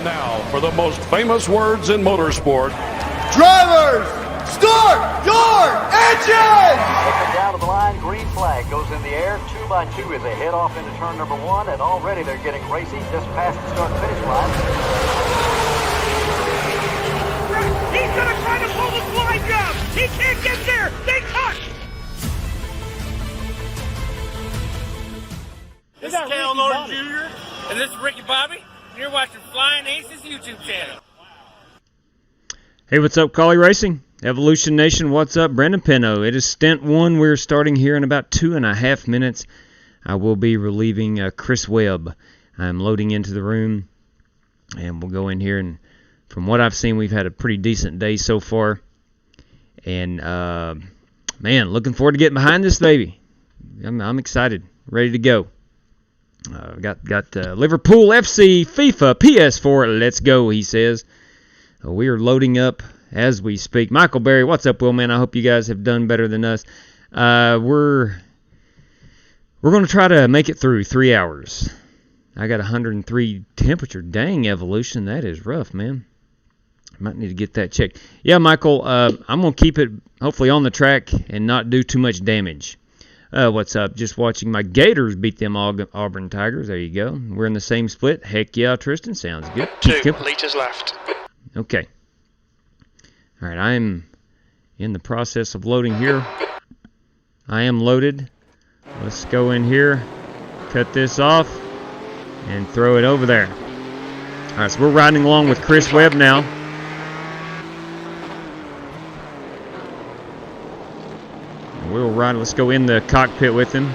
And now for the most famous words in motorsport. Drivers, start your engine! Looking down to the line, green flag goes in the air. 2 by 2 as they head off into turn number 1, and already they're getting racy just past the start-finish line. He's gonna try to pull the slide job! He can't get there! They cut! This is Cal Norton Jr. and this is Ricky Bobby. You're watching Flying Aces YouTube channel. Hey, what's up, iRacing? Evolution Nation, what's up? Brendan Pino. It is Stint 1. We're starting here in about 2.5 minutes. I will be relieving Chris Webb. I'm loading into the room, and we'll go in here. And from what I've seen, we've had a pretty decent day so far. And, man, looking forward to getting behind this baby. I'm excited, ready to go. Got Liverpool FC, FIFA, PS4. Let's go, he says. We are loading up as we speak. Michael Berry, what's up, Will, man? I hope you guys have done better than us. We're going to try to make it through 3 hours. I got 103 temperature. Dang, Evolution, that is rough, man. Might need to get that checked. Yeah, Michael, I'm going to keep it hopefully on the track and not do too much damage. What's up? Just watching my Gators beat them Auburn Tigers. There you go. We're in the same split. Heck yeah, Tristan. Sounds good. 2 liters left. Okay. All right, I am in the process of loading here. I am loaded. Let's go in here, cut this off, and throw it over there. All right, so we're riding along with Chris Webb now. We'll ride. Let's go in the cockpit with him.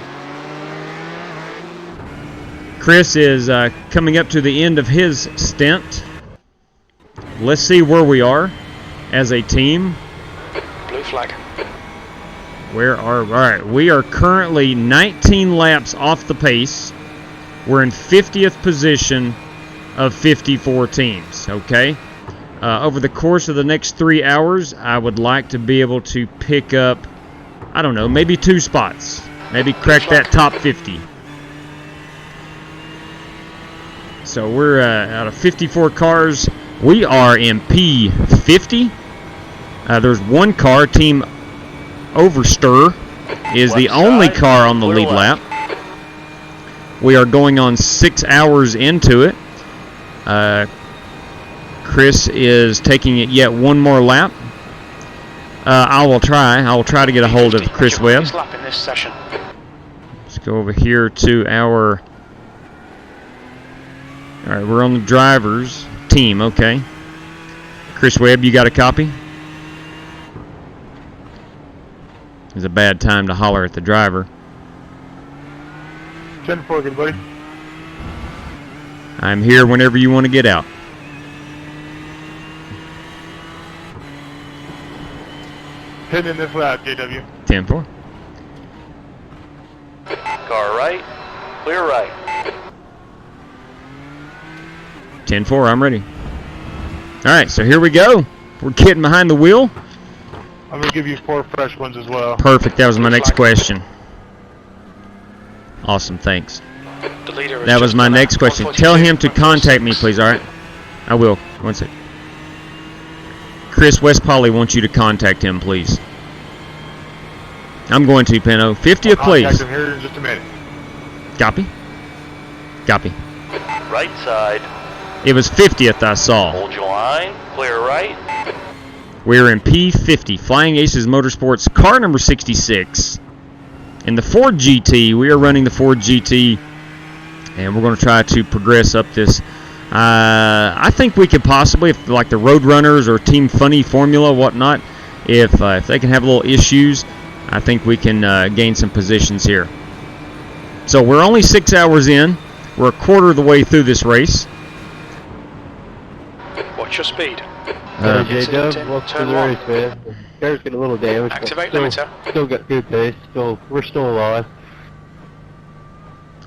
Chris is coming up to the end of his stint. Let's see where we are as a team. Blue flag. All right, we are currently 19 laps off the pace. We're in 50th position of 54 teams, okay? Over the course of the next 3 hours, I would like to be able to pick up, I don't know, maybe 2 spots. Maybe crack that top 50. So we're out of 54 cars. We are in P50. There's one car, Team Overstir is the only car on the lead lap. We are going on 6 hours into it. Chris is taking it yet one more lap. I will try to get a hold of Chris Webb. Let's go over here to our... All right, we're on the driver's team, okay. Chris Webb, you got a copy? It's a bad time to holler at the driver. 10-4, good buddy. I'm here whenever you want to get out. Heading in this lap, JW. 10-4. Car right, clear right. 10-4, I'm ready. All right, so here we go. We're getting behind the wheel. I'm going to give you 4 fresh ones as well. Perfect, that was my next question. Awesome, thanks. That was my next question. Tell him to contact me, please, all right? I will. One sec. Chris West Polly wants you to contact him, please. I'm going to, Pino. 50th, please. Contact him here in just a minute. Copy. Copy. Right side. It was 50th I saw. Hold your line, clear right. We're in P50, Flying Aces Motorsports, car number 66. In the Ford GT, we are running the Ford GT, and we're going to try to progress up this. I think we could possibly, if like the Roadrunners or Team Funny Formula, whatnot, if they can have little issues, I think we can gain some positions here. So we're only 6 hours in. We're a quarter of the way through this race. What's your speed? J-Dub, welcome to the race, man. The car's getting a little damaged. Activate limiter. Still got good pace. We're still alive.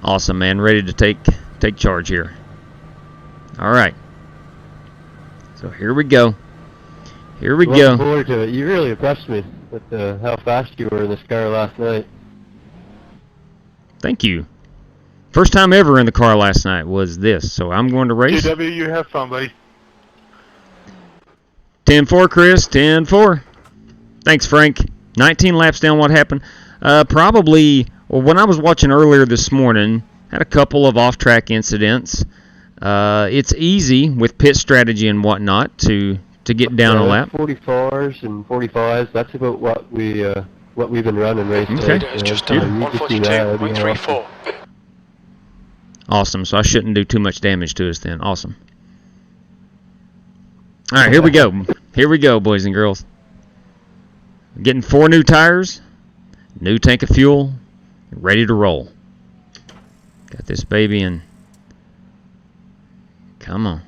Awesome, man. Ready to take charge here. All right. So here we go. Here we go. Looking forward to it. You really impressed me with how fast you were in this car last night. Thank you. First time ever in the car last night was this, so I'm going to race. JW, you have fun, buddy. 10-4, Chris. 10-4. Thanks, Frank. 19 laps down. What happened? Probably, well, when I was watching earlier this morning, had a couple of off-track incidents. It's easy with pit strategy and whatnot to get down a lap. 44s and 45s. That's about what we've been running racing. Okay. Leader just done 142.34. Awesome. So I shouldn't do too much damage to us then. Awesome. All right, here we go. Here we go, boys and girls. Getting 4 new tires, new tank of fuel, ready to roll. Got this baby in. Come on.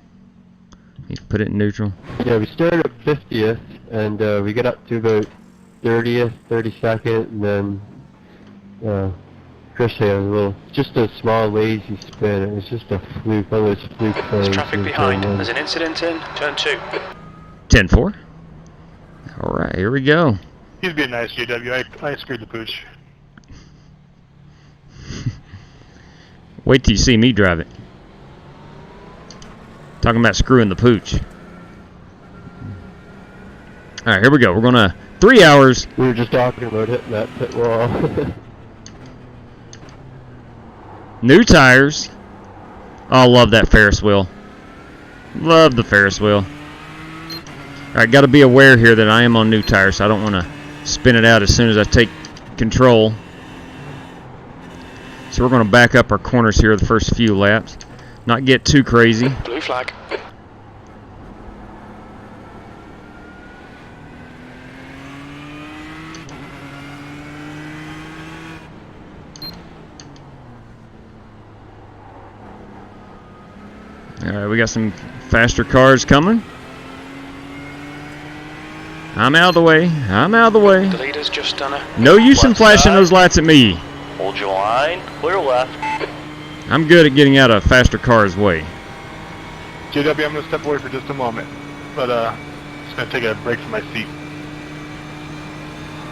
Need to put it in neutral. Yeah, we started at 50th, and we got up to about 30th, 32nd, and then Chris had just a small lazy spin. It was just a fluke, one of those fluke things. There's traffic behind. There's an incident in turn 2. 10-4. All right, here we go. He's being nice, JW. I screwed the pooch. Wait till you see me drive it. Talking about screwing the pooch. All right, here we go. We're going to 3 hours. We were just talking about hitting that pit wall. New tires. Oh, I love that Ferris wheel. Love the Ferris wheel. All right, got to be aware here that I am on new tires, so I don't want to spin it out as soon as I take control. So we're going to back up our corners here the first few laps. Not get too crazy. Blue flag. All right, we got some faster cars coming. I'm out of the way. I'm out of the way. The leader's just done a... No use in flashing those lights at me. Hold your line. Clear left. I'm good at getting out of faster cars' way. JW, I'm going to step away for just a moment, but just going to take a break from my seat.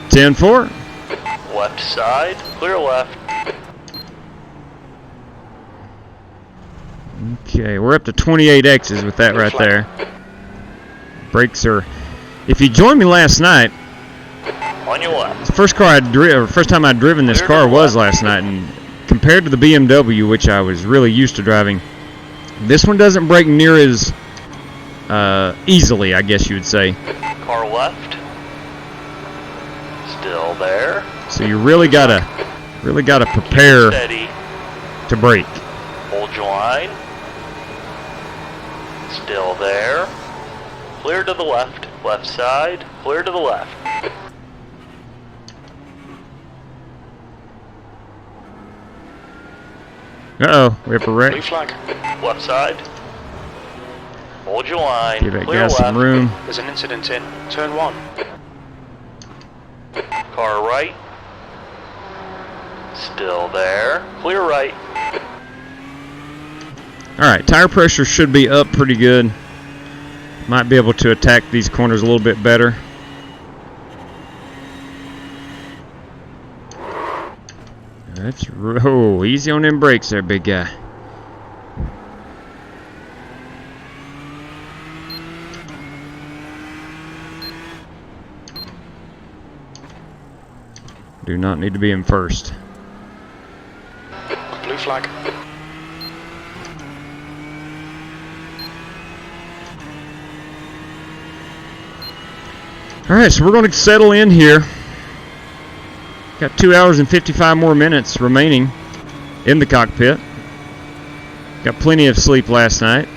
10-4. Left side. Clear left. Okay, we're up to 28 X's with that right there. Brakes are... If you joined me last night, On your left. the first time I'd driven this car was last night, and compared to the BMW, which I was really used to driving, this one doesn't brake near as easily, I guess you would say. Car left. Still there. So you really gotta prepare Steady. to brake. Hold your line. Still there. Clear to the left. Left side. Clear to the left. Uh-oh, we have a Blue wreck. flag. Left side. Hold your line. Give that Clear guy left. some room. There's an incident in turn 1. Car right. Still there. Clear right. Alright, tire pressure should be up pretty good. Might be able to attack these corners a little bit better. That's easy on them brakes there, big guy. Do not need to be in first. Blue flag. Alright, so we're going to settle in here. Got 2 hours and 55 more minutes remaining in the cockpit. Got plenty of sleep last night.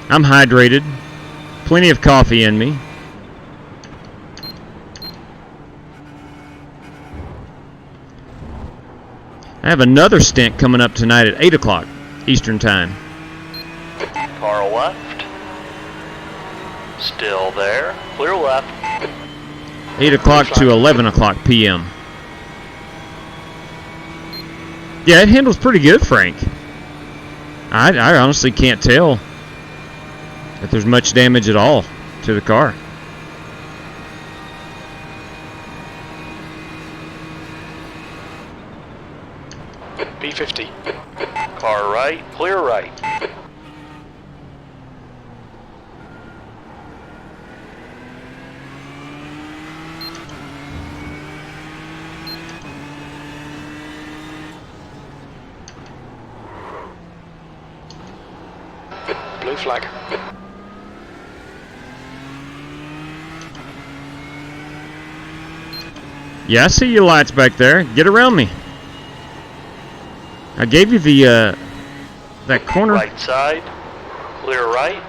I'm hydrated. Plenty of coffee in me. I have another stint coming up tonight at 8 o'clock Eastern Time. Car left. Still there. Clear left. 8 o'clock to 11 o'clock p.m. Yeah, it handles pretty good, Frank. I honestly can't tell if there's much damage at all to the car. B50. Car right, clear right. Blue flag. Yeah, I see your lights back there. Get around me. I gave you the that corner. Right side, clear right.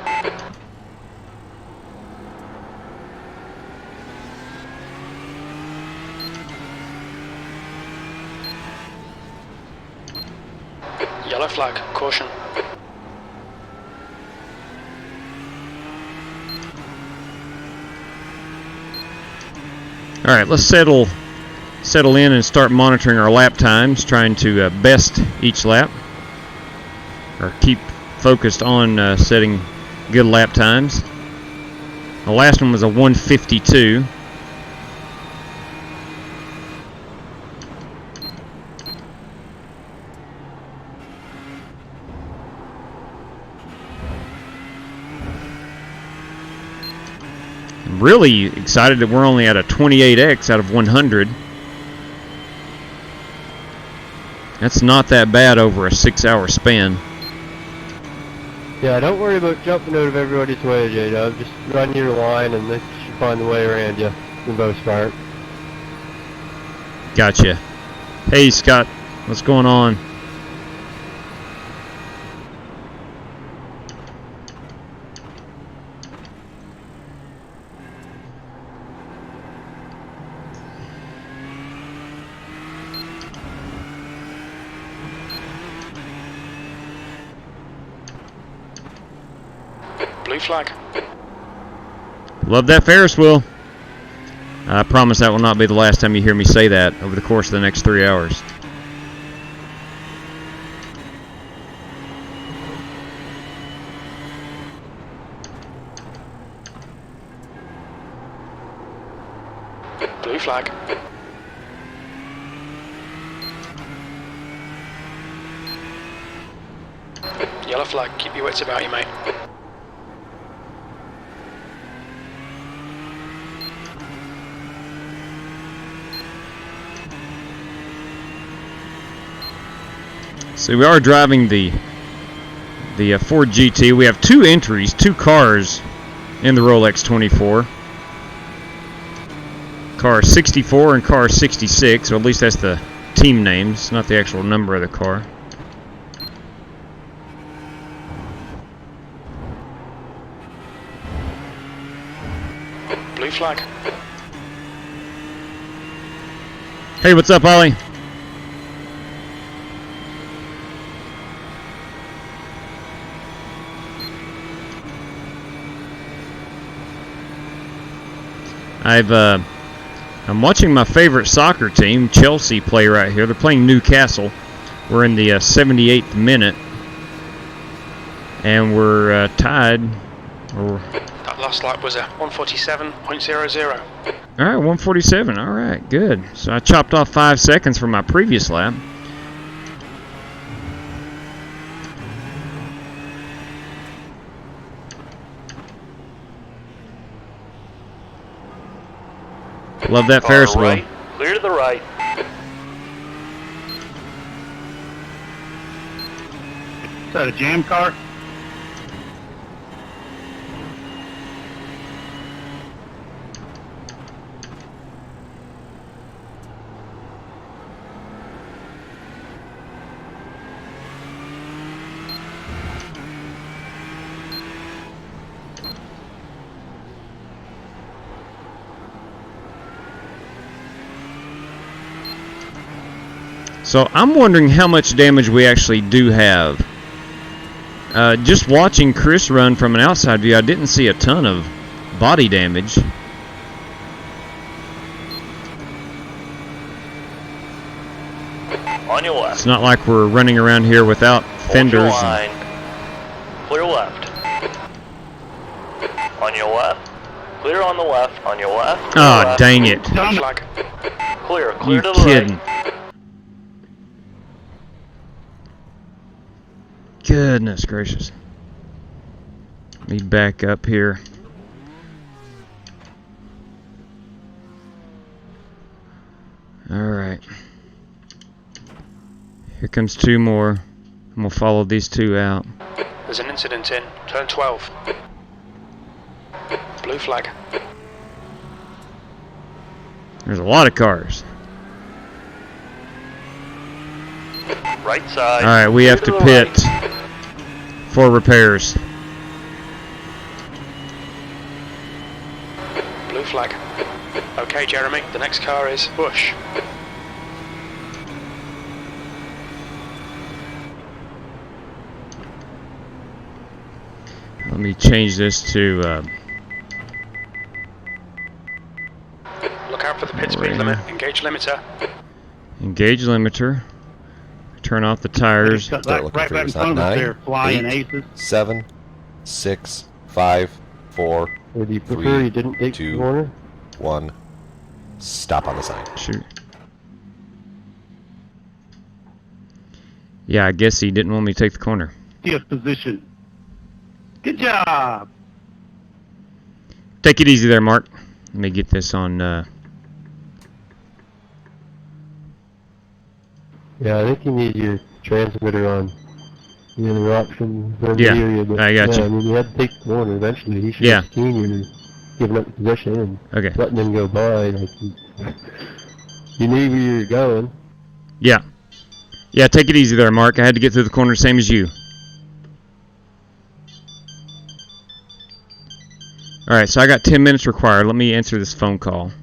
Yellow flag. Caution. All right, let's settle in and start monitoring our lap times, trying to best each lap, or keep focused on setting good lap times. The last one was a 1:52. I'm really excited that we're only at a 28x out of 100. That's not that bad over a 6-hour span. Yeah, don't worry about jumping out of everybody's way, J-Dub. Just run your line and they should find a way around you, for the most part. Gotcha. Hey, Scott. What's going on? Blue flag. Love that Ferris wheel. I promise that will not be the last time you hear me say that over the course of the next 3 hours. Blue flag. Yellow flag. Keep your wits about you, mate. So we are driving the Ford GT. We have two entries, two cars in the Rolex 24. Car 64 and car 66, or at least that's the team names, not the actual number of the car. Blue flag. Hey, what's up, Ollie? I'm watching my favorite soccer team, Chelsea, play right here. They're playing Newcastle. We're in the 78th minute, and we're tied. That last lap was a 1:47.00. All right, 1:47. All right, good. So I chopped off 5 seconds from my previous lap. Love that Ferris wheel. Right, clear to the right. Is that a jam car? So I'm wondering how much damage we actually do have. Just watching Chris run from an outside view, I didn't see a ton of body damage. On your left. It's not like we're running around here without fenders. Hold your line. Clear left. On your left. Clear on the left. On your left. Oh, left. dang it. Blue flag. Clear. Clear You to the kidding. right. Goodness gracious. Let me back up here. Alright. Here comes two more. And we'll follow these two out. There's an incident in turn 12. Blue flag. There's a lot of cars. Right side. Alright, we have to pit for repairs. Blue flag. Okay, Jeremy, the next car is Bush. Let me change this to Look out for the pit speed limit. Engage limiter. engage limiter. Turn off the tires. Start looking for yours. 9, 8, 7, 6, 5, 4, Or do you prefer you didn't take the 2, corner? 1. Stop on the sign. Shoot. Yeah, I guess he didn't want me to take the corner. Position. Good job. Take it easy there, Mark. Let me get this on. Yeah, I think you need your transmitter on the other option. Yeah, but, I got you. I mean, you had to take the corner eventually. He should Yeah. have seen you giving up the position and Okay. letting them go by. Like, you knew where you were going. Yeah. Yeah, take it easy there, Mark. I had to get through the corner same as you. Alright, so I got 10 minutes required. Let me answer this phone call.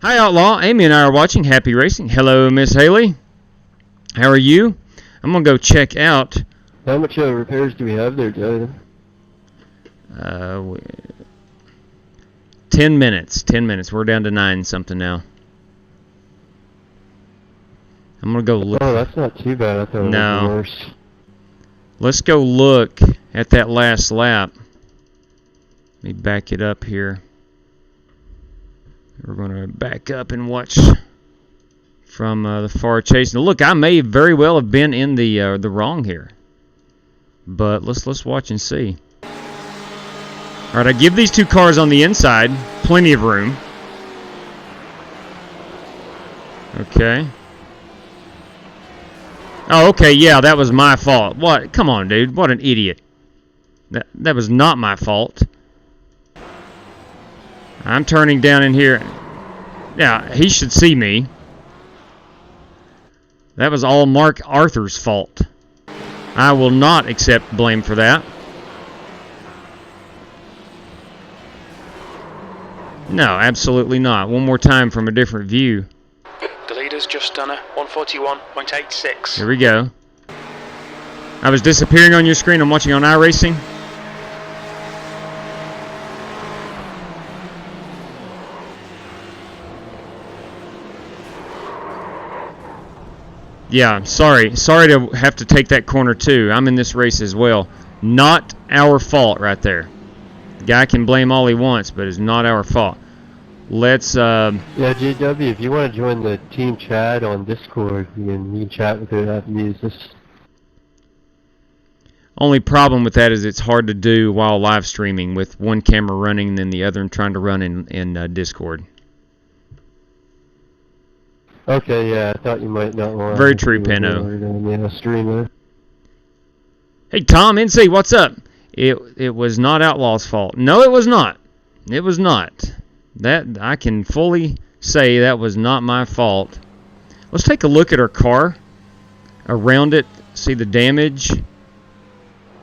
Hi, Outlaw. Amy and I are watching Happy Racing. Hello, Miss Haley. How are you? I'm going to go check out. How much repairs do we have there, Tyler? 10 minutes. 10 minutes. We're down to 9 something now. I'm going to go look. Oh, that's not too bad. I thought it was worse. Let's go look at that last lap. Let me back it up here. We're going to back up and watch from the far chase. Now, look, I may very well have been in the wrong here, but let's watch and see. All right, I give these two cars on the inside plenty of room. Okay. Oh, okay, yeah, that was my fault. What? Come on, dude. What an idiot. That was not my fault. I'm turning down in here. Yeah, he should see me. That was all Mark Arthur's fault. I will not accept blame for that. No, absolutely not. One more time from a different view. The leader's just done a 141.86. Here we go. I was disappearing on your screen. I'm watching on iRacing. Yeah, sorry. Sorry to have to take that corner too. I'm in this race as well. Not our fault right there. The guy can blame all he wants, but it's not our fault. Let's yeah, JW, if you want to join the team chat on Discord, you can chat with her after you use this. Only problem with that is it's hard to do while live streaming with one camera running and then the other and trying to run in Discord. Okay, yeah, I thought you might not want Very true, Pano. Yeah, streamer. Hey, Tom, NC, what's up? It was not Outlaw's fault. No, it was not. It was not. That I can fully say that was not my fault. Let's take a look at her car. Around it, see the damage.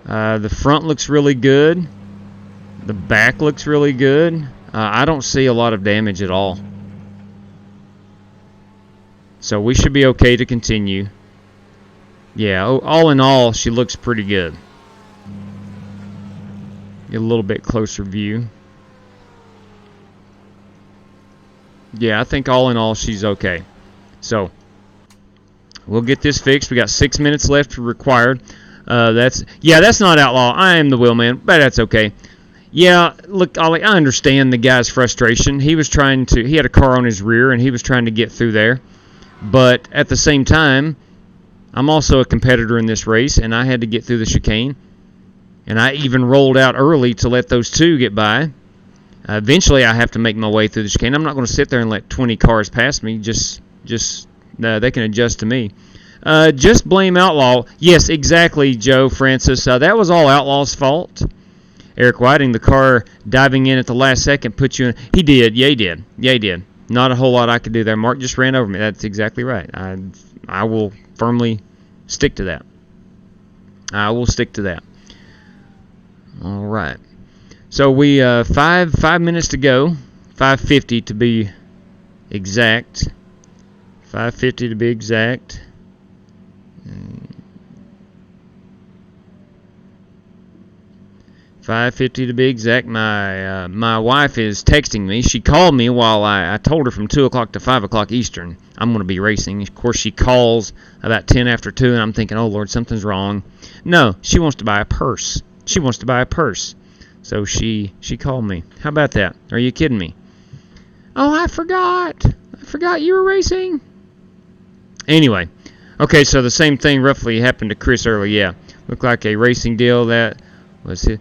The front looks really good. The back looks really good. I don't see a lot of damage at all. So we should be okay to continue. Yeah, all in all, she looks pretty good. Get a little bit closer view. Yeah, I think all in all, she's okay. So we'll get this fixed. We got 6 minutes left required. That's not Outlaw. I am the wheelman, but that's okay. Yeah, look, Ollie, I understand the guy's frustration. He had a car on his rear, and he was trying to get through there. But at the same time, I'm also a competitor in this race, and I had to get through the chicane. And I even rolled out early to let those two get by. Eventually, I have to make my way through the chicane. I'm not going to sit there and let 20 cars pass me. They can adjust to me. Just blame Outlaw. Yes, exactly, Joe Francis. That was all Outlaw's fault. Eric Whiting, the car diving in at the last second, put you in. He did. Yeah, he did. Yeah, he did. Not a whole lot I could do there. Mark just ran over me. That's exactly right. I will firmly stick to that. I will stick to that. All right. So we 5 minutes to go. 5:50 to be exact. 5:50 to be exact. 5:50 to be exact. My wife is texting me. She called me while I told her from 2 o'clock to 5 o'clock Eastern I'm going to be racing. Of course, she calls about 10 after 2, and I'm thinking, oh, Lord, something's wrong. No, she wants to buy a purse. She wants to buy a purse. So she called me. How about that? Are you kidding me? Oh, I forgot. I forgot you were racing. Anyway, okay, so the same thing roughly happened to Chris earlier. Yeah, looked like a racing deal. That was it.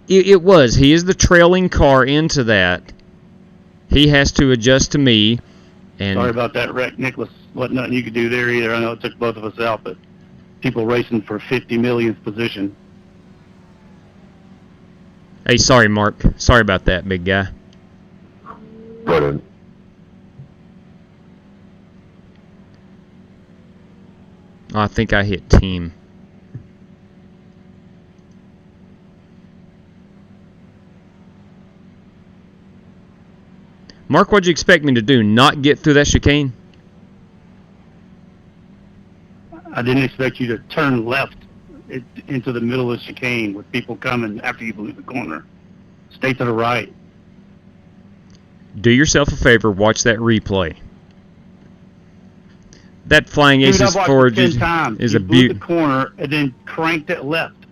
It was. He is the trailing car into that. He has to adjust to me. And sorry about that wreck, Nicholas. Wasn't nothing you could do there either. I know it took both of us out, but people racing for 50 millionth position. Hey, sorry, Mark. Sorry about that, big guy. Brilliant. Oh, I think I hit team. Mark, what'd you expect me to do? Not get through that chicane? I didn't expect you to turn left into the middle of the chicane with people coming after you blew the corner. Stay to the right. Do yourself a favor, watch that replay. That flying aces forward is a beauty. The corner and then cranked it left.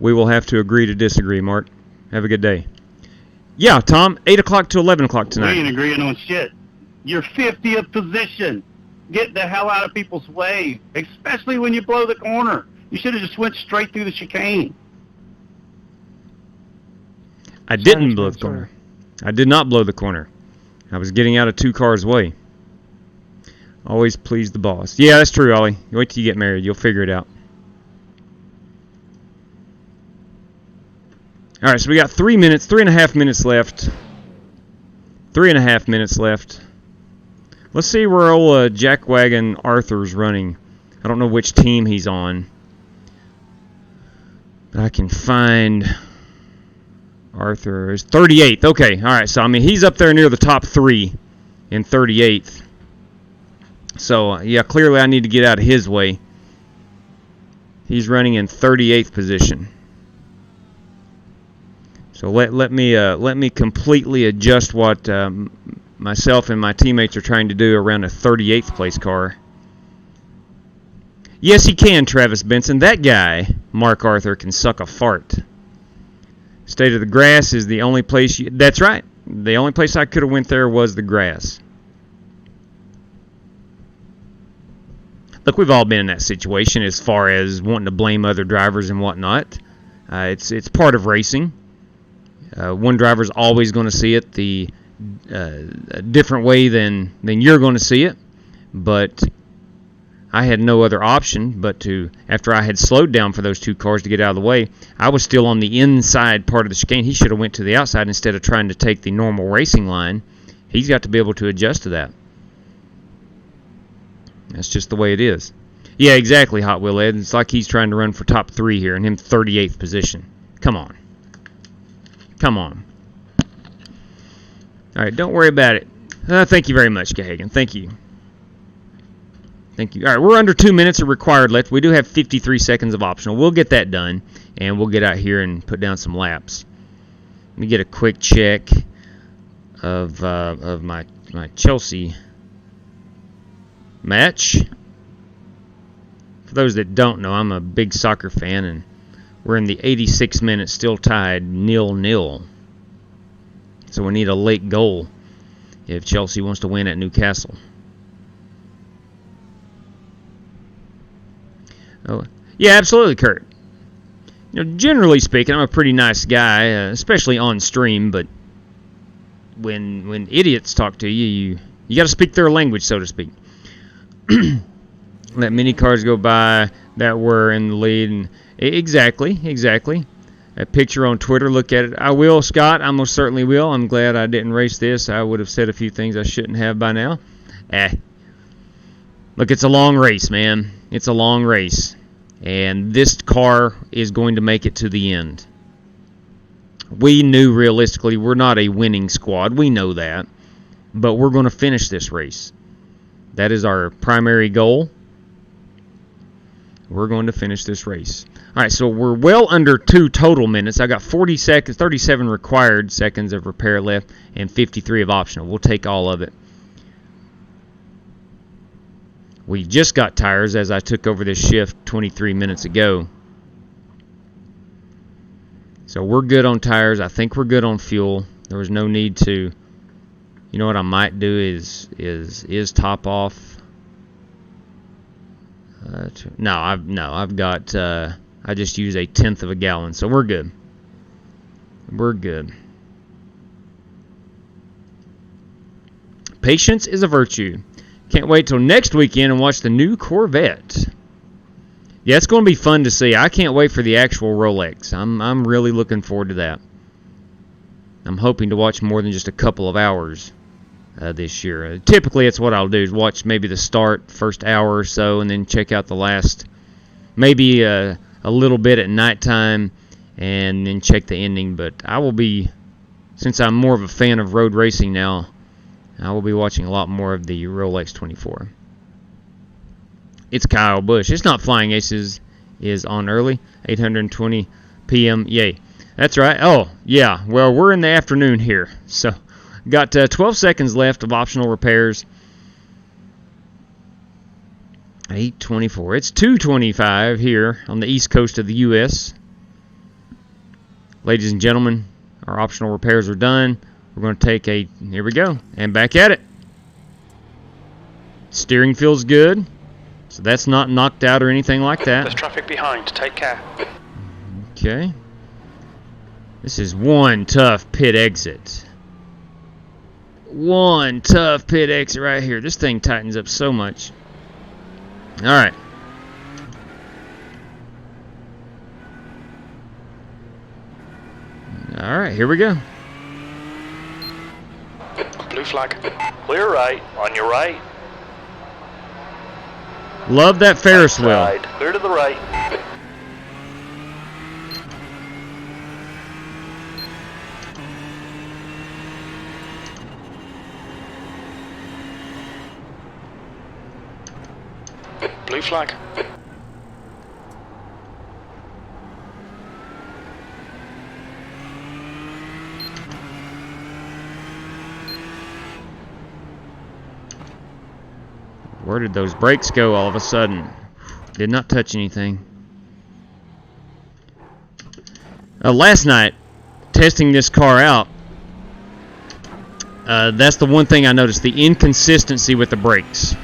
We will have to agree to disagree, Mark. Have a good day. Yeah, Tom, 8 o'clock to 11 o'clock tonight. We ain't agreeing on shit. You're 50th position. Get the hell out of people's way, especially when you blow the corner. You should have just went straight through the chicane. I didn't blow the corner. I did not blow the corner. I was getting out of 2 cars' way. Always please the boss. Yeah, that's true, Ollie. Wait till you get married. You'll figure it out. All right, so we got 3.5 minutes left. 3.5 minutes left. Let's see where old Jackwagon Arthur's running. I don't know which team he's on. But I can find Arthur is 38th. Okay, all right. So, I mean, he's up there near the top 3 in 38th. So, yeah, clearly I need to get out of his way. He's running in 38th position. So let me completely adjust what myself and my teammates are trying to do around a 38th place car. Yes, he can, Travis Benson. That guy, Mark Arthur, can suck a fart. State of the grass is the only place. That's right. The only place I could have went there was the grass. Look, we've all been in that situation as far as wanting to blame other drivers and whatnot. It's part of racing. One driver's always going to see it a different way than you're going to see it. But I had no other option but to, after I had slowed down for those two cars to get out of the way, I was still on the inside part of the chicane. He should have went to the outside instead of trying to take the normal racing line. He's got to be able to adjust to that. That's just the way it is. Yeah, exactly, Hot Wheel Ed. It's like he's trying to run for top 3 here, and him 38th position. Come on. Come on. All right, don't worry about it. Thank you very much, Gahagan. Thank you. Thank you. All right, we're under 2 minutes of required left. We do have 53 seconds of optional. We'll get that done, and we'll get out here and put down some laps. Let me get a quick check of my Chelsea match. For those that don't know, I'm a big soccer fan, and we're in the 86th minute, still tied 0-0. So we need a late goal if Chelsea wants to win at Newcastle. Oh, yeah, absolutely, Kurt. You know, generally speaking, I'm a pretty nice guy, especially on stream. But when idiots talk to you, you got to speak their language, so to speak. Let many cars go by that were in the lead, and exactly. A picture on Twitter, look at it. I will, Scott. I most certainly will. I'm glad I didn't race this. I would have said a few things I shouldn't have by now. Look, it's a long race, man. It's a long race. And this car is going to make it to the end. We knew realistically we're not a winning squad. We know that. But we're going to finish this race. That is our primary goal. We're going to finish this race. All right, so we're well under 2 total minutes. I got 40 seconds, 37 required seconds of repair left, and 53 of optional. We'll take all of it. We just got tires as I took over this shift 23 minutes ago. So we're good on tires. I think we're good on fuel. There was no need to. You know what I might do is top off. I've got. I just use 1/10 of a gallon, so we're good. We're good. Patience is a virtue. Can't wait till next weekend and watch the new Corvette. Yeah, it's going to be fun to see. I can't wait for the actual ROLEX. I'm really looking forward to that. I'm hoping to watch more than just a couple of hours this year. Typically, it's what I'll do is watch maybe the first hour or so, and then check out the last, maybe a little bit at nighttime, and then check the ending. But I will be, since I'm more of a fan of road racing now, I will be watching a lot more of the Rolex 24. It's Kyle Busch. It's not Flying Aces is on early, 8:20 p.m. Yay. That's right. Oh, yeah. Well, we're in the afternoon here. So, got 12 seconds left of optional repairs. 8:24. It's 2:25 here on the east coast of the U.S. Ladies and gentlemen, our optional repairs are done. We're going to take here we go, and back at it. Steering feels good, so that's not knocked out or anything like that. There's traffic behind, take care. Okay. This is one tough pit exit. One tough pit exit right here. This thing tightens up so much. All right. All right, here we go. Blue flag. Clear right, on your right. Love that Ferris wheel. Clear to the right. Blue flag. Where did those brakes go all of a sudden? Did not touch anything. Last night, testing this car out, that's the one thing I noticed, the inconsistency with the brakes.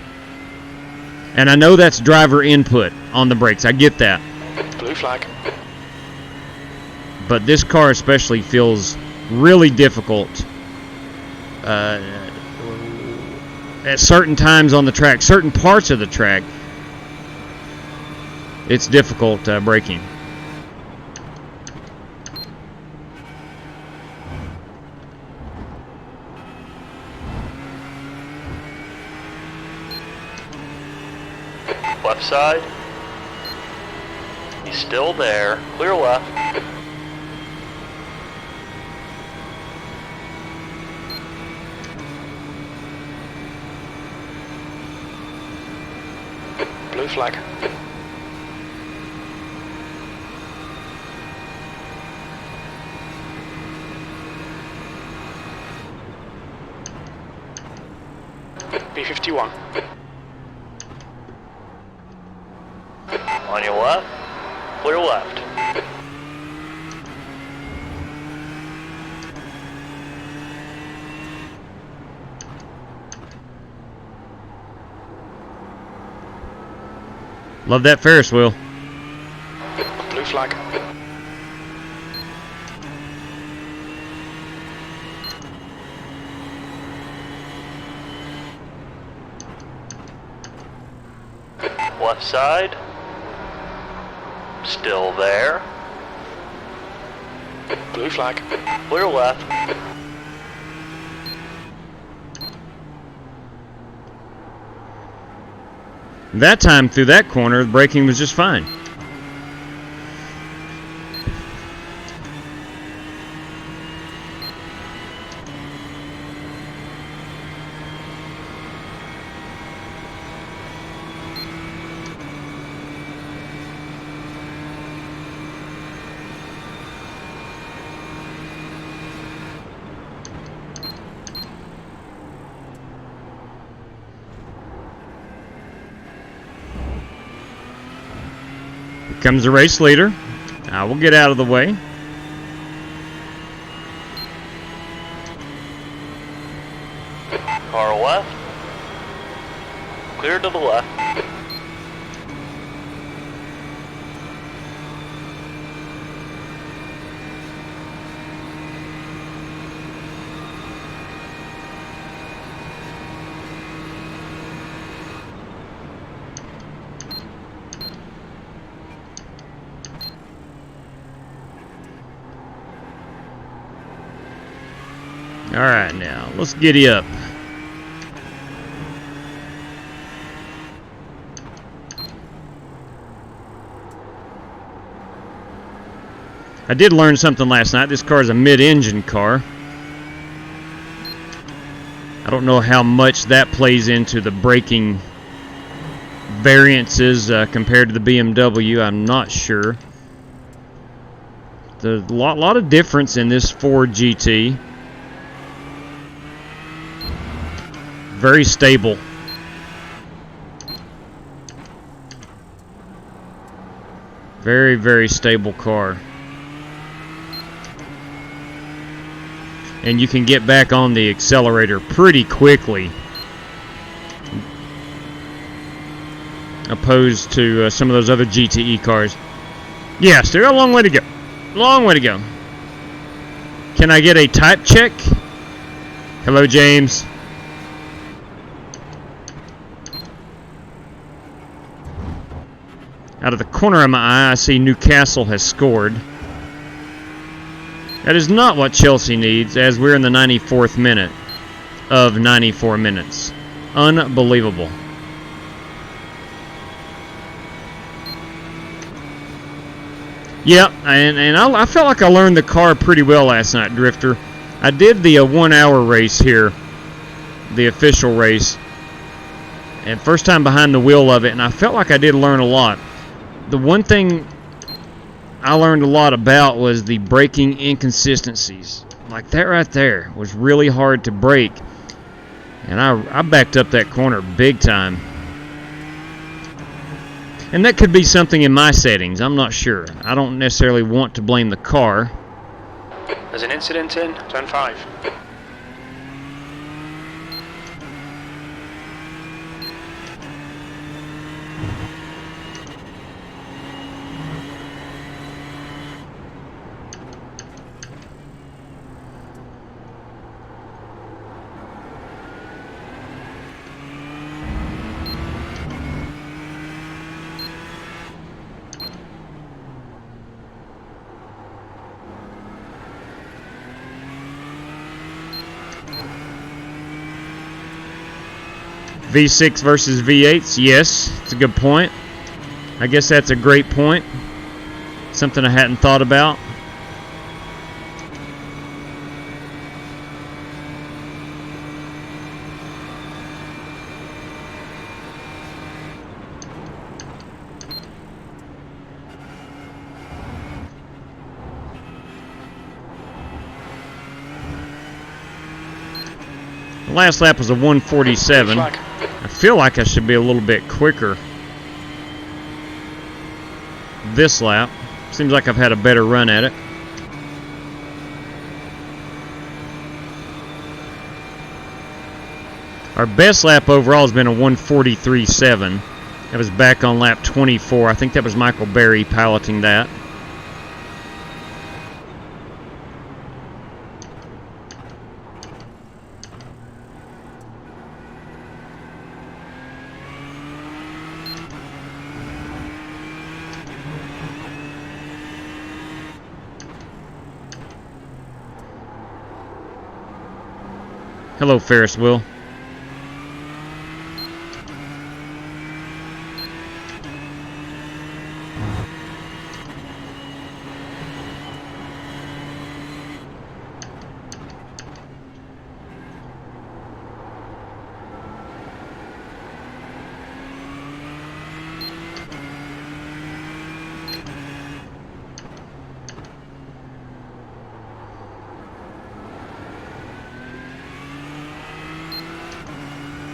And I know that's driver input on the brakes. I get that. Blue flag. But this car especially feels really difficult at certain times on the track, certain parts of the track. it's difficult braking. Left side. He's still there. Clear left. Blue flag. B51. On your left. Clear left. Love that Ferris wheel. Blue flag. Left side. Still there. Blue flag. Clear left. That time through that corner, the braking was just fine. Comes the race leader. I will get out of the way. Car left. Clear to the left. All right, now let's giddy up. I did learn something last night. This car is a mid-engine car. I don't know how much that plays into the braking variances compared to the BMW. I'm not sure. There's a lot of difference in this Ford GT. Very stable. Very, very stable car. And you can get back on the accelerator pretty quickly, opposed to some of those other GTE cars. Yeah, still got a long way to go. Long way to go. Can I get a type check? Hello, James. Out of the corner of my eye, I see Newcastle has scored. That is not what Chelsea needs, as we're in the 94th minute of 94 minutes. Unbelievable. Yeah, and I felt like I learned the car pretty well last night, Drifter. I did the 1 hour race here, the official race, and first time behind the wheel of it, and I felt like I did learn a lot. The one thing I learned a lot about was the braking inconsistencies. Like that right there was really hard to brake, and I backed up that corner big time. And that could be something in my settings, I'm not sure. I don't necessarily want to blame the car. There's an incident in turn 5. V6 versus V8s? Yes, it's a good point. I guess that's a great point. Something I hadn't thought about. The last lap was a 147. I feel like I should be a little bit quicker this lap. Seems like I've had a better run at it. Our best lap overall has been a 143.7. That was back on lap 24. I think that was Michael Berry piloting that. Hello, Ferris wheel.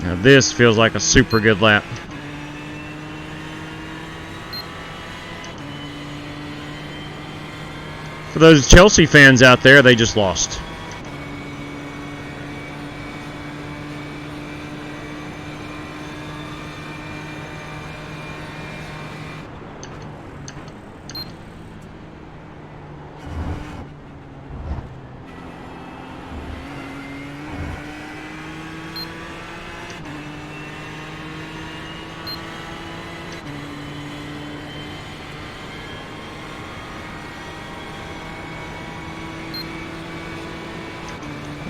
Now this feels like a super good lap. For those Chelsea fans out there, they just lost.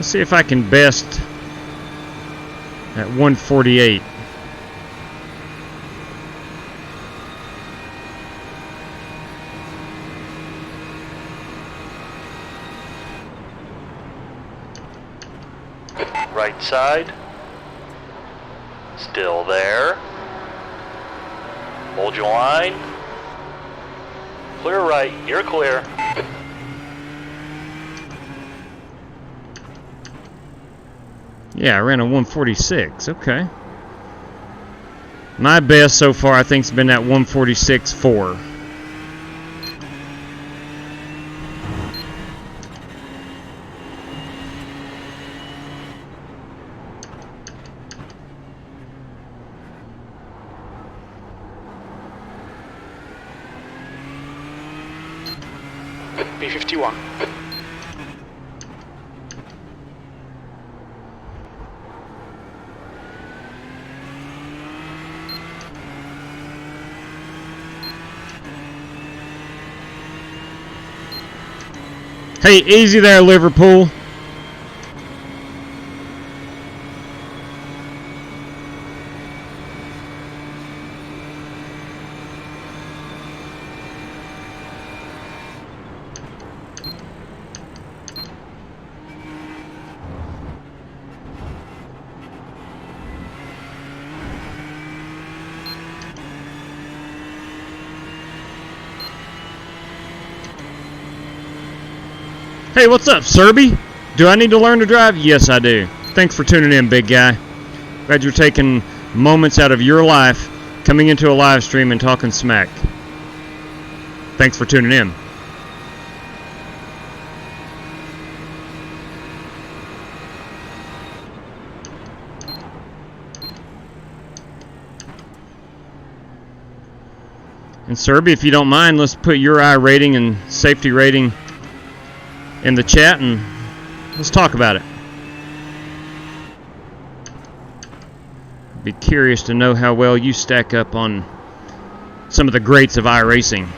Let's see if I can best at 148. Right side. Still there. Hold your line. Clear right. You're clear. Yeah, I ran a 146. Okay. My best so far, I think, has been at 146.4. B51. Hey, easy there, Liverpool. Hey, what's up, Serby? Do I need to learn to drive? Yes, I do. Thanks for tuning in, big guy. Glad you're taking moments out of your life, coming into a live stream and talking smack. Thanks for tuning in. And Serby, if you don't mind, let's put your iRating and safety rating in the chat and let's talk about it. Be curious to know how well you stack up on some of the greats of iRacing.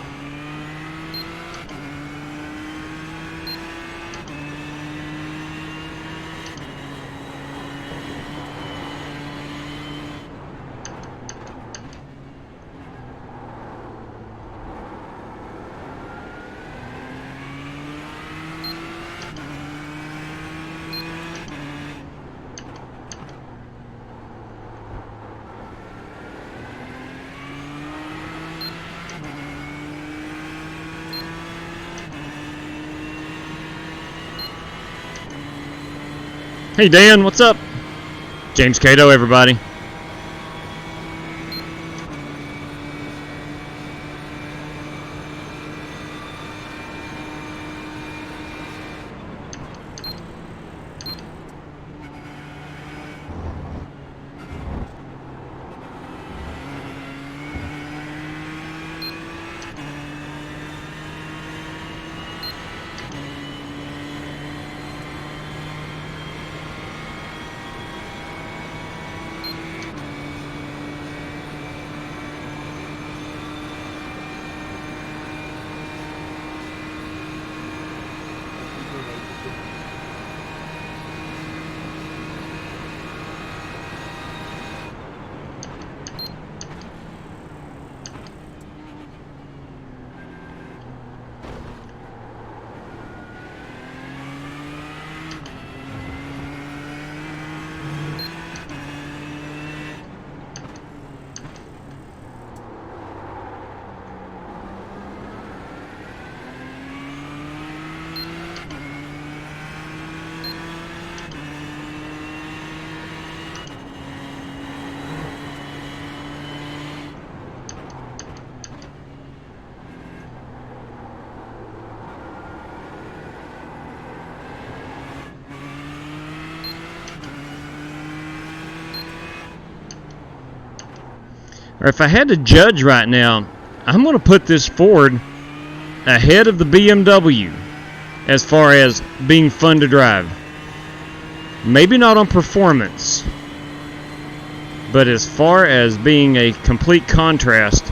Hey Dan, what's up? James Cato, everybody. Or if I had to judge right now, I'm going to put this Ford ahead of the BMW as far as being fun to drive. Maybe not on performance, but as far as being a complete contrast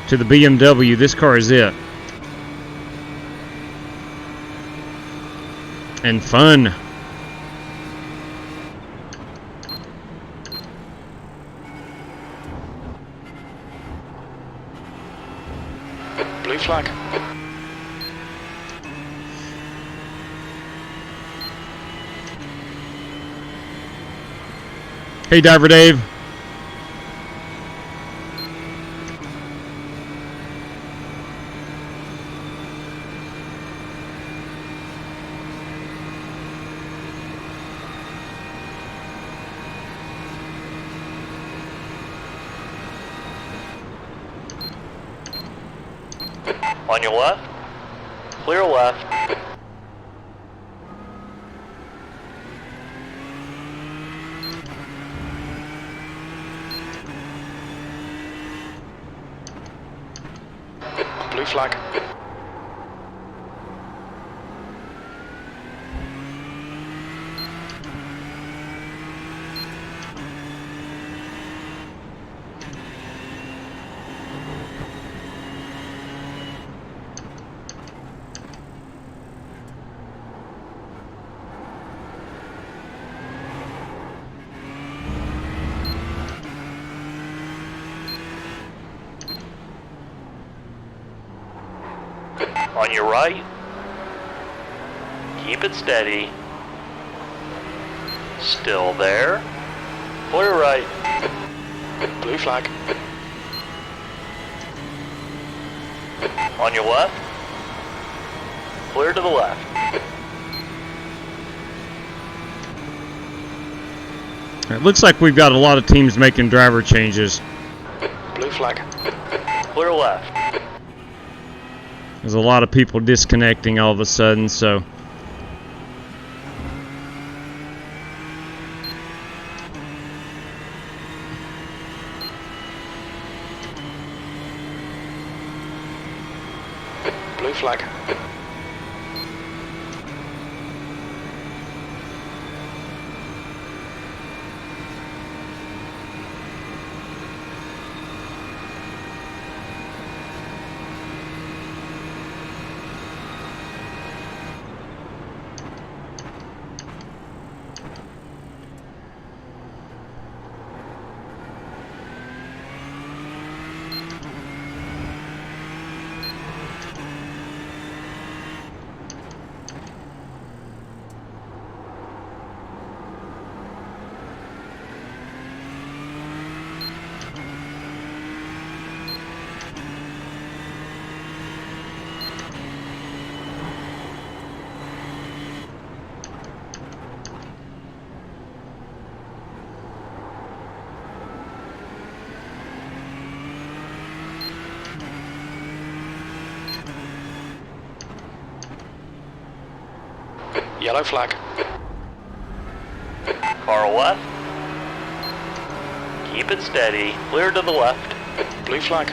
to the BMW, this car is it. And fun. Blue flag. Hey, Diver Dave. On your left. Clear left. Blue flag. On your right. Keep it steady. Still there. Clear right. Blue flag. On your left. Clear to the left. It looks like we've got a lot of teams making driver changes. Blue flag. Clear left. There's a lot of people disconnecting all of a sudden, so Blue flag. Yellow flag. Car left. Keep it steady. Clear to the left. Blue flag.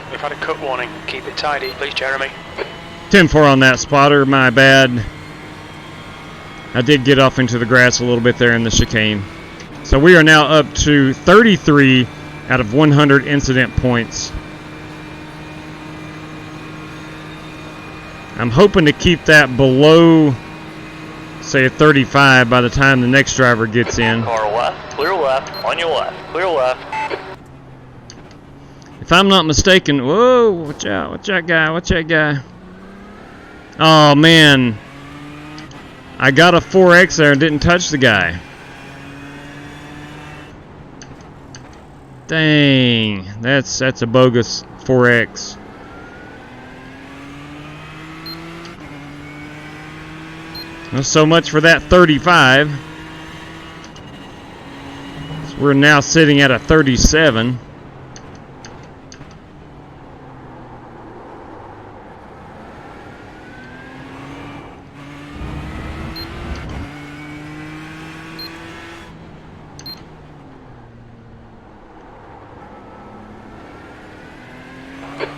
We've had a cut warning. Keep it tidy, please, Jeremy. 10-4 on that spotter. My bad. I did get off into the grass a little bit there in the chicane. So we are now up to 33 out of 100 incident points. I'm hoping to keep that below, say, a 35 by the time the next driver gets in. Car left. Clear left. On your left. Clear left. If I'm not mistaken, whoa, watch out, guy, watch that guy. Oh, man. I got a 4X there and didn't touch the guy. Dang, that's a bogus 4X. Well, so much for that 35. So we're now sitting at a 37.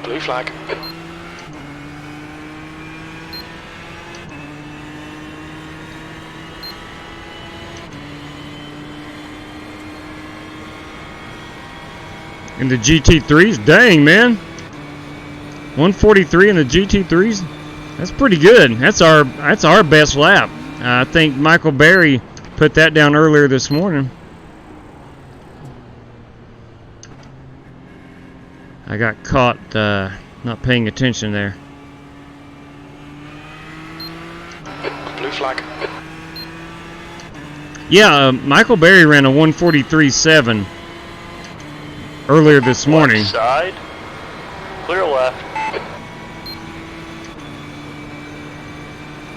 Blue flag. In the GT3s, dang, man. 143 in the GT3s. That's pretty good. That's our best lap. I think Michael Berry put that down earlier this morning. I got caught not paying attention there. Blue flag. Yeah, Michael Berry ran a 143.7 earlier this morning. Left side. Clear left.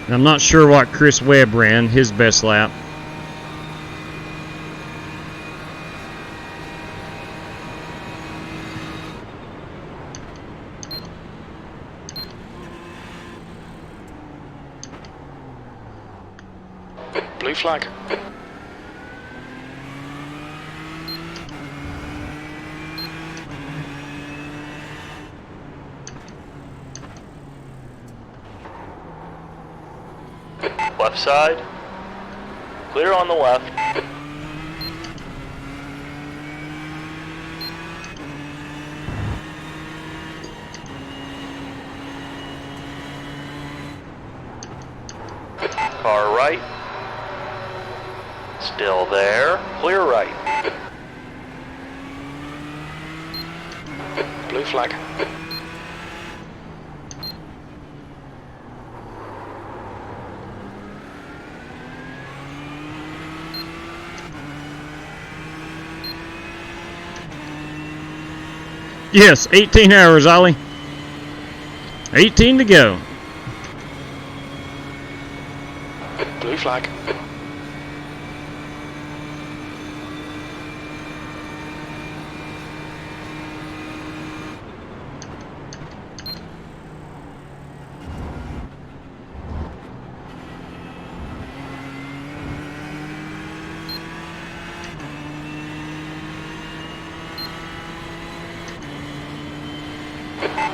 And I'm not sure what Chris Webb ran, his best lap. Blue flag. Left side. Clear on the left. Car right. Still there. Clear right. Blue flag. Yes, 18 hours, Ollie. 18 to go. Blue flag.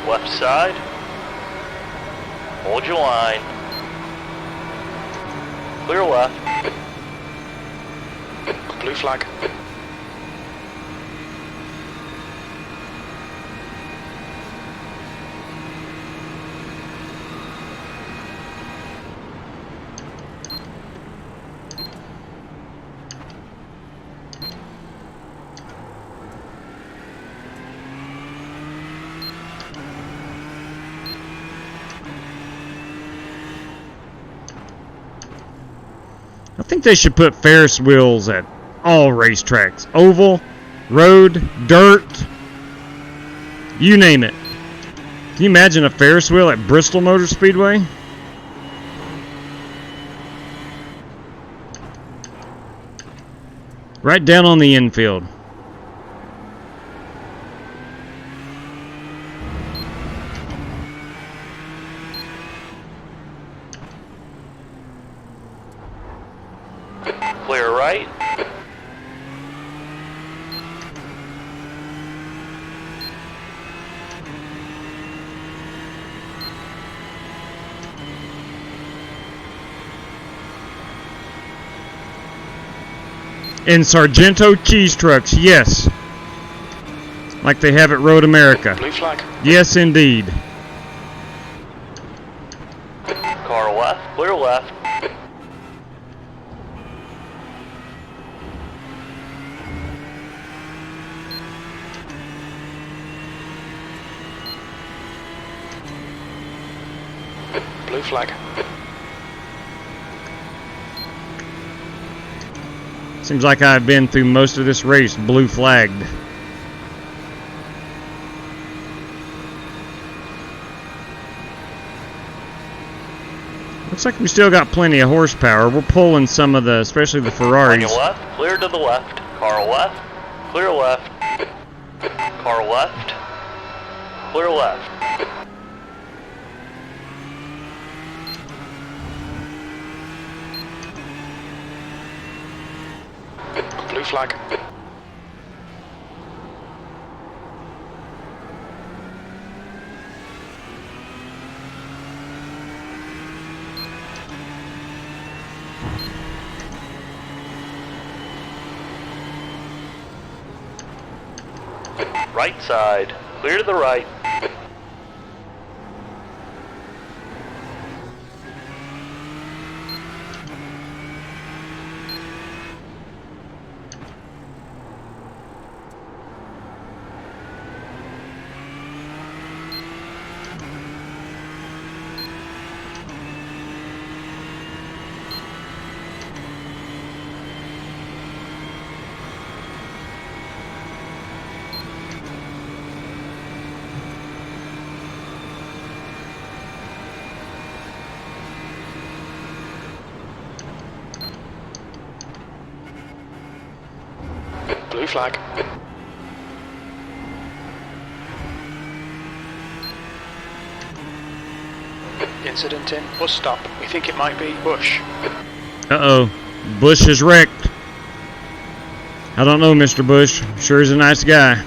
Left side. Hold your line. Clear left. Blue flag. I think they should put Ferris wheels at all racetracks. Oval, road, dirt, you name it. Can you imagine a Ferris wheel at Bristol Motor Speedway? Right down on the infield. Clear right. In Sargento cheese trucks, yes. Like they have at Road America. Blue flag. Yes, indeed. Car left. Clear left. Blue flag. Seems like I've been through most of this race blue flagged. Looks like we still got plenty of horsepower. We're pulling some of the, especially the Ferraris. On your left. Clear to the left. Car left. Clear left. Car left. Clear left. Blue flag. Right side. Clear to the right. Blue flag. Incident in bus stop. We think it might be Bush. Uh-oh. Bush is wrecked. I don't know, Mr. Bush. Sure is a nice guy.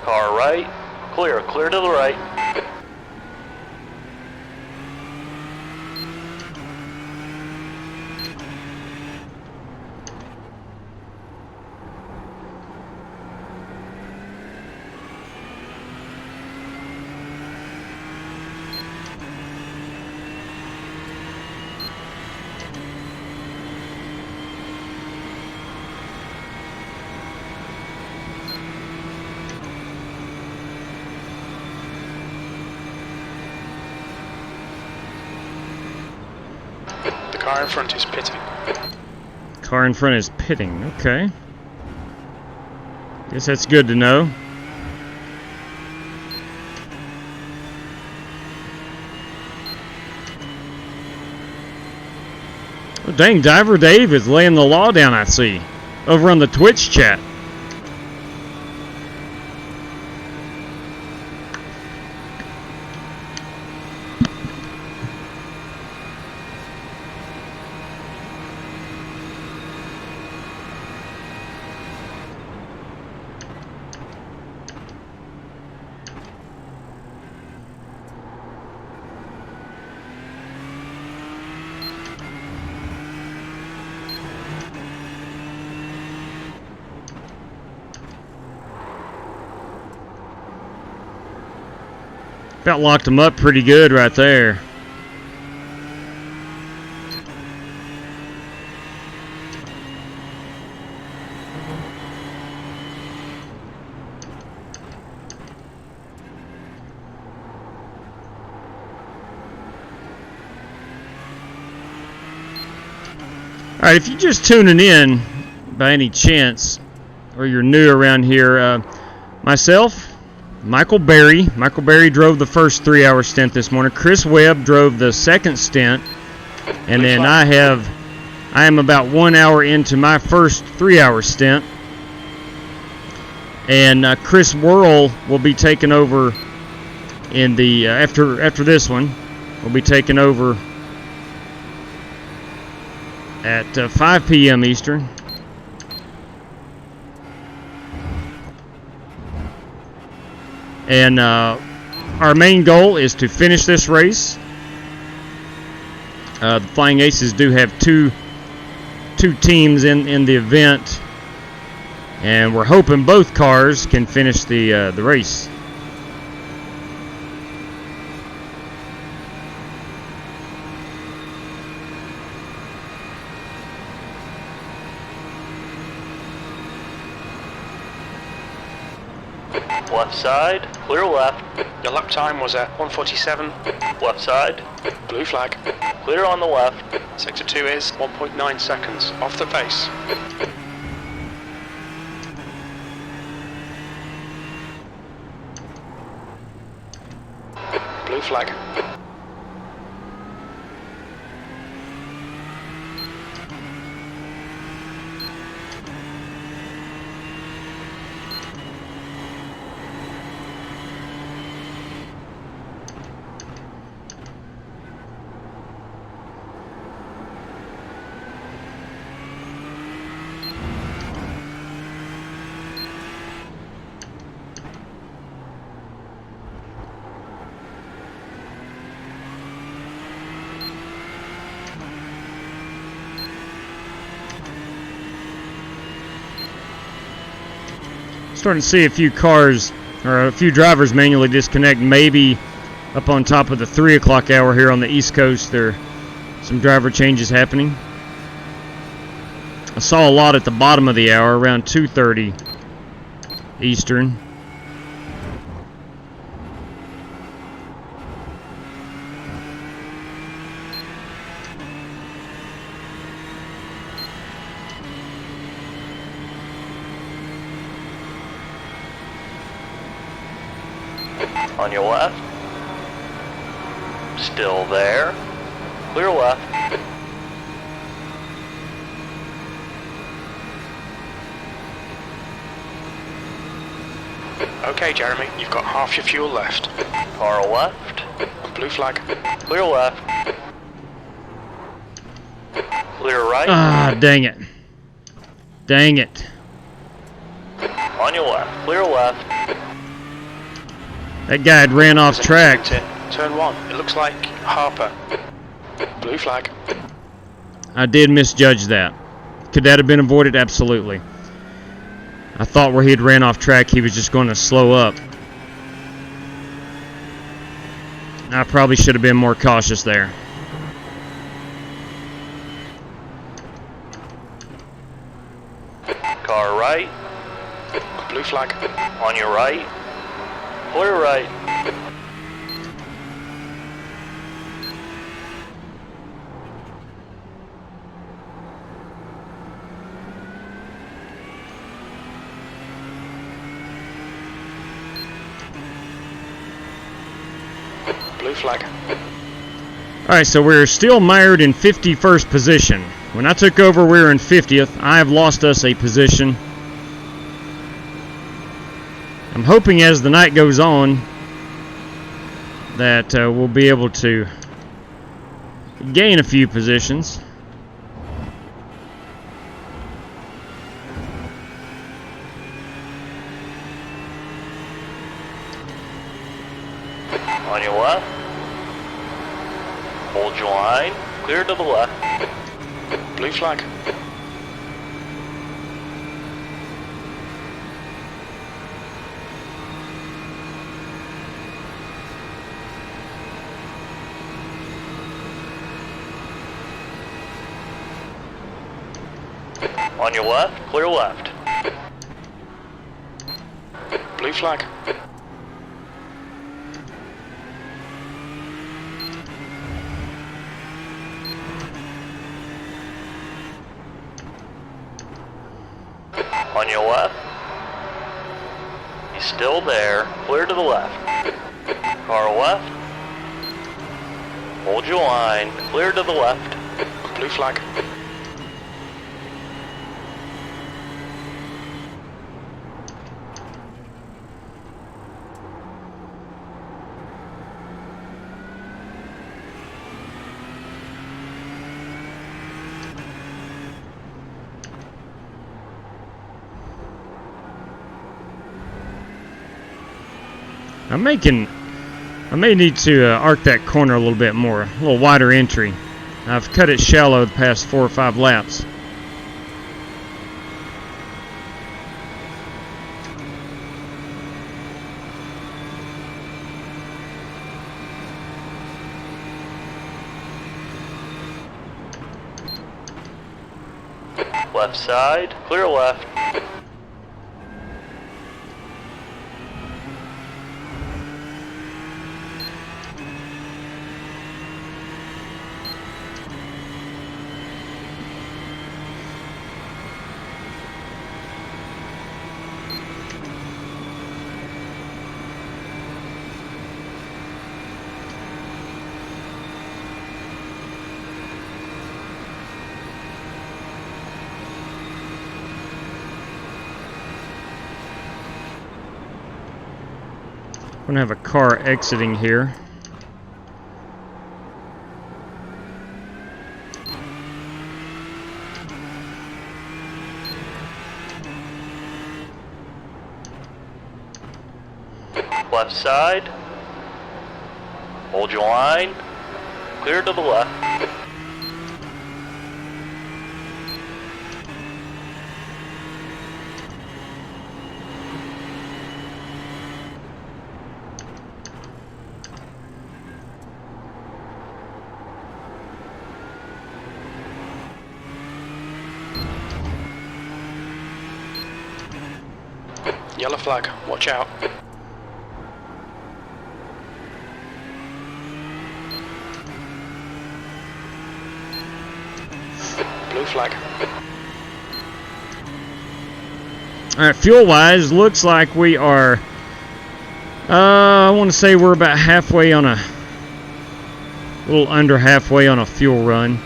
Car right. Clear. Clear to the right. The car in front is pitting. Car in front is pitting. Okay. Guess that's good to know. Oh, dang, Diver Dave is laying the law down, I see. Over on the Twitch chat. About locked him up pretty good right there. All right, if you're just tuning in by any chance, or you're new around here, myself, Michael Berry. Michael Berry drove the first 3-hour stint this morning. Chris Webb drove the second stint, and then I am about 1 hour into my first 3-hour stint. And Chris Worrell will be taking over in the after this one. Will be taking over at 5 p.m. Eastern. And our main goal is to finish this race. The Flying Aces do have two teams in the event, and we're hoping both cars can finish the race. Left side, clear left. Your lap time was at 1:47. Left side, Blue flag. clear on the left. Sector 2 is 1.9 seconds off the pace. Blue flag. Starting to see a few cars or a few drivers manually disconnect, maybe up on top of the 3 o'clock hour here on the East Coast. There are some driver changes happening. I saw a lot at the bottom of the hour around 2:30 Eastern. On your left. Still there. Clear left. Okay, Jeremy, you've got half your fuel left. Car left. Blue flag. Clear left. Clear right. Ah, dang it. Dang it. On your left. Clear left. That guy had ran off track. Turn 1. It looks like Harper. Blue flag. I did misjudge that. Could that have been avoided? Absolutely. I thought where he had ran off track, he was just going to slow up. I probably should have been more cautious there. Car right. Blue flag. On your right. Clear right. Blue flag. Alright, so we're still mired in 51st position. When I took over, we were in 50th. I have lost us a position. I'm hoping as the night goes on that we'll be able to gain a few positions. On your left. Hold your line. Clear to the left. Blue flag. On your left, clear left. Blue flag. On your left. He's still there. Clear to the left. Car left. Hold your line. Clear to the left. Blue flag. I may need to arc that corner a little bit more, a little wider entry. I've cut it shallow the past 4 or 5 laps. Left side, clear left. We're going to have a car exiting here. Left side. Hold your line. Clear to the left. Yellow flag. Watch out. Blue flag. Alright, fuel-wise, looks like we are, I want to say we're about halfway on a little under halfway on a fuel run.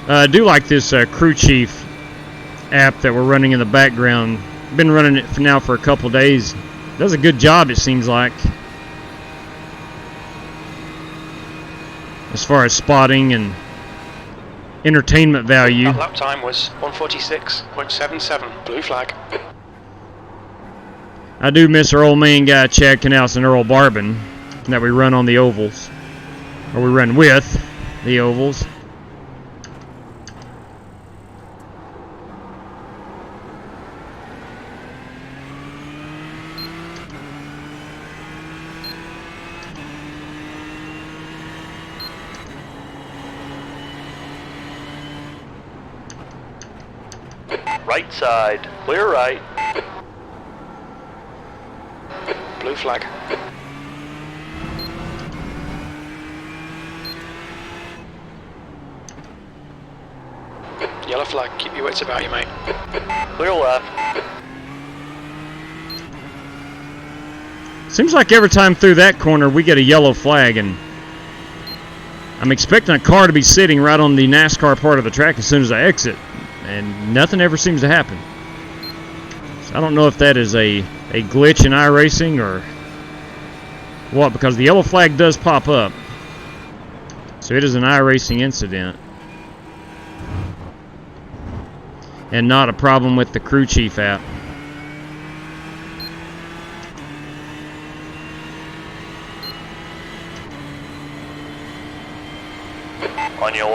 I do like this Crew Chief app that we're running in the background. Been running it now for a couple days. Does a good job, it seems like, as far as spotting and entertainment value. That lap time was 146.77. Blue flag. I do miss our old main guy Chad Canals and Earl Barbin that we run on the ovals, or we run with the ovals. Right side, clear right. Blue flag. Yellow flag. Keep your wits about you, mate. Clear left. Seems like every time through that corner we get a yellow flag, and I'm expecting a car to be sitting right on the NASCAR part of the track as soon as I exit, and nothing ever seems to happen. So I don't know if that is a glitch in iRacing or what, because the yellow flag does pop up. So it is an iRacing incident and not a problem with the Crew Chief app.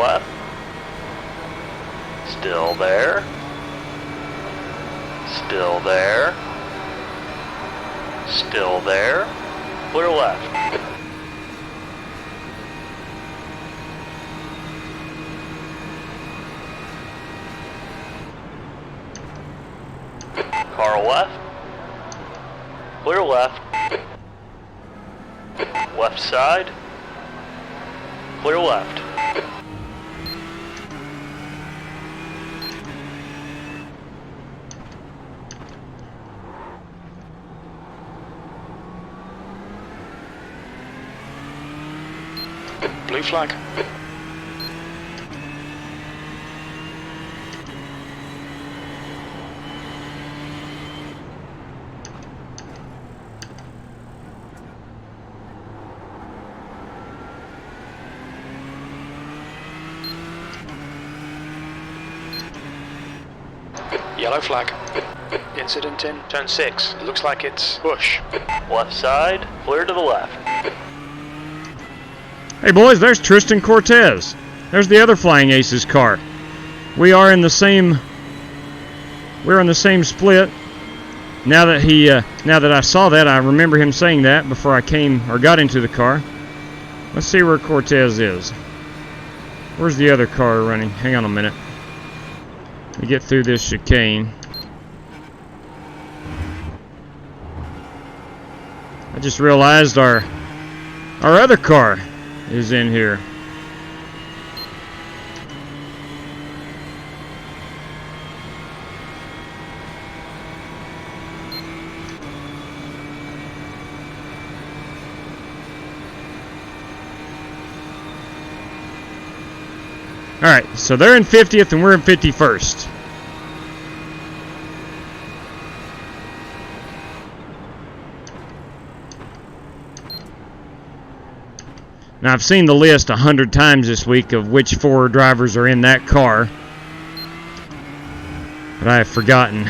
left. Still there. Still there. Still there. Clear left. Car left. Clear left. Left side. Clear left. Blue flag. Yellow flag. Incident in turn 6. It looks like it's bush. Left side, clear to the left. Hey boys, there's Tristan Cortez. There's the other Flying Aces car. We are in the same. We're in the same split. Now that I saw that, I remember him saying that before I came or got into the car. Let's see where Cortez is. Where's the other car running? Hang on a minute. Let me get through this chicane. I just realized our other car is in here. Alright, so they're in 50th and we're in 51st. Now, I've seen the list 100 times this week of which 4 drivers are in that car, but I have forgotten.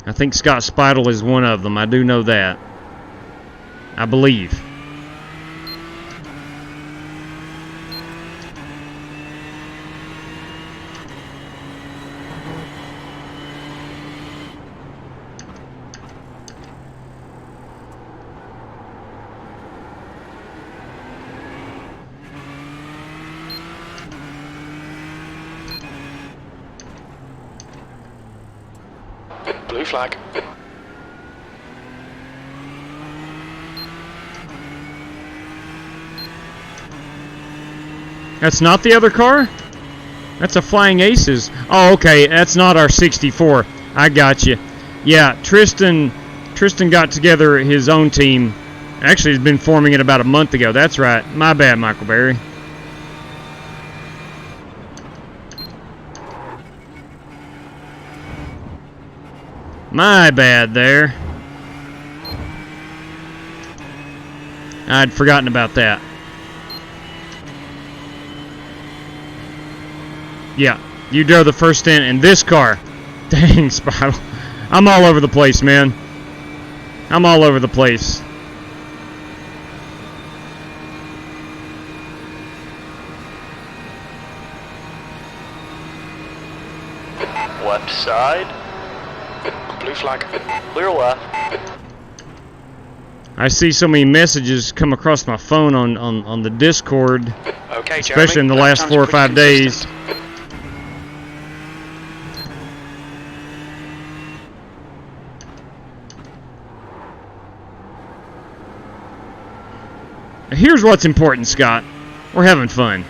I think Scott Speidel is one of them. I do know that. I believe. Blue flag. That's not the other car? That's a Flying Aces. Oh, okay. That's not our 64. I got you. Yeah, Tristan got together his own team. Actually, he's been forming it about a month ago. That's right. My bad, Michael Berry. My bad there. I'd forgotten about that. Yeah, you drove the first stint in this car. Dang, Spiral. I'm all over the place, man. I'm all over the place. Left side. Blue flag. Clear left. I see so many messages come across my phone on the Discord, Okay, especially Jeremy, in the lap last time's 4 or pretty 5 days. consistent. Here's what's important, Scott. We're having fun.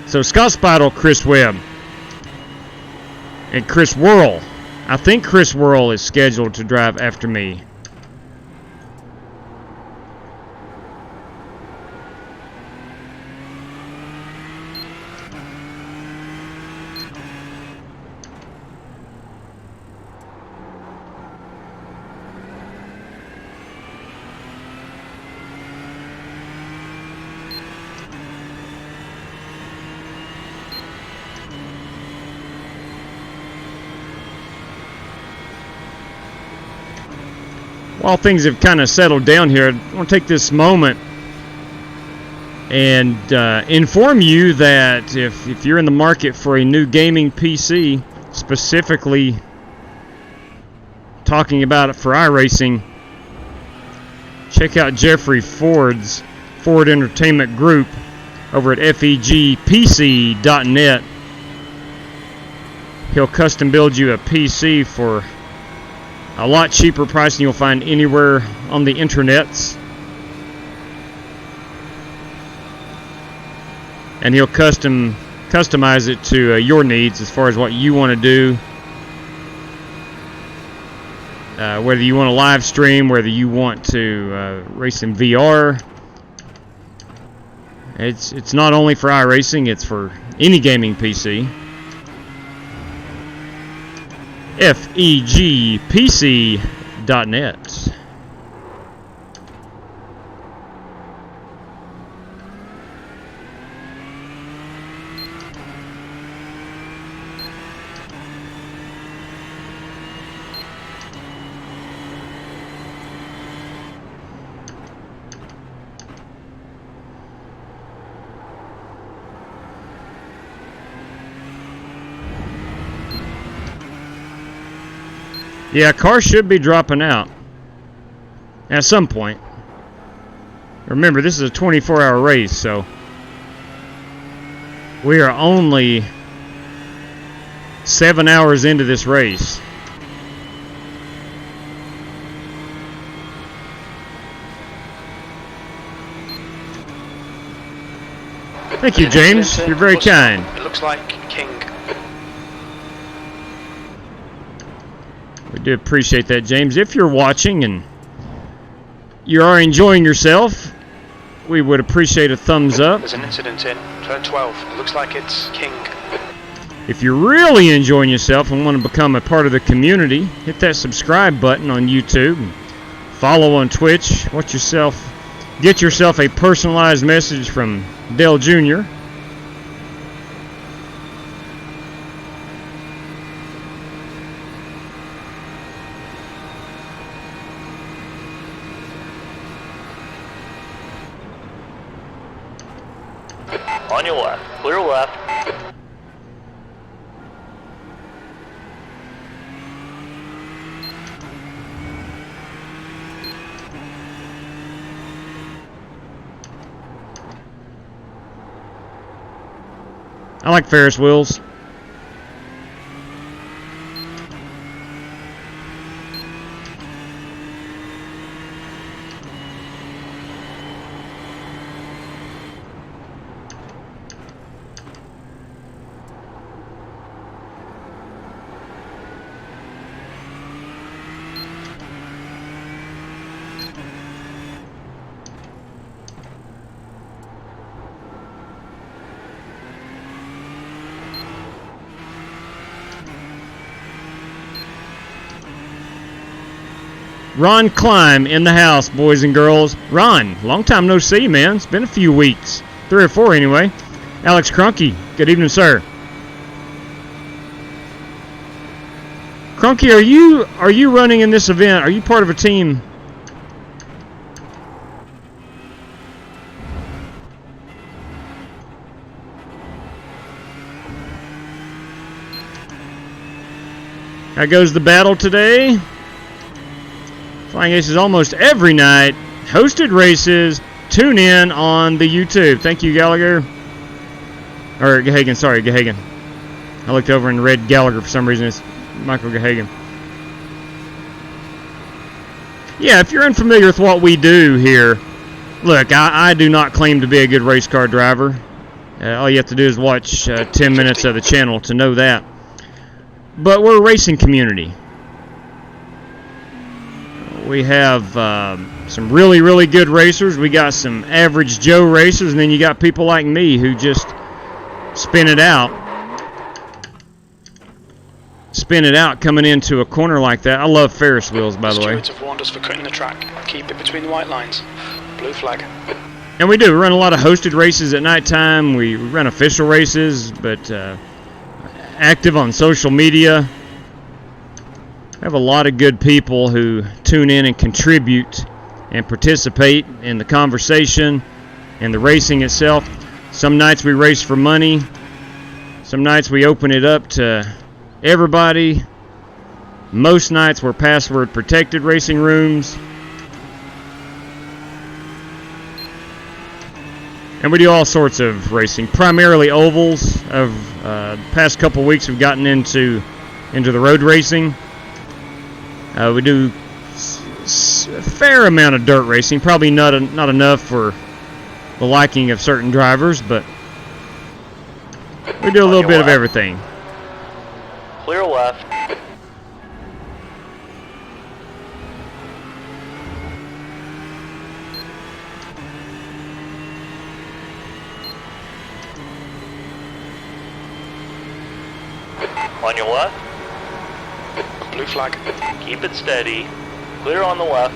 So Scott Speidel, Chris Webb, and Chris Worrell. I think Chris Worrell is scheduled to drive after me. while things have kind of settled down here, I want to take this moment and inform you that if you're in the market for a new gaming PC, specifically talking about it for iRacing, check out Jeffrey Ford's Ford Entertainment Group over at fegpc.net. He'll custom build you a PC for a lot cheaper price than you'll find anywhere on the internets. And he'll customize it to your needs as far as what you want to do. Whether you want to live stream, whether you want to race in VR. It's not only for iRacing, it's for any gaming PC. fegpc.net. Yeah, cars should be dropping out at some point. Remember, this is a 24-hour race, so we are only 7 hours into this race. Thank you, James. You're very kind. It looks like King. We do appreciate that, James. If you're watching and you are enjoying yourself, we would appreciate a thumbs up. There's an incident in turn 12. It looks like it's King. If you're really enjoying yourself and want to become a part of the community, hit that subscribe button on YouTube. Follow on Twitch. Get yourself a personalized message from Dale Jr. On your left, clear left. I like Ferris wheels. Ron Climb in the house, boys and girls. Ron, long time no see, man. It's been a few weeks. 3 or 4 anyway. Alex Crunky, good evening, sir. Crunky, are you running in this event? Are you part of a team? How goes the battle today? Flying Aces almost every night. Hosted races. Tune in on the YouTube. Thank you, Gallagher. Or Gahagan, sorry, Gahagan. I looked over and read Gallagher for some reason. It's Michael Gahagan. Yeah, if you're unfamiliar with what we do here, look, I do not claim to be a good race car driver. All you have to do is watch 10 minutes of the channel to know that. But we're a racing community. We have some really, really good racers. We got some average Joe racers, and then you got people like me who just spin it out coming into a corner like that. I love Ferris wheels, by the way. Stewards have warned us for cutting the track. Keep it between the white lines. Blue flag. And we do. We run a lot of hosted races at nighttime. We run official races, but active on social media. We have a lot of good people who tune in and contribute and participate in the conversation and the racing itself. Some nights we race for money. Some nights we open it up to everybody. Most nights we're password protected racing rooms. And we do all sorts of racing, primarily ovals. Of the past couple weeks we've gotten into the road racing. We do a fair amount of dirt racing, probably not enough for the liking of certain drivers, but we do a little bit of everything. Clear left. On your left. Blue flag. Keep it steady. Clear on the left.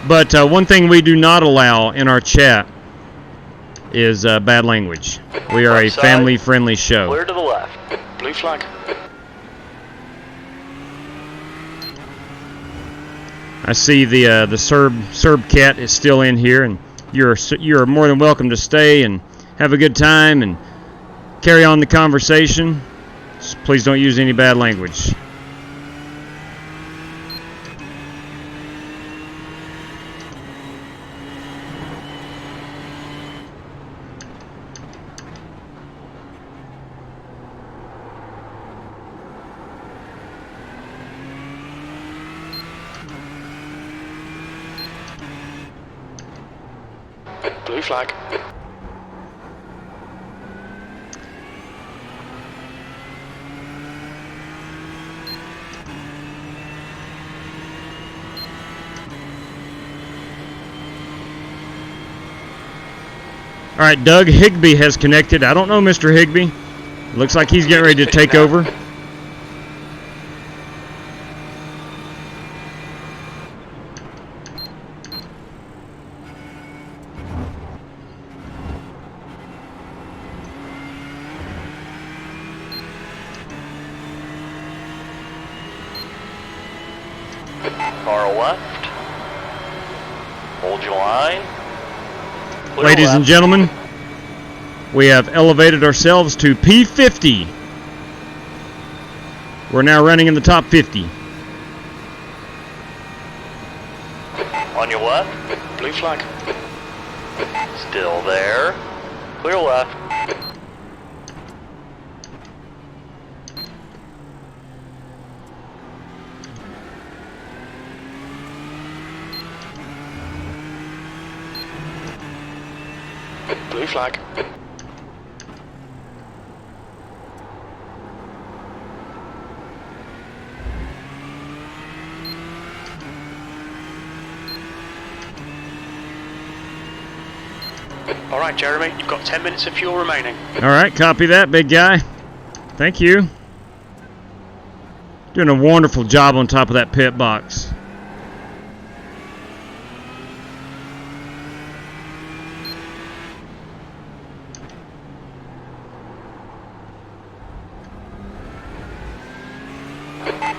But one thing we do not allow in our chat is bad language. We are a family-friendly show. Clear to the left. Blue flag. I see the Serb cat is still in here, and you're more than welcome to stay and have a good time and carry on the conversation. Just please don't use any bad language. Blue flag. All right, Doug Higbee has connected. I don't know Mr. Higbee. Looks like he's getting ready to take over. Car left. Hold your line. Clear Ladies left. and gentlemen, we have elevated ourselves to P50. We're now running in the top 50. On your left. Blue flag. Still there. Clear left. Blue flag. All right, Jeremy, you've got 10 minutes of fuel remaining. All right, copy that, big guy. Thank you. Doing a wonderful job on top of that pit box.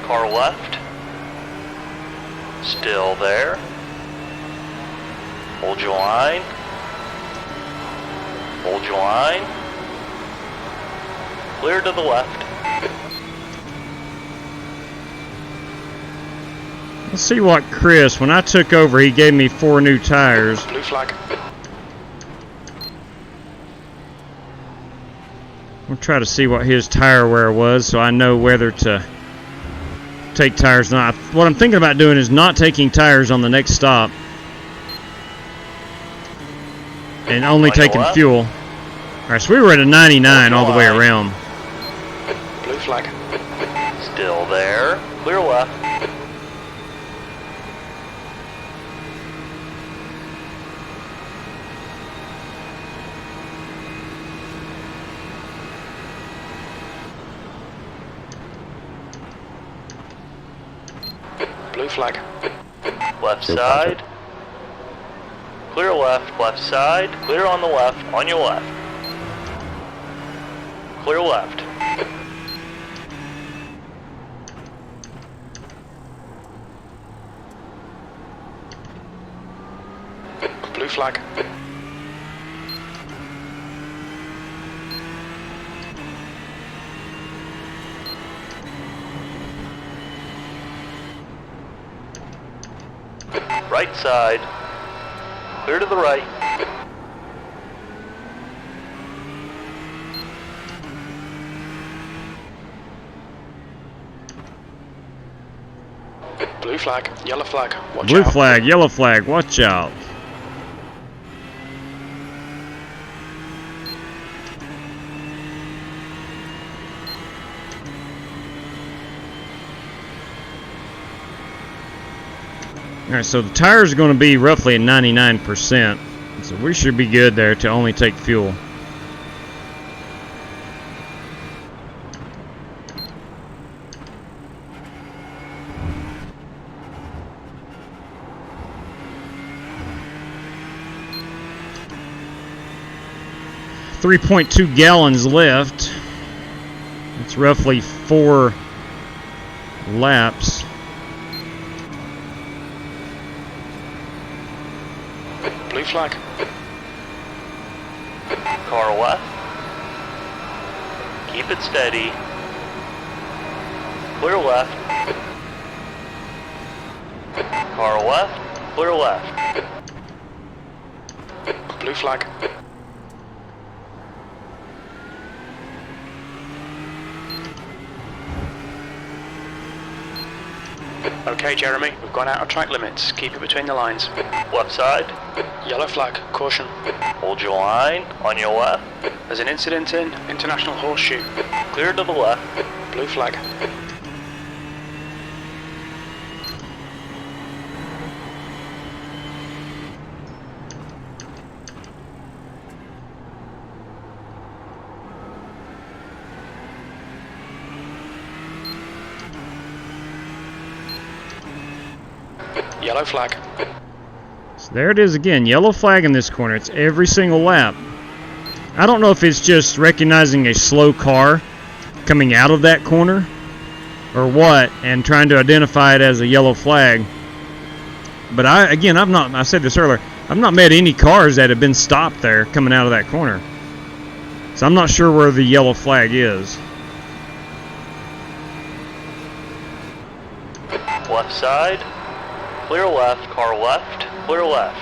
Car left. Still there. Hold your line. Hold your line. Clear to the left. Let's see what Chris, when I took over, he gave me 4 new tires. Blue flag. We'll try to see what his tire wear was so I know whether to take tires or not. What I'm thinking about doing is not taking tires on the next stop and only taking fuel. All right, so we were at a 99 all the way around. Blue flag. Still there. Clear left. Blue flag. Left side. Clear left, left side. Clear on the left, on your left. Clear left. Blue flag. Right side. Clear to the right. Blue flag, yellow flag, watch Blue out. flag, yellow flag, watch out. Alright, so the tires are going to be roughly at 99%. So we should be good there to only take fuel. .2 gallons left. It's roughly 4 laps. Blue flag. Car left. Keep it steady. Clear left. Car left. Clear left. Blue flag. Okay, Jeremy, we've gone out of track limits. Keep it between the lines. Left side. Yellow flag, caution. Hold your line. On your left. There's an incident in International Horseshoe. Clear to the left. Blue flag. Yellow flag. So there it is again, yellow flag in this corner. It's every single lap. I don't know if it's just recognizing a slow car coming out of that corner or what and trying to identify it as a yellow flag. But I said this earlier, I've not met any cars that have been stopped there coming out of that corner. So I'm not sure where the yellow flag is. Left side. Clear left. Car left. Clear left.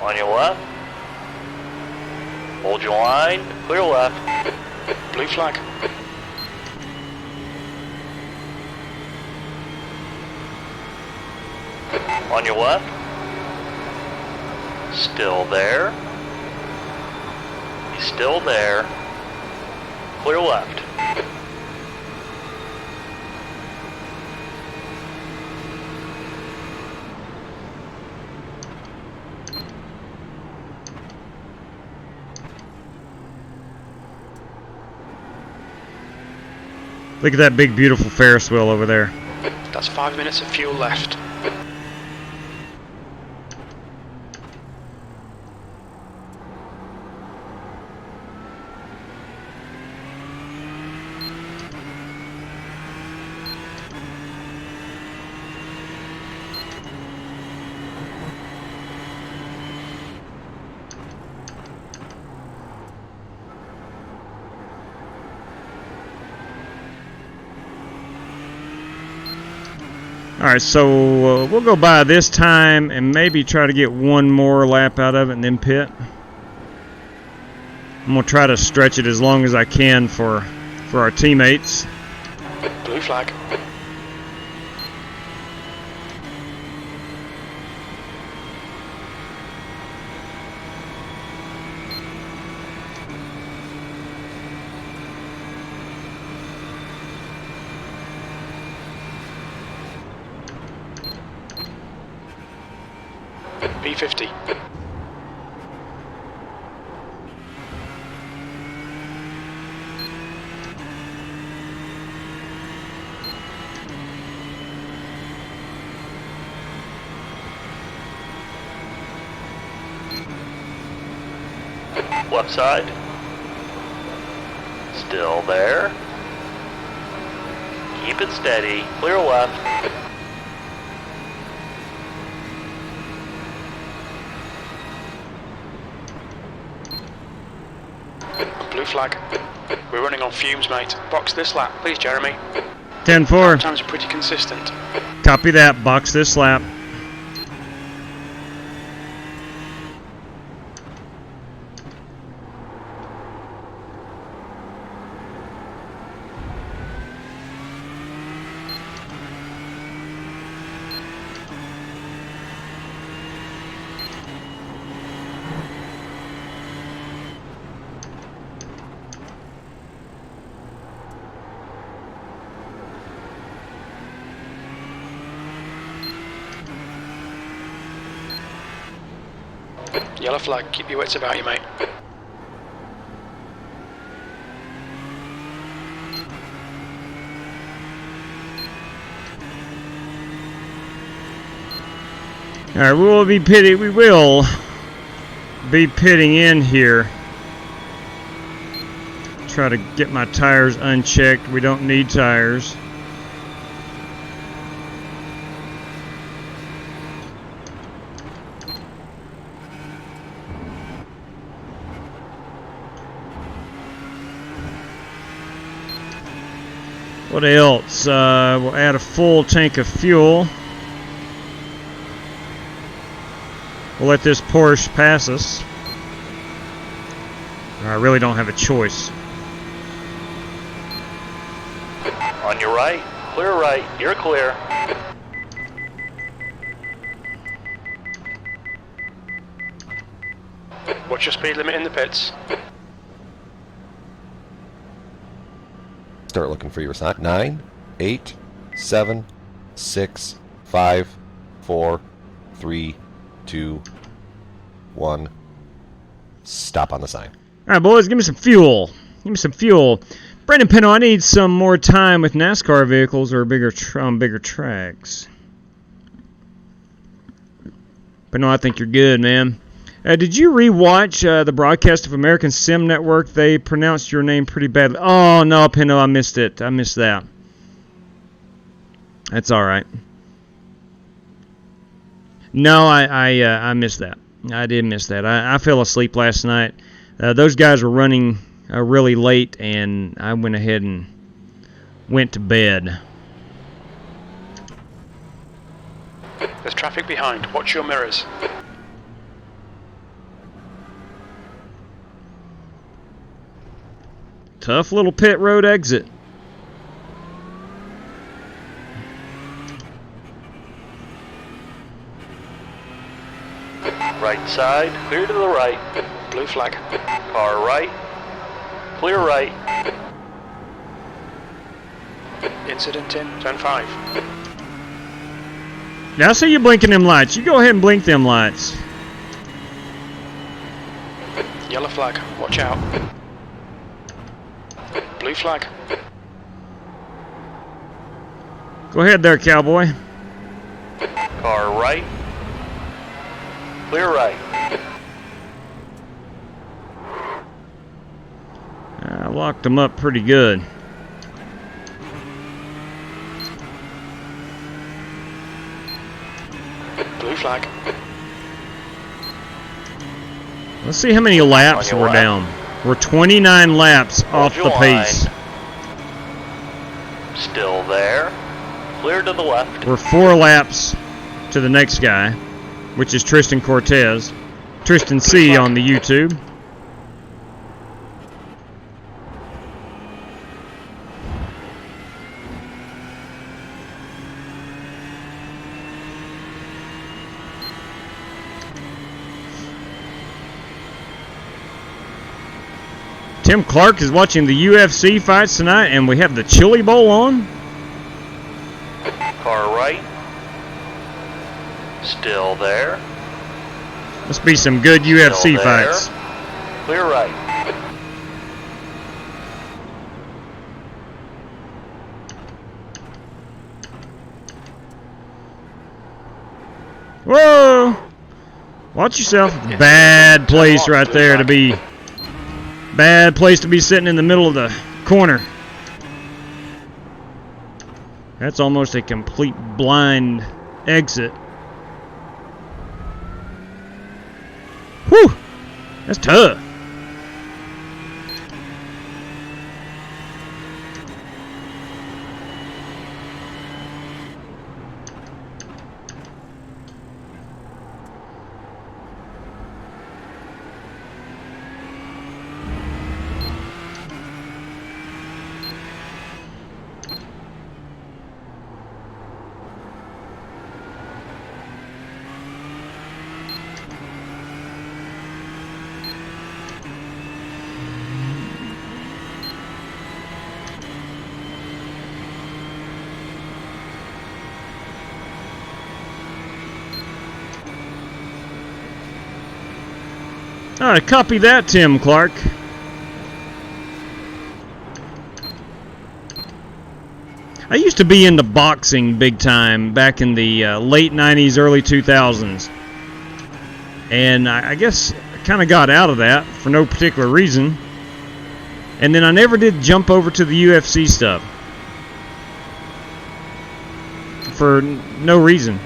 On your left. Hold your line. Clear left. Blue flag. On your left. Still there. He's still there. Clear left. Look at that big, beautiful Ferris wheel over there. That's 5 minutes of fuel left. Alright, so we'll go by this time and maybe try to get one more lap out of it and then pit. I'm going to try to stretch it as long as I can for our teammates. Blue flag. P50. Left side. Still there. Keep it steady. Clear left. Blue flag. We're running on fumes, mate. Box this lap, please, Jeremy. 10-4. Times are pretty consistent. Copy that. Box this lap. Yellow flag, keep your wits about you, mate. Alright, we will be pitting in here. Try to get my tires unchecked. We don't need tires. What else? We'll add a full tank of fuel. We'll let this Porsche pass us. I really don't have a choice. On your right. Clear right. You're clear. What's your speed limit in the pits? Start looking for your sign. 9, 8, 7, 6, 5, 4, 3, 2, 1. Stop on the sign. All right, boys, give me some fuel. Give me some fuel. Brandon Pinto, I need some more time with NASCAR vehicles or bigger tracks. But no, I think you're good, man. Did you rewatch the broadcast of American Sim Network? They pronounced your name pretty badly. Oh, no, Pinto, I missed it. I missed that. That's all right. No, I missed that. I did miss that. I fell asleep last night. Those guys were running really late, and I went ahead and went to bed. There's traffic behind. Watch your mirrors. Tough little pit road exit. Right side. Clear to the right. Blue flag. Car right. Clear right. Incident in. Turn 5. Now I see you blinking them lights. You go ahead and blink them lights. Yellow flag. Watch out. Blue flag. Go ahead there, cowboy. Car right. Clear right. I locked them up pretty good. Blue flag. Let's see how many laps we're down. We're 29 laps off the pace. Still there. Clear to the left. We're 4 laps to the next guy, which is Tristan Cortez. Tristan C on the YouTube. Tim Clark is watching the UFC fights tonight, and we have the Chili Bowl on. Car right. Still there. Must be some good UFC fights. Clear right. Whoa! Watch yourself. Bad place right there to be Bad place to be sitting in the middle of the corner. That's almost a complete blind exit. Whew! That's tough. Alright, copy that, Tim Clark. I used to be into boxing big time back in the late 90s, early 2000s. And I guess I kind of got out of that for no particular reason. And then I never did jump over to the UFC stuff. For no reason.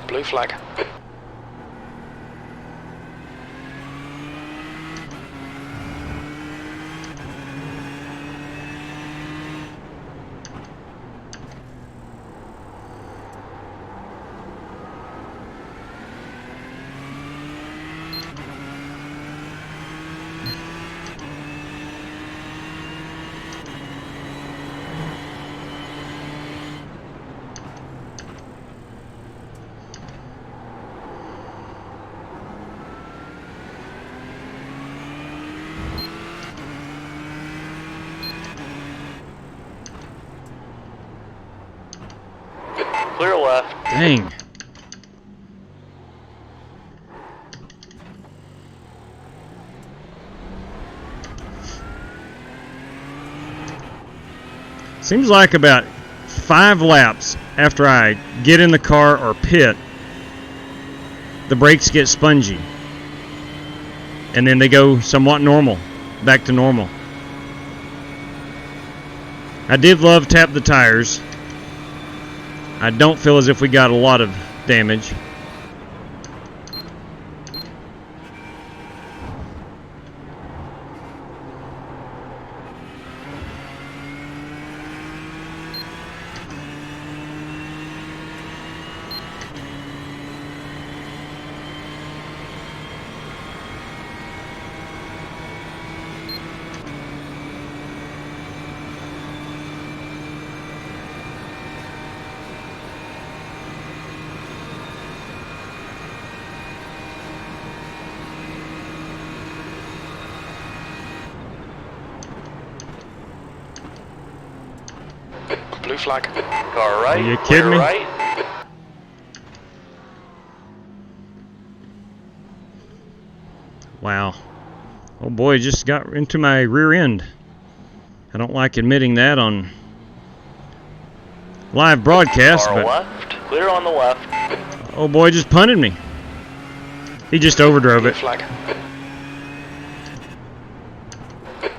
Blue flag. Clear left. Dang. Seems like about 5 laps after I get in the car or pit, the brakes get spongy. And then they go somewhat normal, back to normal. I did love tap the tires. I don't feel as if we got a lot of damage. Blue flag. Car right. Are you kidding me? Right. Wow. Oh boy, just got into my rear end. I don't like admitting that on live broadcast, Car but left. Clear on the left. oh boy, just punted me. He just overdrove Blue it. flag.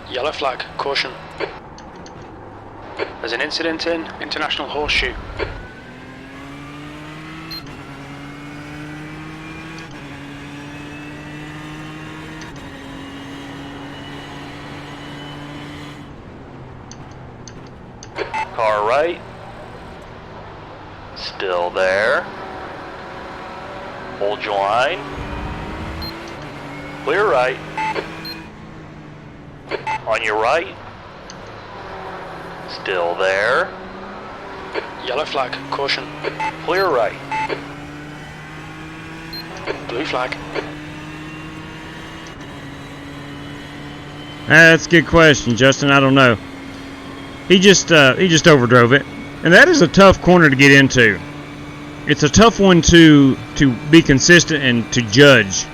Yellow flag. Caution. There's an incident in International Horseshoe. Car right. Still there. Hold your line. Clear right. On your right. Still there. Yellow flag. Caution. Clear right. Blue flag. That's a good question, Justin. I don't know. He just overdrove it, and that is a tough corner to get into. It's a tough one to be consistent and to judge.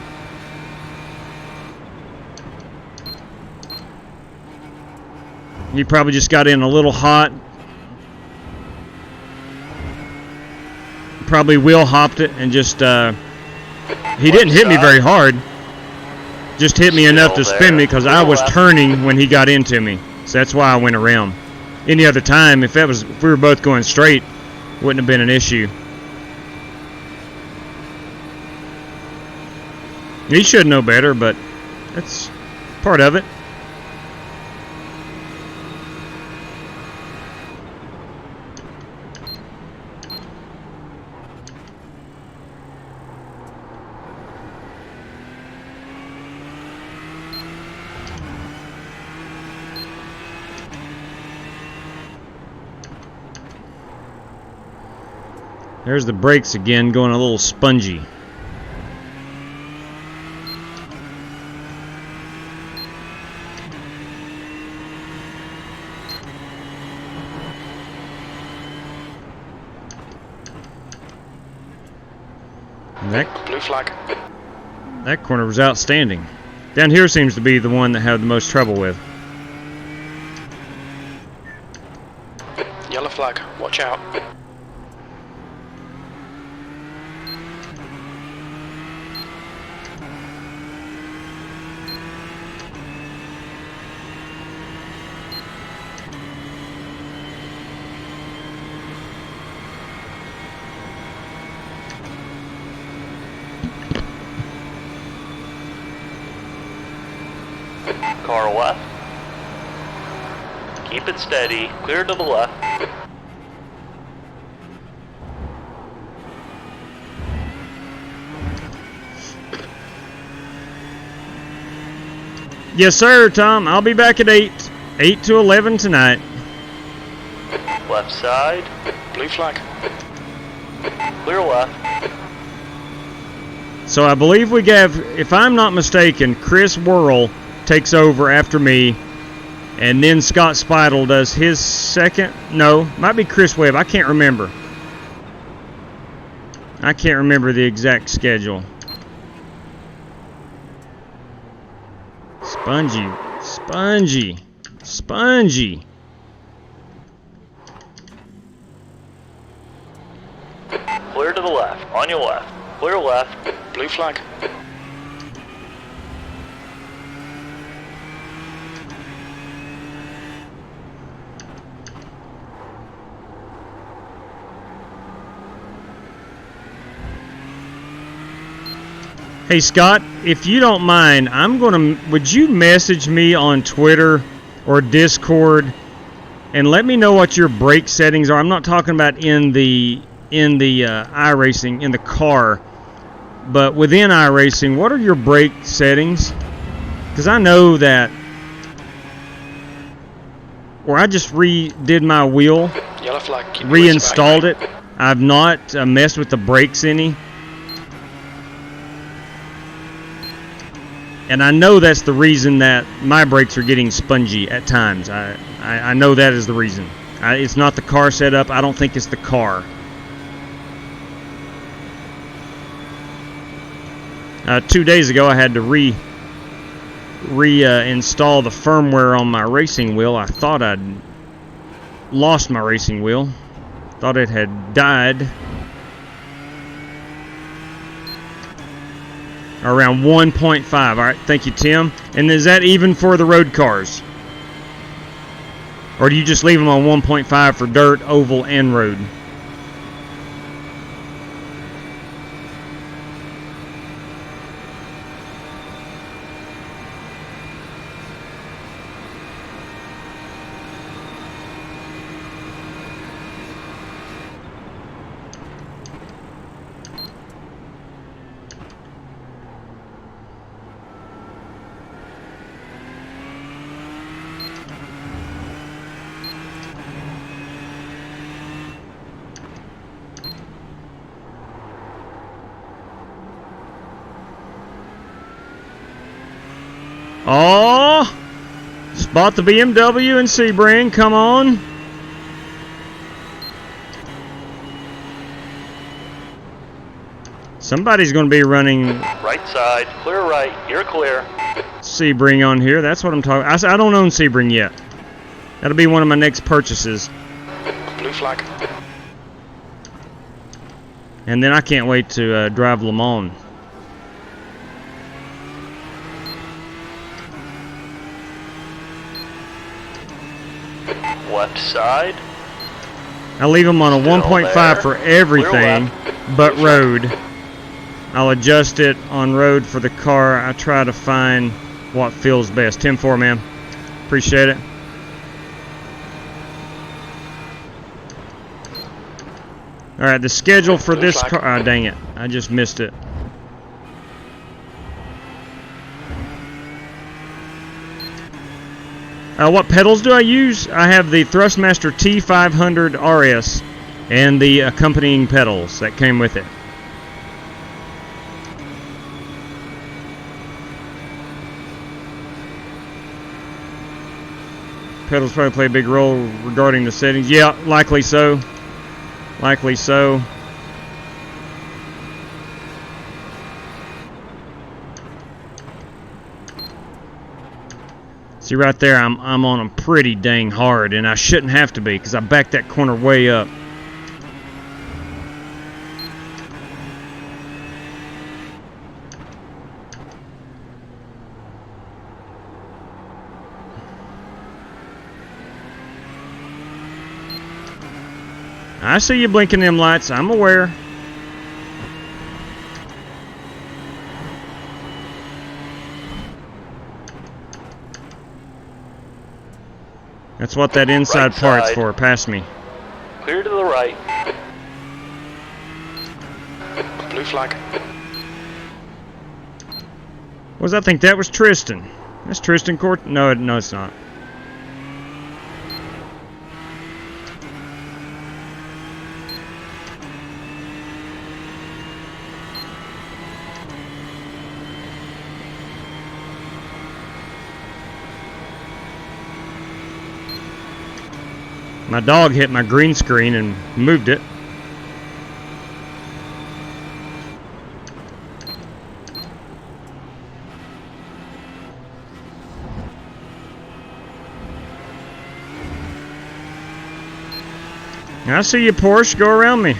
He probably just got in a little hot. Probably wheel hopped it and just, he didn't hit me very hard. Just hit me enough to spin me because I was turning when he got into me. So that's why I went around. Any other time, if we were both going straight, wouldn't have been an issue. He should know better, but that's part of it. There's the brakes again, going a little spongy. Blue flag. That corner was outstanding. Down here seems to be the one that had the most trouble with. Yellow flag. Watch out. Car left. Keep it steady. Clear to the left. Yes, sir, Tom. I'll be back at 8. 8 to 11 tonight. Left side. Blue flag. Clear left. So I believe we have, if I'm not mistaken, Chris Worrell takes over after me, and then Scott Speidel does his second. No, might be Chris Webb. I can't remember. I can't remember the exact schedule. Spongy, spongy, spongy. Clear to the left. On your left. Clear left. Blue flag. Hey Scott, if you don't mind, would you message me on Twitter or Discord and let me know what your brake settings are? I'm not talking about in the iRacing in the car, but within iRacing, what are your brake settings? Because I know that, or I just redid my wheel, Yellow flag. reinstalled it. I've not messed with the brakes any. And I know that's the reason that my brakes are getting spongy at times. I know that is the reason. It's not the car setup. I don't think it's the car. 2 days ago, I had to reinstall the firmware on my racing wheel. I thought I'd lost my racing wheel. Thought it had died. Around 1.5. All right, thank you, Tim. And is that even for the road cars? Or do you just leave them on 1.5 for dirt, oval, and road? Oh, spot the BMW and Sebring. Come on. Somebody's going to be running Right side. Clear right. You're clear. Sebring on here. That's what I'm talking. I don't own Sebring yet. That'll be one of my next purchases. Blue flag. And then I can't wait to drive Le Mans. Left side. I leave them on a Still 1.5 there. for everything but Clear road. I'll adjust it on road for the car. I try to find what feels best. 10-4, man. Appreciate it. All right, the schedule for this car. Oh, dang it. I just missed it. What pedals do I use? I have the Thrustmaster T500 RS and the accompanying pedals that came with it. Pedals probably play a big role regarding the settings. Yeah, likely so. Likely so. See right there, I'm on them pretty dang hard, and I shouldn't have to be because I backed that corner way up. I see you blinking them lights. I'm aware. That's what that inside Right part's side. for. Pass me. Clear to the right. Blue flag. What does I think? That was Tristan. That's Tristan Court. No, it's not. My dog hit my green screen and moved it. I see you, Porsche. Go around me.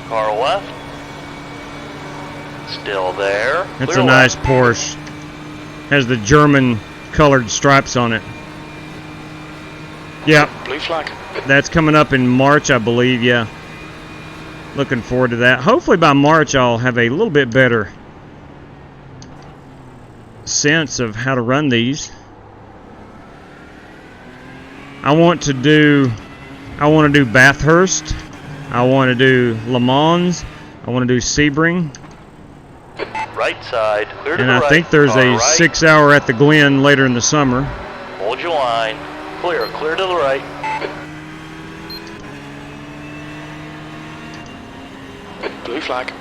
Car left. Still there. That's Clear a nice left. Porsche. Has the German colored stripes on it. Yeah, Blue flag. that's coming up in March, I believe. Yeah. Looking forward to that. Hopefully by March I'll have a little bit better sense of how to run these. I want to do Bathurst. I want to do Le Mans. I want to do Sebring. Right side. Clear to And the I right. think there's Car a right. 6-hour at the Glen later in the summer. Hold your line. Clear. Clear to the right. Blue flag.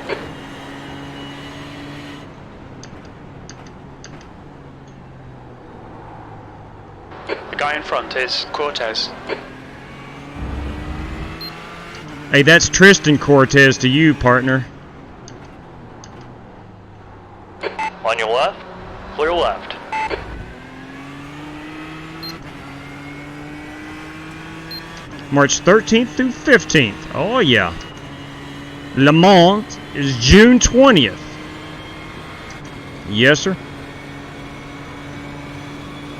The guy in front is Cortez. Hey, that's Tristan Cortez to you, partner. On your left. Clear left. March 13th through 15th. Oh, yeah. Le Mans is June 20th. Yes, sir.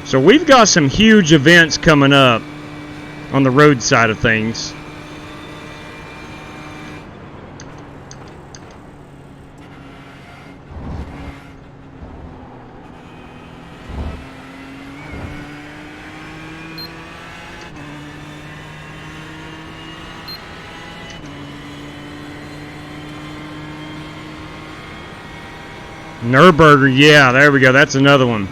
So we've got some huge events coming up on the road side of things. Nürburgring, yeah, there we go. That's another one.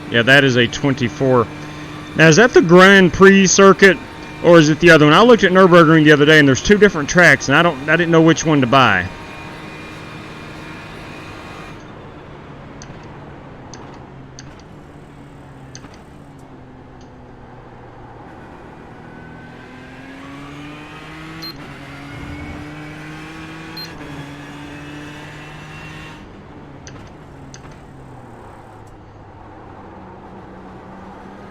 Yeah, that is a 24. Now, is that the Grand Prix circuit, or is it the other one? I looked at Nürburgring the other day, and there's two different tracks, and I didn't know which one to buy.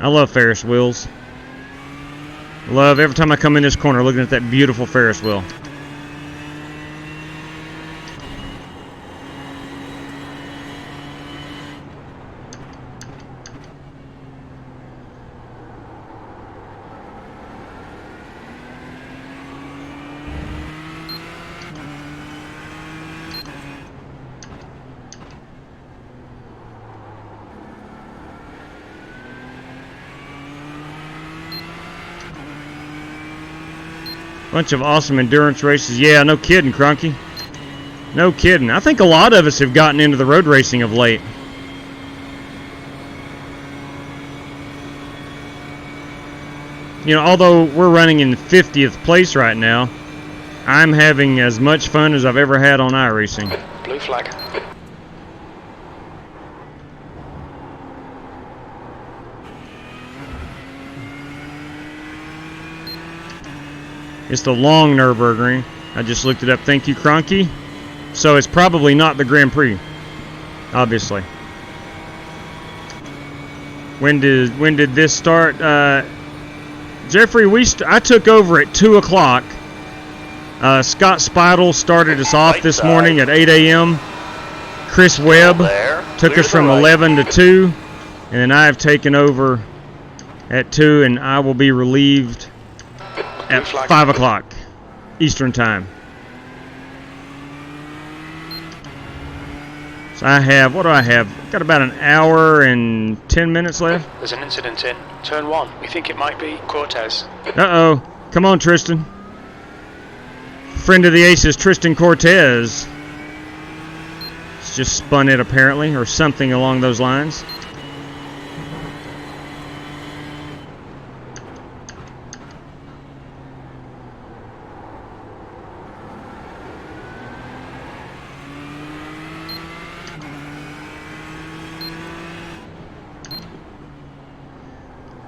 I love Ferris wheels. Love every time I come in this corner looking at that beautiful Ferris wheel. Bunch of awesome endurance races. Yeah, no kidding, Cronky. No kidding. I think a lot of us have gotten into the road racing of late. You know, although we're running in 50th place right now, I'm having as much fun as I've ever had on iRacing. Blue flag. It's the long Nürburgring. I just looked it up. Thank you, Cronky. So it's probably not the Grand Prix, obviously. When did this start? Jeffrey, I took over at 2 o'clock. Scott Speidel started us off this morning at 8 a.m. Chris Webb took us from 11 to 2. And then I have taken over at 2, and I will be relieved at 5 o'clock Eastern Time. So I have, what do I have? Got about an hour and 10 minutes left. There's an incident in turn 1. We think it might be Cortez. Uh-oh. Come on, Tristan. Friend of the Aces, Tristan Cortez. It's just spun it, apparently, or something along those lines.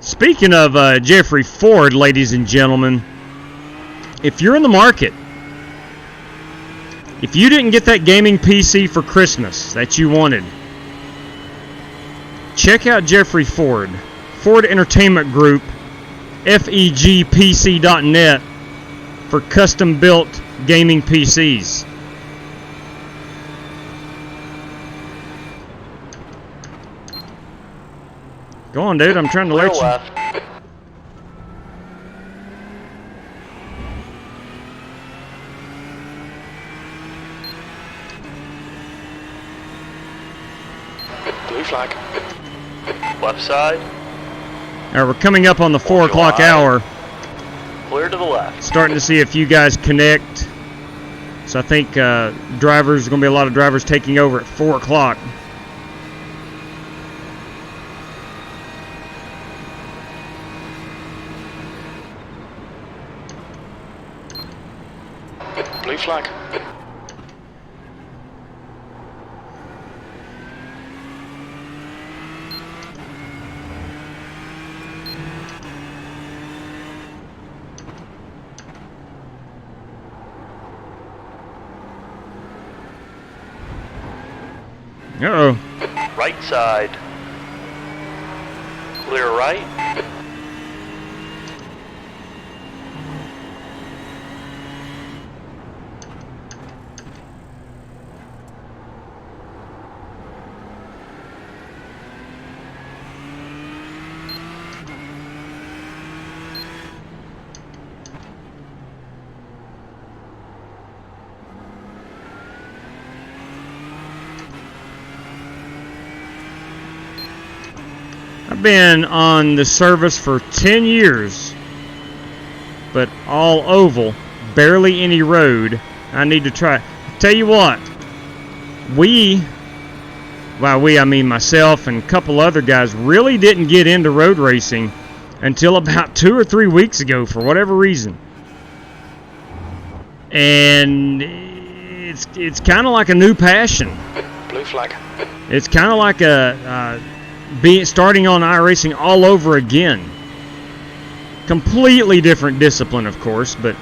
Speaking of Jeffrey Ford, ladies and gentlemen, if you're in the market, if you didn't get that gaming PC for Christmas that you wanted, check out Jeffrey Ford, Ford Entertainment Group, FEGPC.net for custom-built gaming PCs. Go on, dude. I'm trying to let you. Blue flag. Left side. All right, we're coming up on the 4 o'clock hour. Clear to the left. Starting to see a few guys connect. So I think drivers, going to be a lot of drivers taking over at 4 o'clock. Blue flag. Uh-oh. Right side. Clear right. I've been on the service for 10 years, but all oval, barely any road. I need to try. Tell you what, I mean myself and a couple other guys really didn't get into road racing until about 2 or 3 weeks ago for whatever reason. And it's kind of like a new passion. Blue flag. It's kind of like starting on iRacing all over again. Completely different discipline, of course, but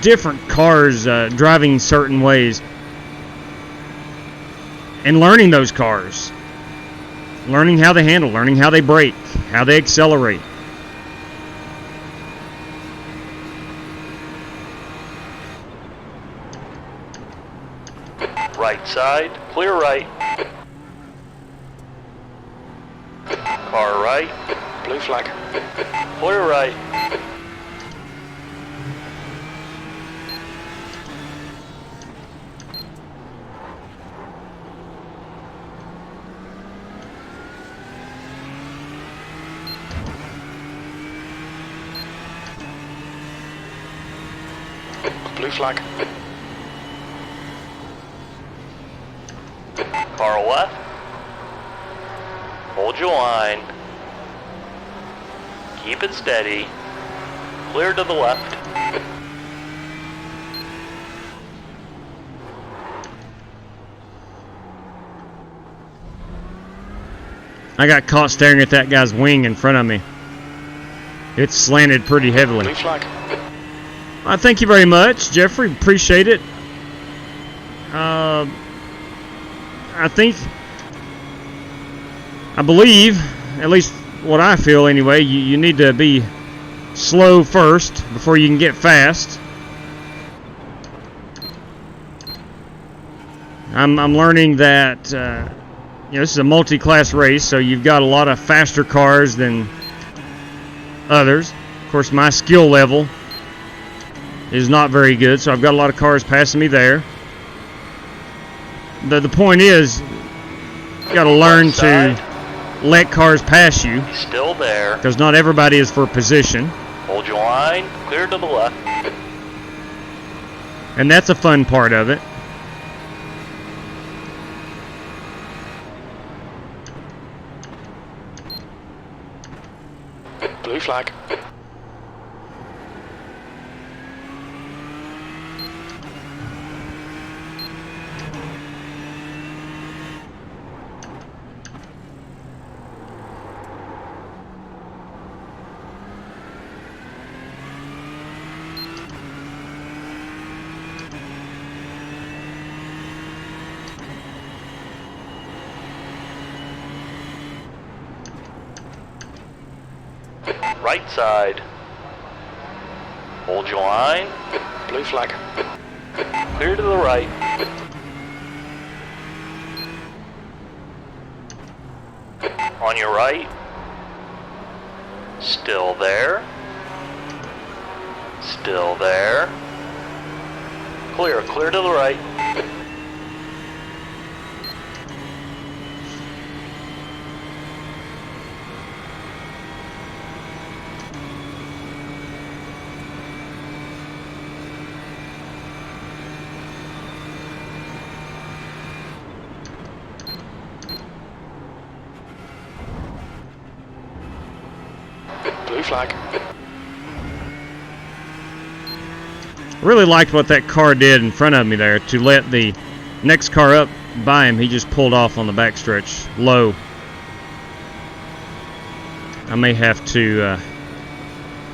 different cars driving certain ways and learning those cars. learning how they handle, learning how they brake, how they accelerate. Right side, clear right. Car right. Blue flag. Clear right. Blue flag. Car left. Hold your line. Keep it steady. Clear to the left. I got caught staring at that guy's wing in front of me. It's slanted pretty heavily. Blue flag. Thank you very much, Jeffrey. Appreciate it. I believe, at least what I feel anyway, you need to be slow first before you can get fast. I'm learning that this is a multi-class race, so you've got a lot of faster cars than others. Of course, my skill level is not very good, so I've got a lot of cars passing me there. The point is, you got to learn to let cars pass you. He's still there. Because not everybody is for position. Hold your line. Clear to the left. And that's a fun part of it. Blue flag. Right side. Hold your line. Blue flag. Clear to the right. On your right. Still there. Still there. Clear to the right. Blue flag. Really liked what that car did in front of me there to let the next car up by him. He just pulled off on the backstretch low. I may have to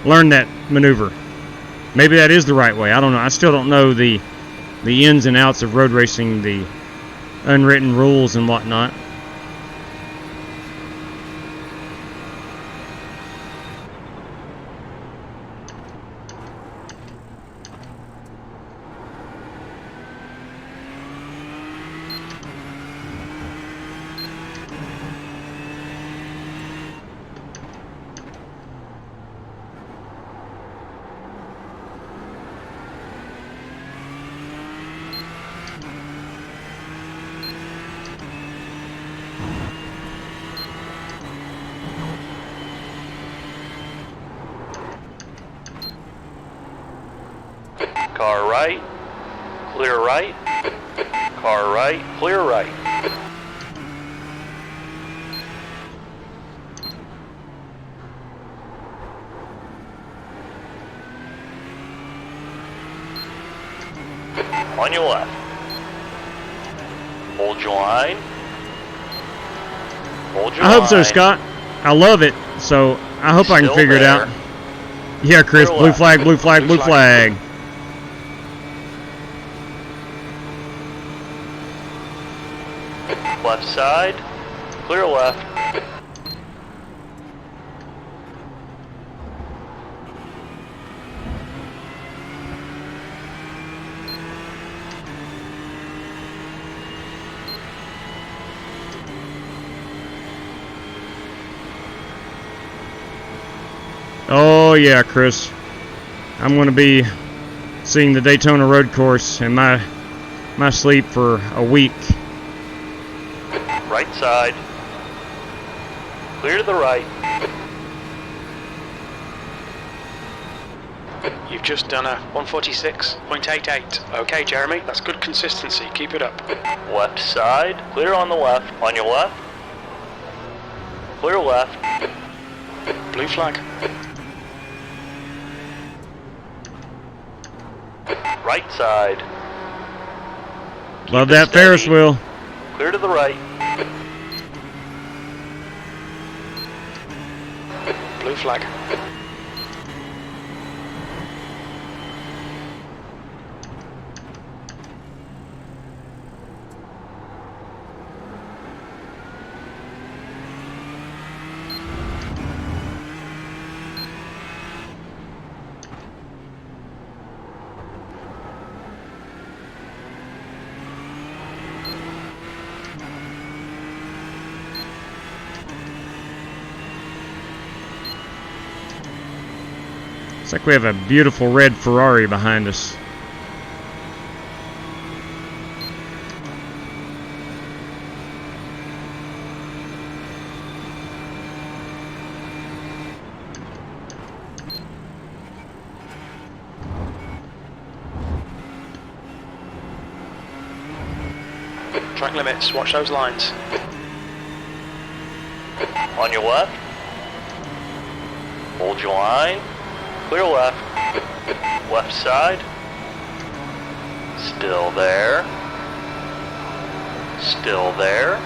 learn that maneuver. Maybe that is the right way. I don't know. I still don't know the ins and outs of road racing, the unwritten rules and whatnot. Car right, clear right. Car right, clear right. On your left. Hold your line. Hold your I hope so, line. Scott. I love it, so I hope I can Still figure it there. out. Yeah, Chris, Clear blue left. flag, blue flag, blue flag. Left side, clear left. Oh yeah, Chris. I'm going to be seeing the Daytona Road Course in my sleep for a week. Right side. Clear to the right. You've just done a 146.88. Okay, Jeremy, that's good consistency. Keep it up. Left side. Clear on the left. On your left. Clear left. Blue flag. Right side. Love that Ferris wheel. Clear to the right. Blue flag. Looks like we have a beautiful red Ferrari behind us. Track limits, watch those lines. On your left. Hold your line. Clear left. Left side. Still there. Still there.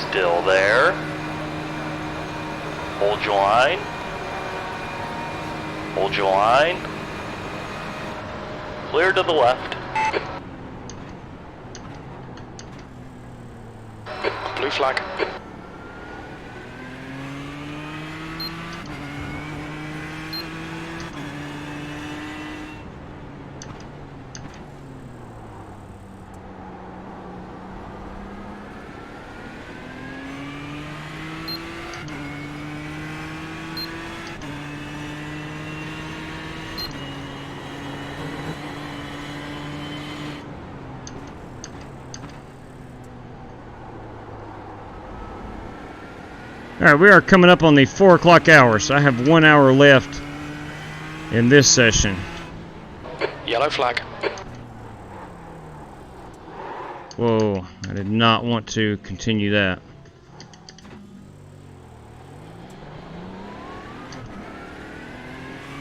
Still there. Hold your line. Hold your line. Clear to the left. Blue flag. Alright, we are coming up on the 4 o'clock hour, so I have 1 hour left in this session. Yellow flag. Whoa, I did not want to continue that.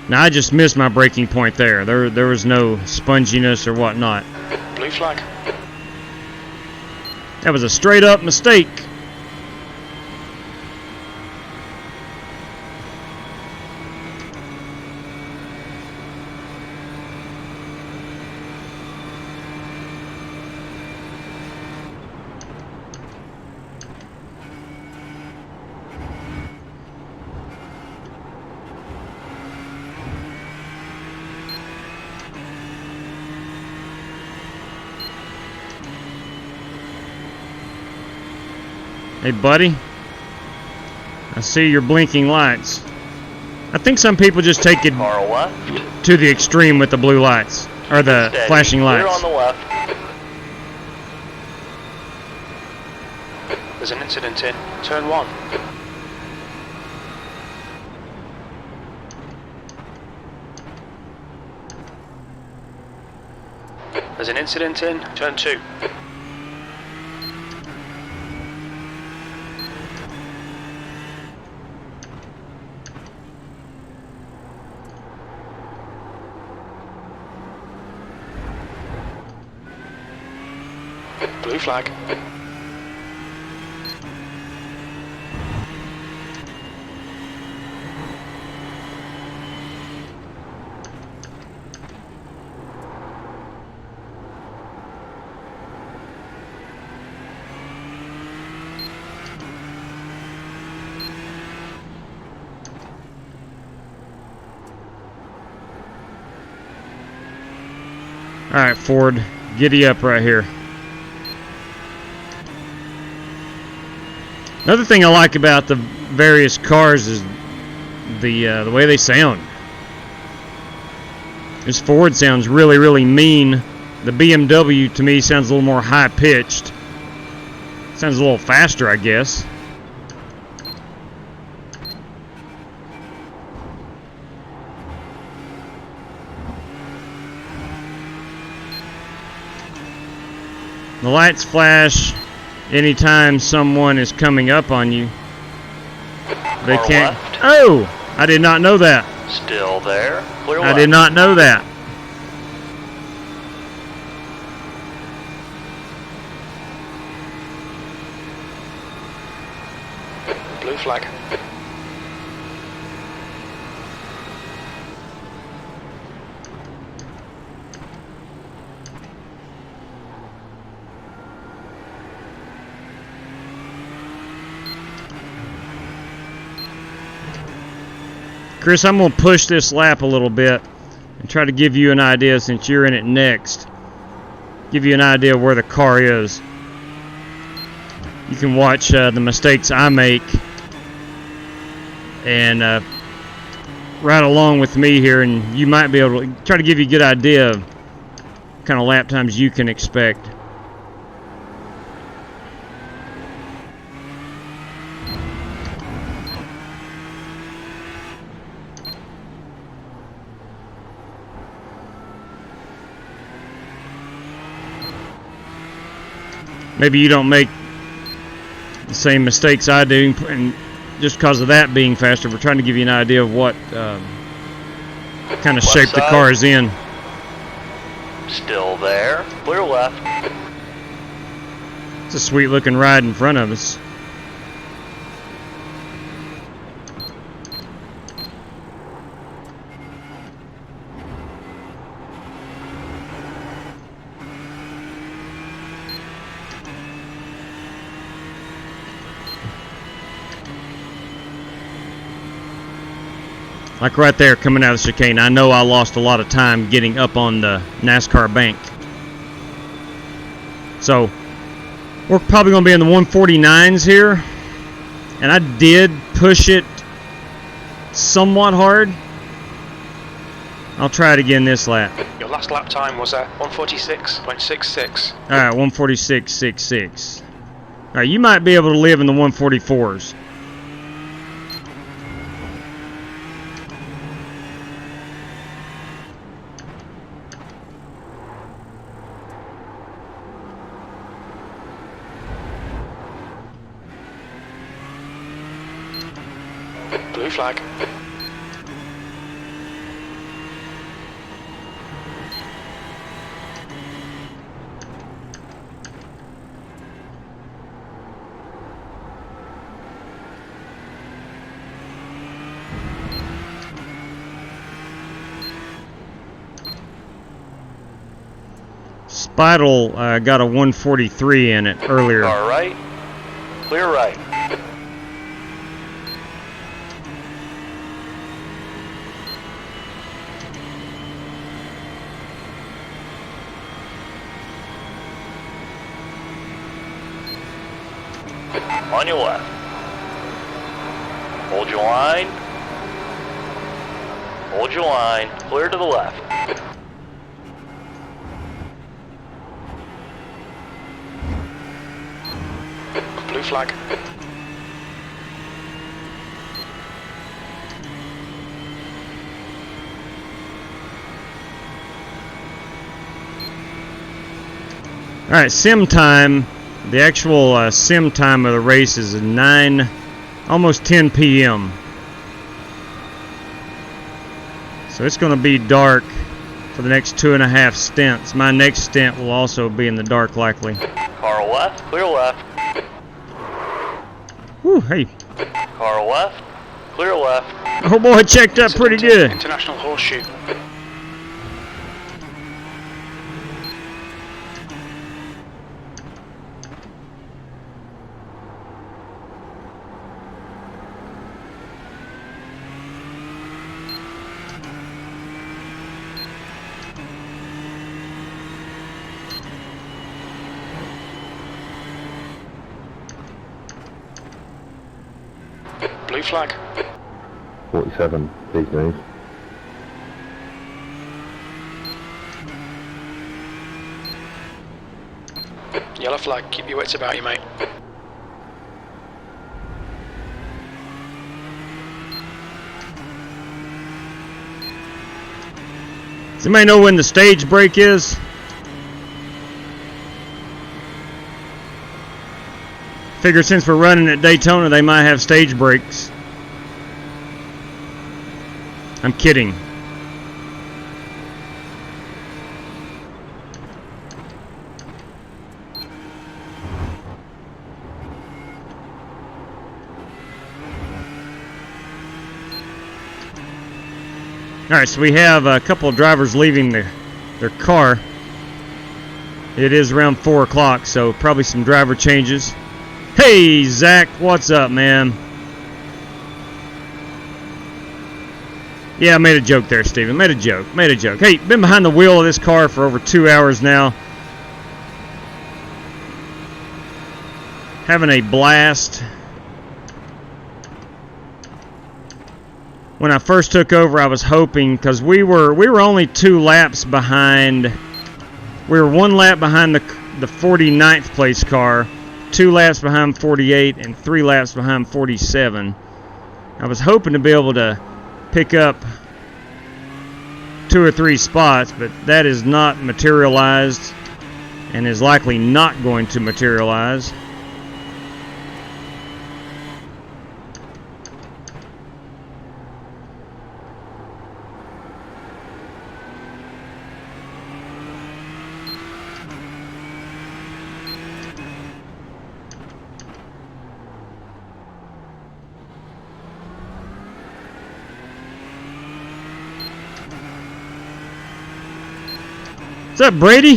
Now I just missed my breaking point there. There was no sponginess or whatnot. Blue flag. That was a straight up mistake. Hey buddy, I see your blinking lights. I think some people just take it to the extreme with the blue lights, or the flashing lights. Clear on the left. There's an incident in turn 1. There's an incident in turn 2. Blue flag. Alright, Ford, giddy up right here. Another thing I like about the various cars is the way they sound. This Ford sounds really, really mean. The BMW to me sounds a little more high pitched. Sounds a little faster, I guess. The lights flash anytime someone is coming up on you. They can't. Oh! I did not know that. Still there. Clear I left. did not know that. Blue flag. Chris, I'm going to push this lap a little bit and try to give you an idea, since you're in it next. Give you an idea of where the car is. You can watch the mistakes I make and ride along with me here, and you might be able to try to give you a good idea of what kind of lap times you can expect. Maybe you don't make the same mistakes I do, and just because of that being faster, we're trying to give you an idea of what kind of shape the car is in. Still there. Clear left. It's a sweet looking ride in front of us. Like right there, coming out of the chicane, I know I lost a lot of time getting up on the NASCAR bank. So, we're probably going to be in the 149s here. And I did push it somewhat hard. I'll try it again this lap. Your last lap time was at 146.66. Alright, 146.66. Alright, you might be able to live in the 144s. Blue flag. Spidle got a 143 in it earlier. All right. Clear right. On your left. Hold your line. Hold your line. Clear to the left. Blue flag. Alright, sim time. The actual sim time of the race is 9, almost 10 p.m. So it's going to be dark for the next 2.5 stints. My next stint will also be in the dark, likely. Car left. Clear left. Whew, hey. Car left. Clear left. Oh boy, it checked up pretty good. International horseshoe. Blue flag. 147 these days. Yellow flag, keep your wits about you, mate. Does anybody know when the stage break is? Figure since we're running at Daytona, they might have stage breaks. I'm kidding. Alright, so we have a couple of drivers leaving their car. It is around 4 o'clock, so probably some driver changes. Hey, Zach, what's up, man? Yeah, I made a joke there, Steven. Made a joke. Hey, been behind the wheel of this car for over 2 hours now. Having a blast. When I first took over, I was hoping, because we were only 2 laps behind. We were 1 lap behind the 49th place car, 2 laps behind 48, and 3 laps behind 47. I was hoping to be able to pick up 2 or 3 spots, but that is not materialized and is likely not going to materialize. What's up, Brady?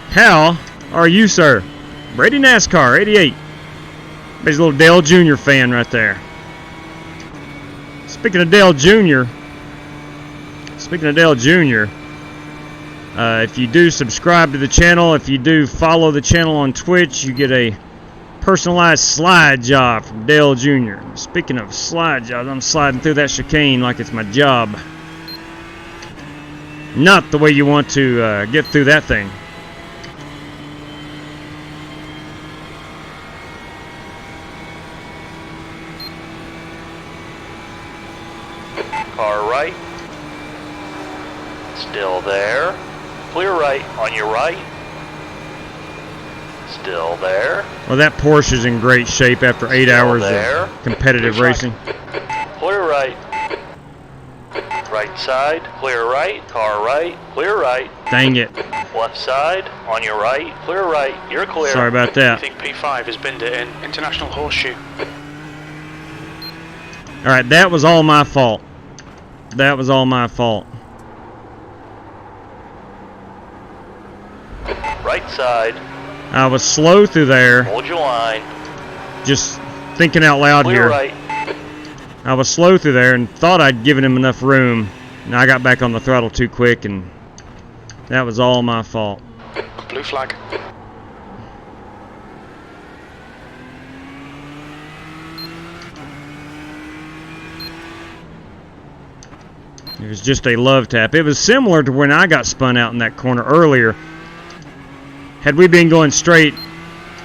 How are you, sir? Brady NASCAR 88. He's a little Dale Jr. fan right there. Speaking of Dale Jr., if you do subscribe to the channel, if you do follow the channel on Twitch, you get a personalized slide job from Dale Jr. Speaking of slide jobs, I'm sliding through that chicane like it's my job. Not the way you want to get through that thing. Car right. Still there. Clear right on your right. Still there. Well, that Porsche is in great shape after 8 hours of competitive racing. Clear right. Right side, clear right, car right, clear right. Dang it. Left side, on your right, clear right, you're clear. Sorry about that. I think P5 has binned it in. International Horseshoe. Alright, that was all my fault. That was all my fault. Right side. I was slow through there. Hold your line. Just thinking out loud clear here. Right. I was slow through there and thought I'd given him enough room. And I got back on the throttle too quick, and that was all my fault. Blue flag. It was just a love tap. It was similar to when I got spun out in that corner earlier. Had we been going straight,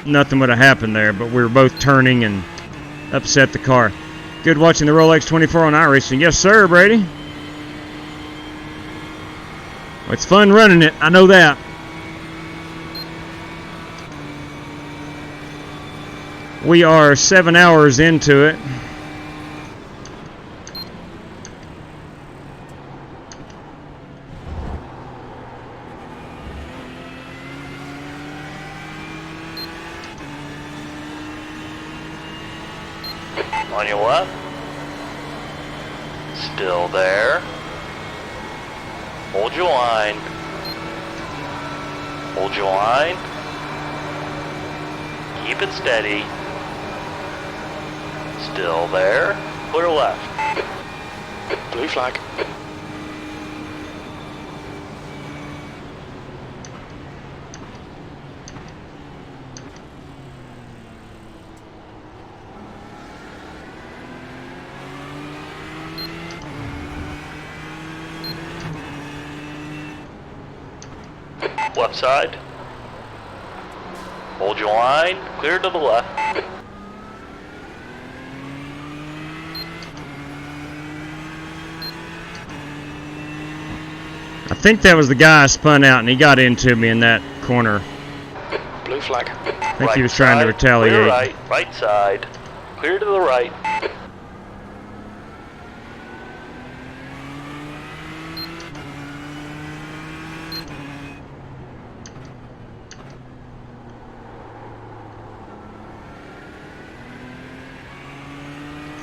nothing would have happened there, but we were both turning and upset the car. Good watching the Rolex 24 on iRacing. Yes, sir, Brady. Well, it's fun running it. I know that. We are 7 hours into it. On your left. Still there. Hold your line. Hold your line. Keep it steady. Still there. Clear left. Blue flag. Left side. Hold your line. Clear to the left. I think that was the guy I spun out, and he got into me in that corner. Blue flag. I think he was trying to retaliate. Clear right. Right side. Clear to the right.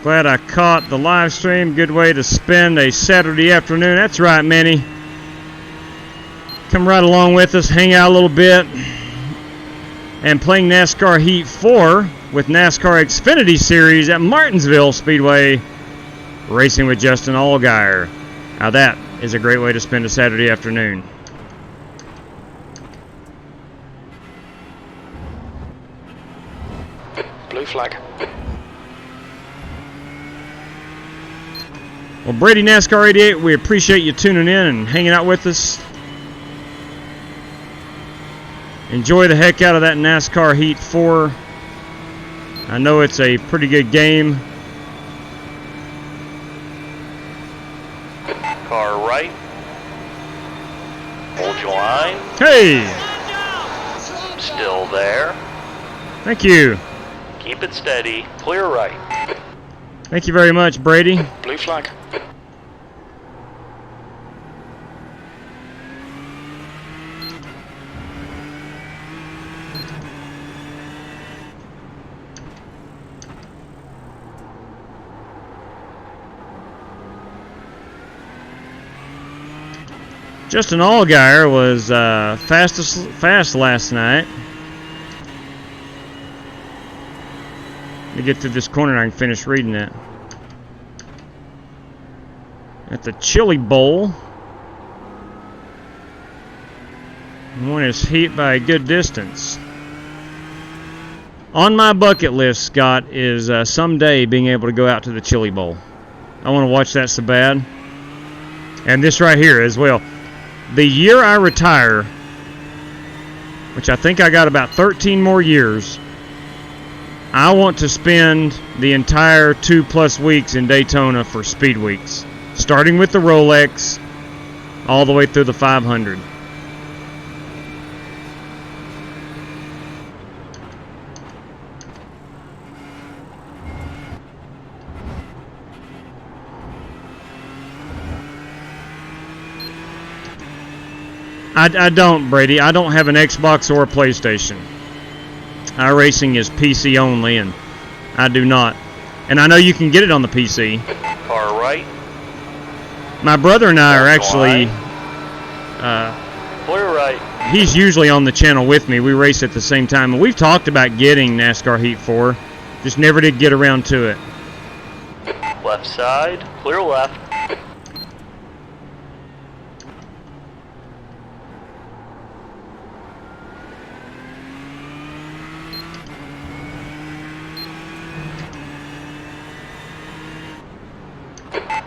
Glad I caught the live stream. Good way to spend a Saturday afternoon. That's right, Manny. Come right along with us, hang out a little bit. And playing NASCAR Heat 4 with NASCAR Xfinity Series at Martinsville Speedway. Racing with Justin Allgaier. Now that is a great way to spend a Saturday afternoon. Blue flag. Well, Brady NASCAR 88, we appreciate you tuning in and hanging out with us. Enjoy the heck out of that NASCAR Heat 4. I know it's a pretty good game. Car right. Hold your line. Hey! Still there. Thank you. Keep it steady. Clear right. Thank you very much, Brady. Blue flag. Justin Allgaier was fast last night. Let me get through this corner and I can finish reading it. At the Chili Bowl. Won his heat by a good distance. On my bucket list, Scott, is someday being able to go out to the Chili Bowl. I want to watch that so bad. And this right here as well. The year I retire, which I think I got about 13 more years, I want to spend the entire 2+ weeks in Daytona for Speed Weeks, starting with the ROLEX all the way through the 500. I don't, Brady. I don't have an Xbox or a PlayStation. iRacing is PC only, and I do not. And I know you can get it on the PC. Car right. My brother and I are actually... Clear right. He's usually on the channel with me. We race at the same time. And we've talked about getting NASCAR Heat 4. Just never did get around to it. Left side. Clear left.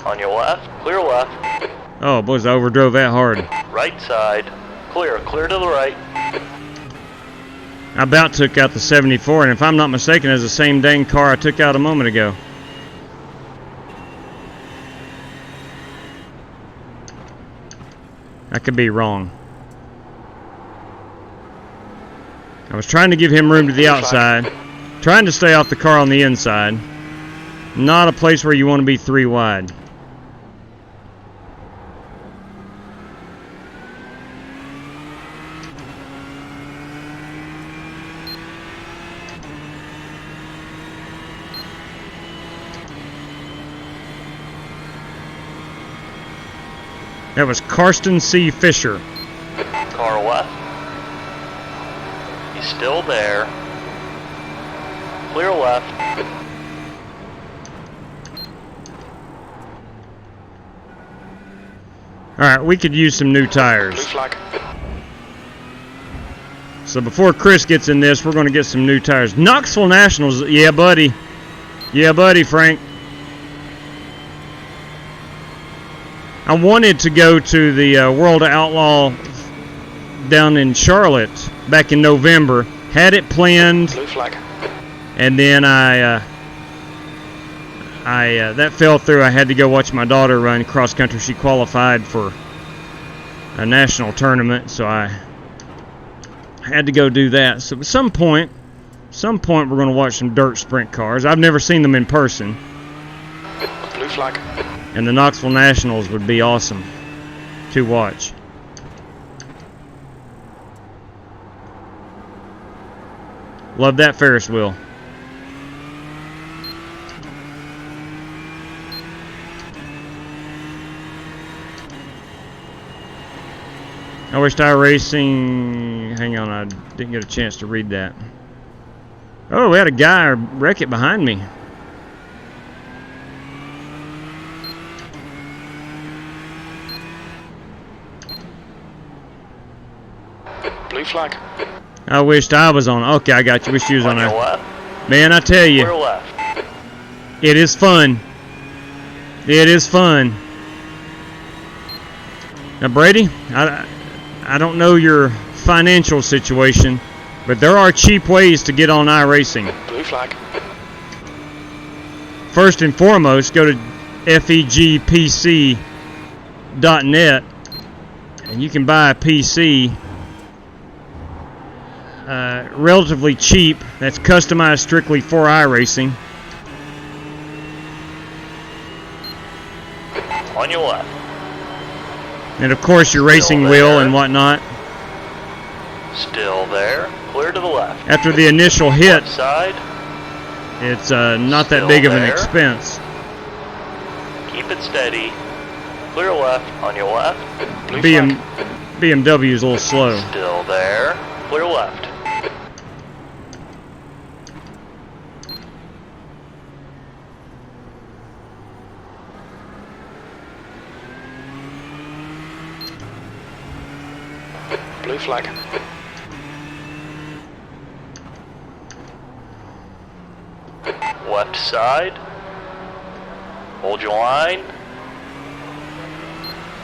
On your left, clear left. Oh, boys, I overdrove that hard. Right side, clear to the right. I about took out the 74, and if I'm not mistaken, it's the same dang car I took out a moment ago. I could be wrong. I was trying to give him room to the outside, trying to stay off the car on the inside. Not a place where you want to be 3 wide. That was Karsten C. Fisher. Car left. He's still there. Clear left. Alright, we could use some new tires. Blue flag. So before Chris gets in this, we're going to get some new tires. Knoxville Nationals, yeah, buddy. Yeah, buddy, Frank. I wanted to go to the World Outlaw down in Charlotte back in November. Had it planned. Blue flag. And then that fell through. I had to go watch my daughter run cross country. She qualified for a national tournament, so I had to go do that. So at some point we're going to watch some dirt sprint cars. I've never seen them in person. Blue flag. And the Knoxville Nationals would be awesome to watch. Love that Ferris wheel. I wished iRacing. Hang on, I didn't get a chance to read that. Oh, we had a guy wreck it behind me. Blue flag. I wished I was on. Okay, I got you. Wish you was on your there. left. Man, I tell you, Clear left. it is fun. It is fun. Now, Brady, I don't know your financial situation, but there are cheap ways to get on iRacing. Blue flag. First and foremost, go to fegpc.net and you can buy a PC relatively cheap. That's customized strictly for iRacing. On your left. And of course your racing wheel and whatnot. Still there. Clear to the left. After the initial hit, Left side. it's not that Still big of an there. expense. Keep it steady. Clear left. On your left. Blue flag. BMW is a little slow. Still there. Clear left. Blue flag. Left side. Hold your line.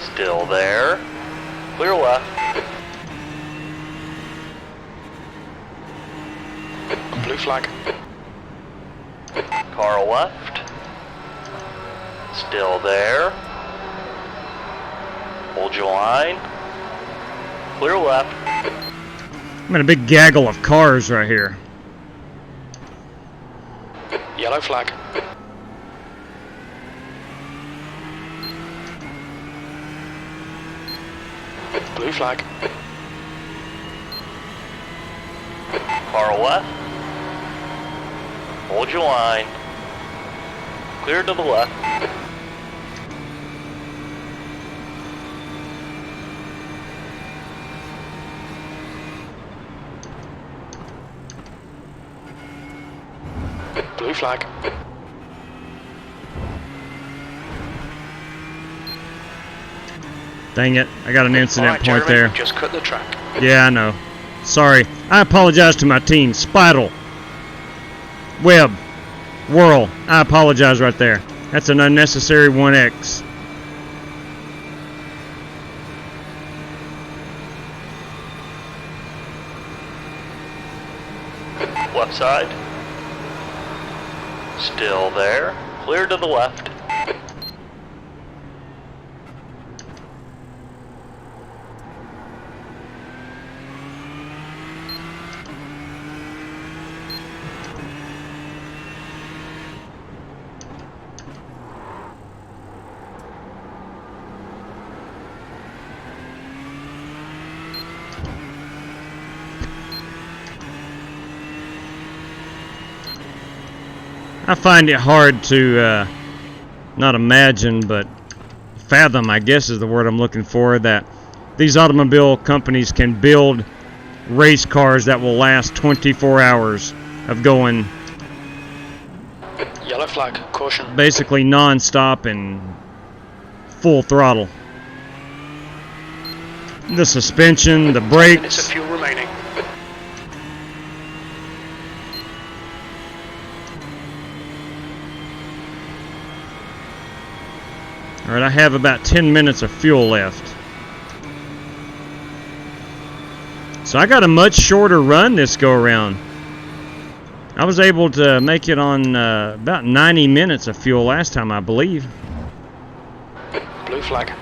Still there. Clear left. Blue flag. Car left. Still there. Hold your line. Clear left. I'm in a big gaggle of cars right here. Yellow flag. Blue flag. Car left. Hold your line. Clear to the left. Blue flag. Dang it, I got an incident Alright, point Jeremy, there. you've just cut the track. Yeah, I know. Sorry. I apologize to my team. Spital. Webb. Whirl. I apologize right there. That's an unnecessary 1X. Left side. Still there. Clear to the left. I find it hard to not imagine, but fathom, I guess is the word I'm looking for, that these automobile companies can build race cars that will last 24 hours of going Yellow flag. Caution. basically non-stop and full throttle. The suspension, the Minutes of brakes. fuel remaining. Alright, I have about 10 minutes of fuel left. So I got a much shorter run this go around. I was able to make it on about 90 minutes of fuel last time, I believe. Blue flag.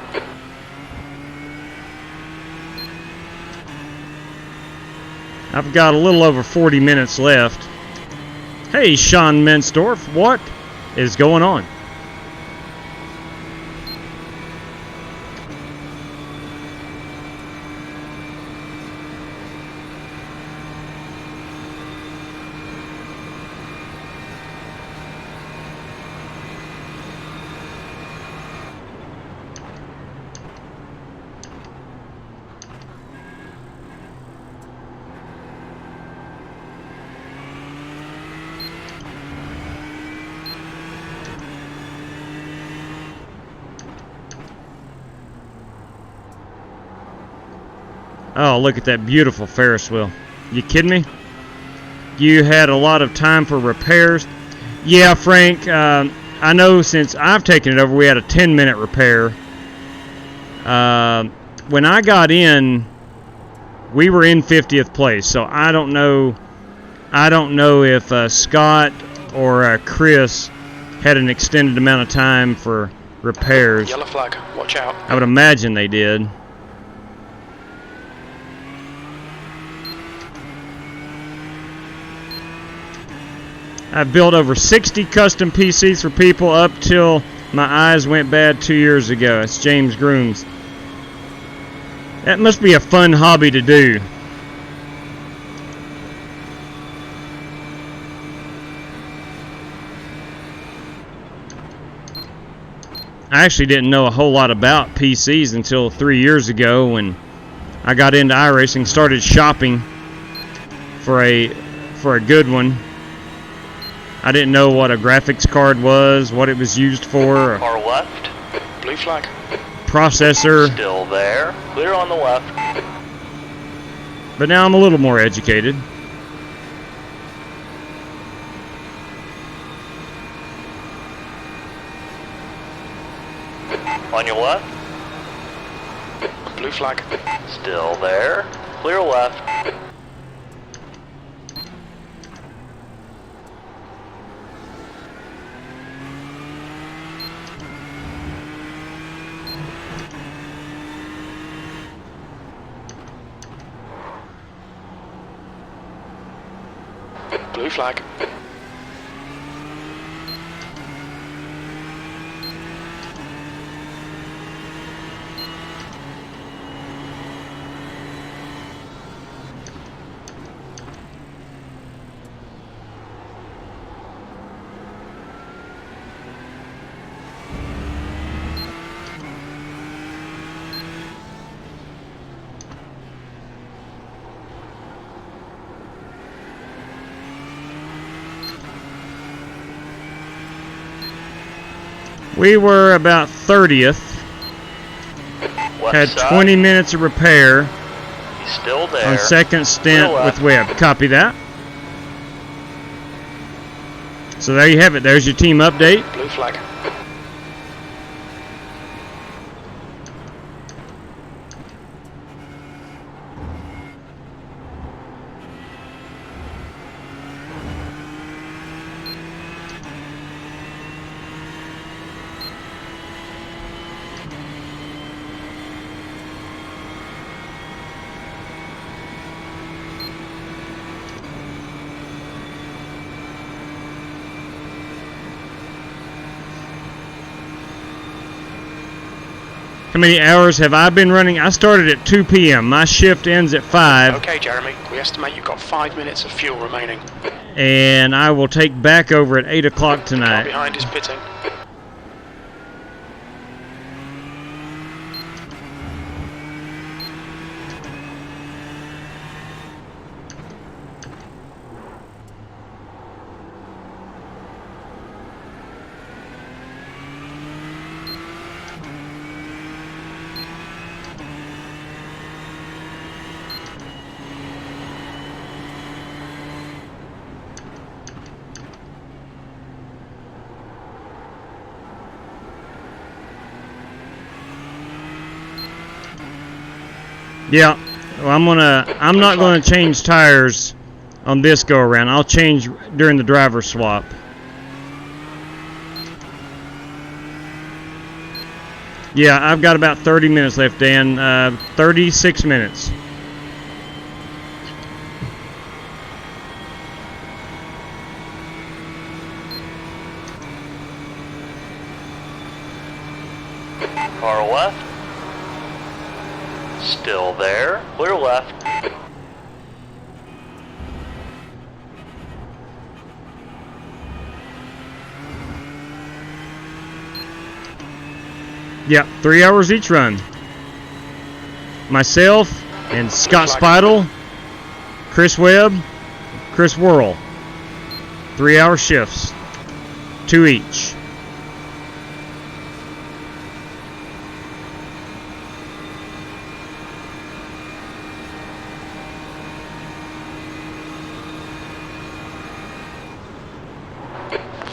I've got a little over 40 minutes left. Hey, Sean Mensdorf, what is going on? Oh, look at that beautiful Ferris wheel. You kidding me? You had a lot of time for repairs. Yeah, Frank, I know since I've taken it over, we had a 10-minute repair. When I got in, we were in 50th place, so I don't know if Scott or Chris had an extended amount of time for repairs. Yellow flag, watch out. I would imagine they did. I've built over 60 custom PCs for people up till my eyes went bad 2 years ago. That's James Grooms. That must be a fun hobby to do. I actually didn't know a whole lot about PCs until 3 years ago when I got into iRacing, started shopping for a good one. I didn't know what a graphics card was, what it was used for. Car left. Blue flag. Processor. Still there. Clear on the left. But now I'm a little more educated. On your left. Blue flag. Still there. Clear left. Blue flag. We were about 30th. Left Had side. 20 minutes of repair He's still there. on second stint Clear with left. Webb. Copy that. So there you have it. There's your team update. Blue flag. How many hours have I been running? I started at 2 p.m. My shift ends at 5. Okay, Jeremy. We estimate you've got 5 minutes of fuel remaining. And I will take back over at 8 o'clock Car tonight. behind is pitting. Yeah, Well, I'm not gonna change tires on this go around. I'll change during the driver swap. Yeah, I've got about 30 minutes left, Dan. 36 minutes. Car left. Still there. Clear left. Yep, 3 hours each run. Myself and Scott Speidel, Chris Webb, Chris Worrell. 3 hour shifts. 2 each.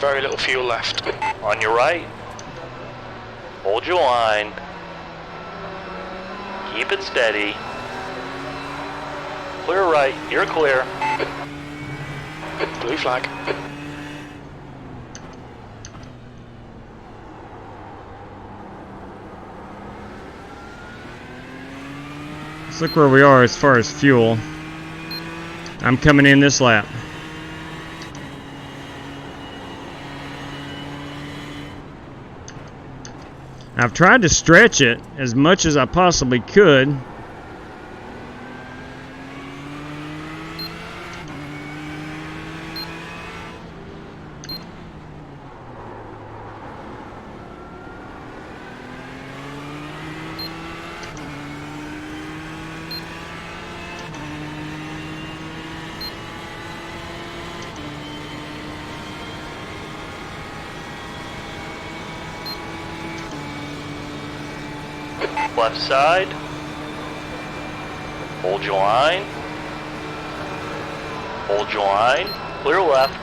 Very little fuel left. On your right. Hold your line. Keep it steady. Clear right. You're clear. Blue flag. Let's look where we are as far as fuel. I'm coming in this lap. I've tried to stretch it as much as I possibly could. Left side. Hold your line. Hold your line. Clear left.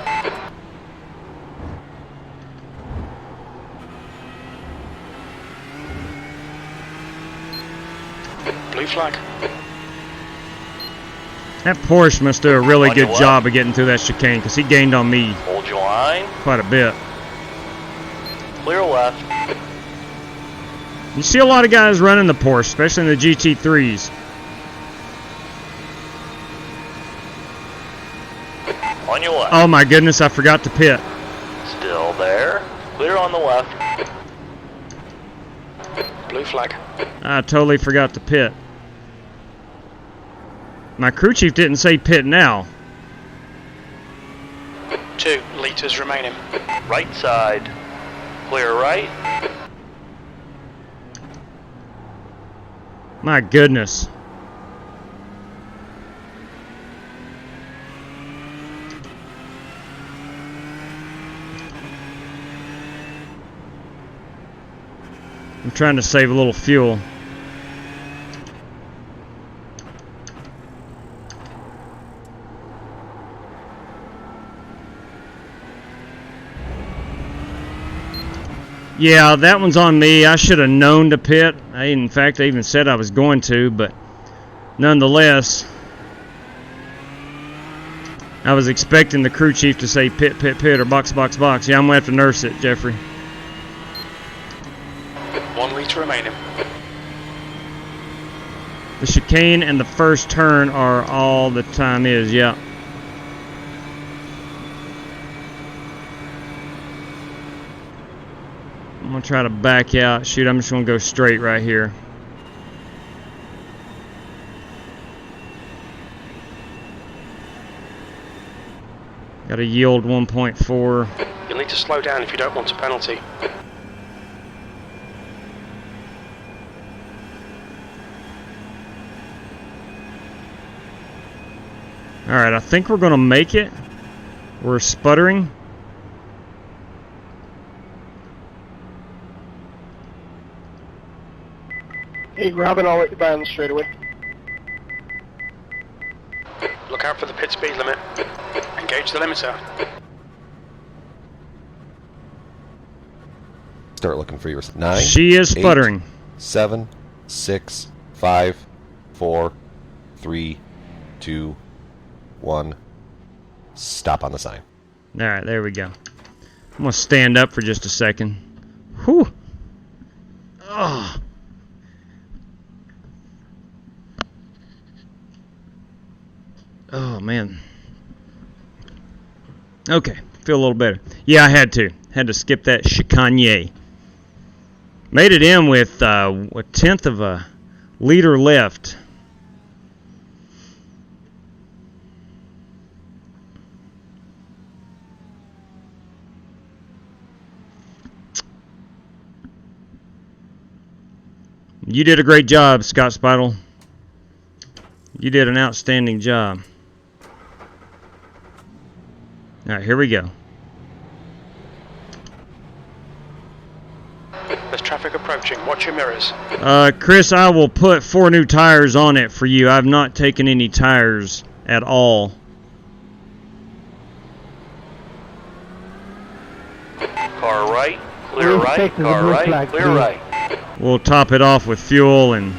Blue flag. That Porsche must do a really good job of getting through that chicane because he gained on me Hold your line. quite a bit. Clear left. You see a lot of guys running the Porsche, especially in the GT3s. On your left. Oh my goodness, I forgot to pit. Still there. Clear on the left. Blue flag. I totally forgot to pit. My crew chief didn't say pit now. 2 litres remaining. Right side. Clear right. My goodness. I'm trying to save a little fuel. Yeah, that one's on me. I should have known to pit. In fact, I even said I was going to, but nonetheless, I was expecting the crew chief to say pit, pit, pit, or box, box, box. Yeah, I'm going to have to nurse it, Jeffrey. 1 litre remaining. The chicane and the first turn are all the time is, yeah. I'm going to try to back out. Shoot, I'm just going to go straight right here. Got to yield 1.4. You'll need to slow down if you don't want a penalty. Alright, I think we're going to make it. We're sputtering. Hey, Robin, I'll let you by on the straightaway. Look out for the pit speed limit. Engage the limiter. Start looking for your 9. She is sputtering. 8, 7, 6, 5, 4, 3, 2, 1. Stop on the sign. All right, there we go. I'm going to stand up for just a second. Whew. Oh. Oh, man. Okay, feel a little better. Yeah, I had to. Had to skip that chicane. Made it in with a tenth of a liter left. You did a great job, Scott Spidle. You did an outstanding job. All right, here we go. There's traffic approaching. Watch your mirrors. Chris, I will put 4 new tires on it for you. I've not taken any tires at all. Car right, clear right, car right, clear right. We'll top it off with fuel and...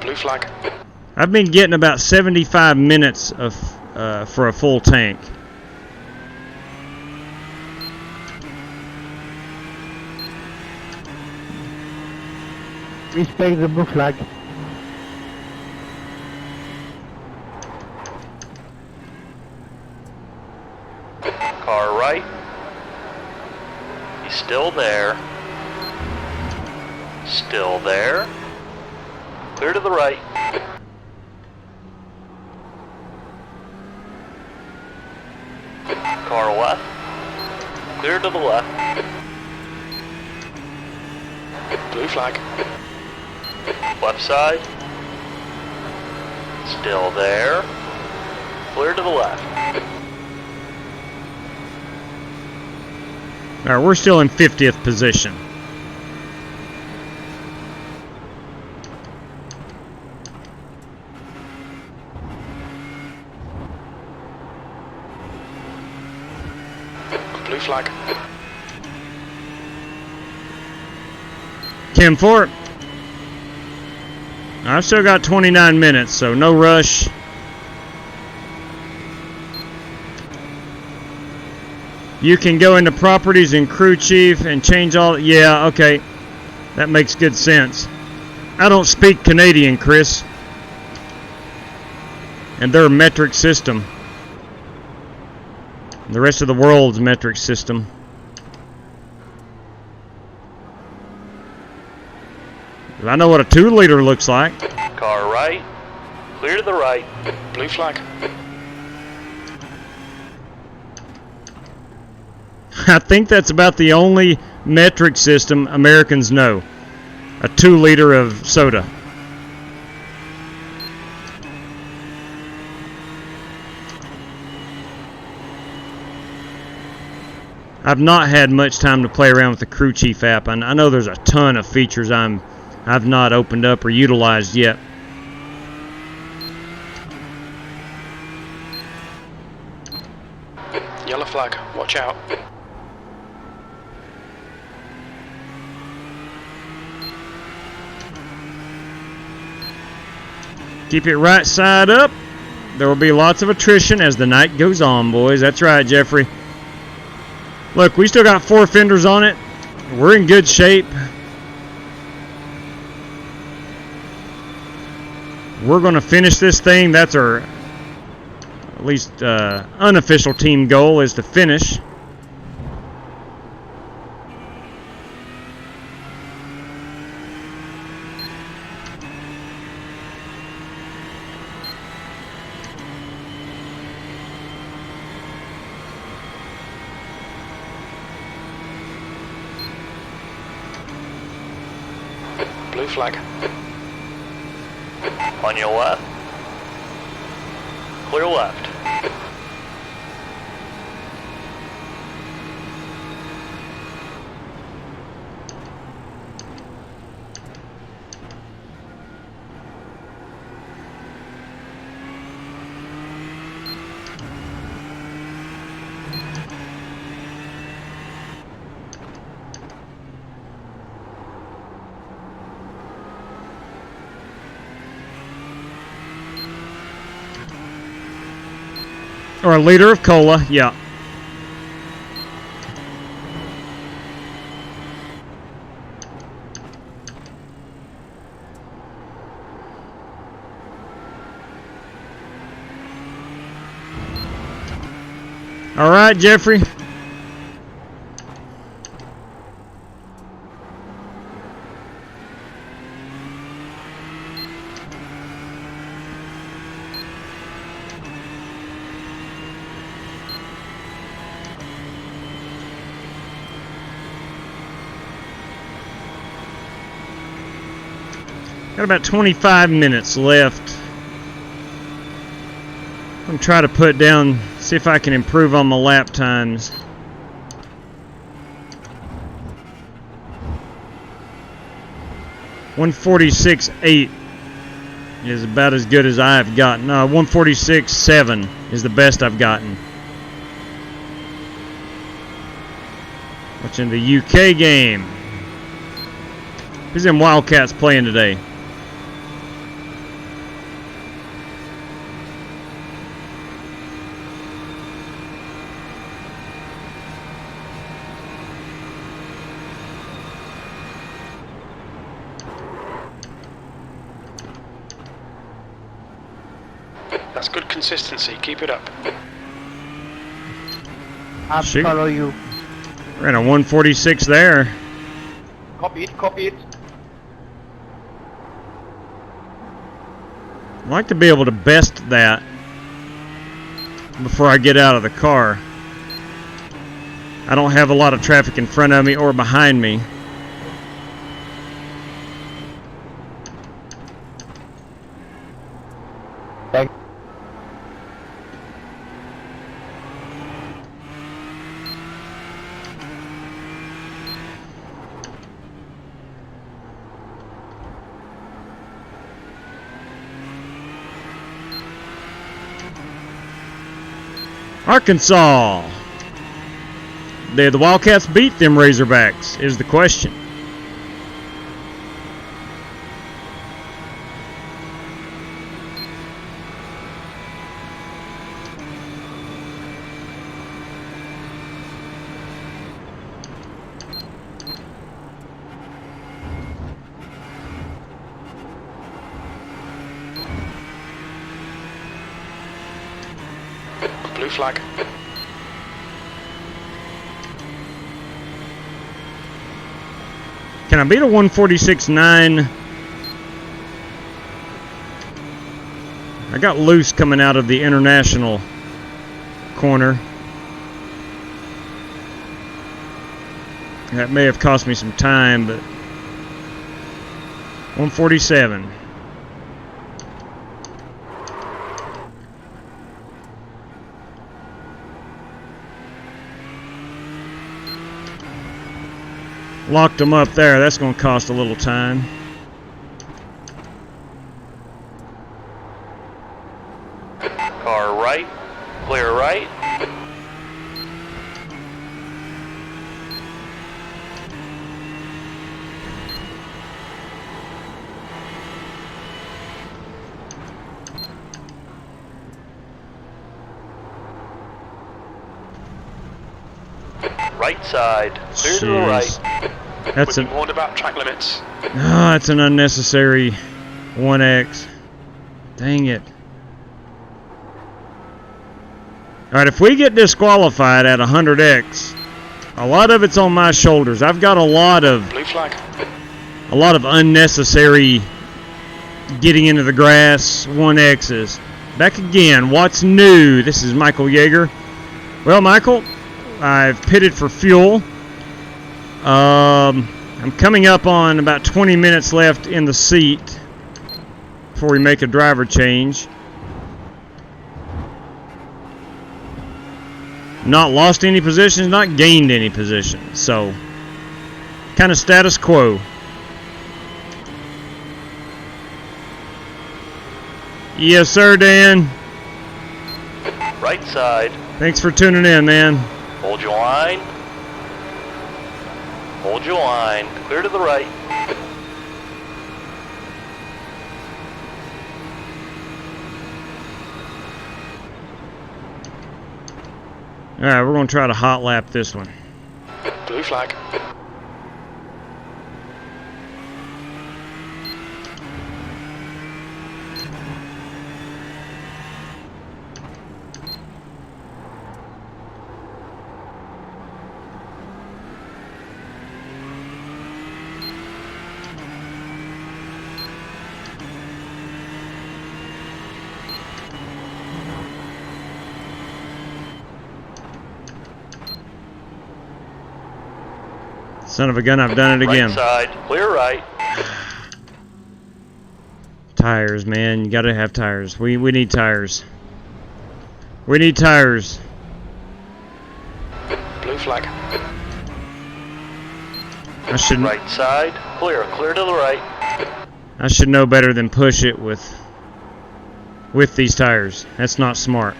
Blue flag. I've been getting about 75 minutes of for a full tank. Respect the blue flag. Car right. He's still there. Still there. Clear to the right. Car left. Clear to the left. Blue flag. Left side. Still there. Clear to the left. All right, we're still in 50th position. Blue flag. Kim Fort. I've still got 29 minutes, so no rush. You can go into properties and crew chief and change all... Yeah, okay. That makes good sense. I don't speak Canadian, Chris. And their metric system. The rest of the world's metric system. I know what a 2-liter looks like. Car right. Clear to the right. Blue flag. I think that's about the only metric system Americans know. A 2-liter of soda. I've not had much time to play around with the Crew Chief app, and I know there's a ton of features I've not opened up or utilized yet. Yellow flag. Watch out. Keep it right side up. There will be lots of attrition as the night goes on, boys. That's right, Jeffrey. Look, we still got 4 fenders on it. We're in good shape. We're going to finish this thing. That's our, at least unofficial team goal, is to finish. Blue flag. On your left. Clear left. Or a liter of cola, yeah. All right, Jeffrey. Got about 25 minutes left. I'm going to try to put down, see if I can improve on my lap times. .146.8 is about as good as I've gotten. No, 146.7 is the best I've gotten. Watching the UK game. Who's them Wildcats playing today? That's good consistency. Keep it up. I'll follow you. We're in a 146 there. Copy it, copy it. I'd like to be able to best that before I get out of the car. I don't have a lot of traffic in front of me or behind me. Thank Arkansas. Did the Wildcats beat them Razorbacks is the question. Blue flag. Can I beat a 146.9? I got loose coming out of the international corner. That may have cost me some time, but 147. Locked them up there. That's going to cost a little time. Car right. Clear right. Right side. Clear to the right. That's We've been warned about track limits. that's an unnecessary 1X. Dang it. Alright, if we get disqualified at 100X, a lot of it's on my shoulders. I've got a lot of Blue flag. Unnecessary getting into the grass 1Xs. Back again. What's new? This is Michael Yeager. Well, Michael, I've pitted for fuel. I'm coming up on about 20 minutes left in the seat before we make a driver change. Not lost any positions, not gained any positions. So, kind of status quo. Yes, sir, Dan. Right side. Thanks for tuning in, man. Hold your line. Hold your line. Clear to the right. Alright, we're going to try to hot lap this one. Blue flag. Son of a gun, I've done it again. Right side, clear right. Tires, man. You gotta have tires. We need tires. We need tires. Blue flag. I should. Right side, clear to the right. I should know better than push it with these tires. That's not smart.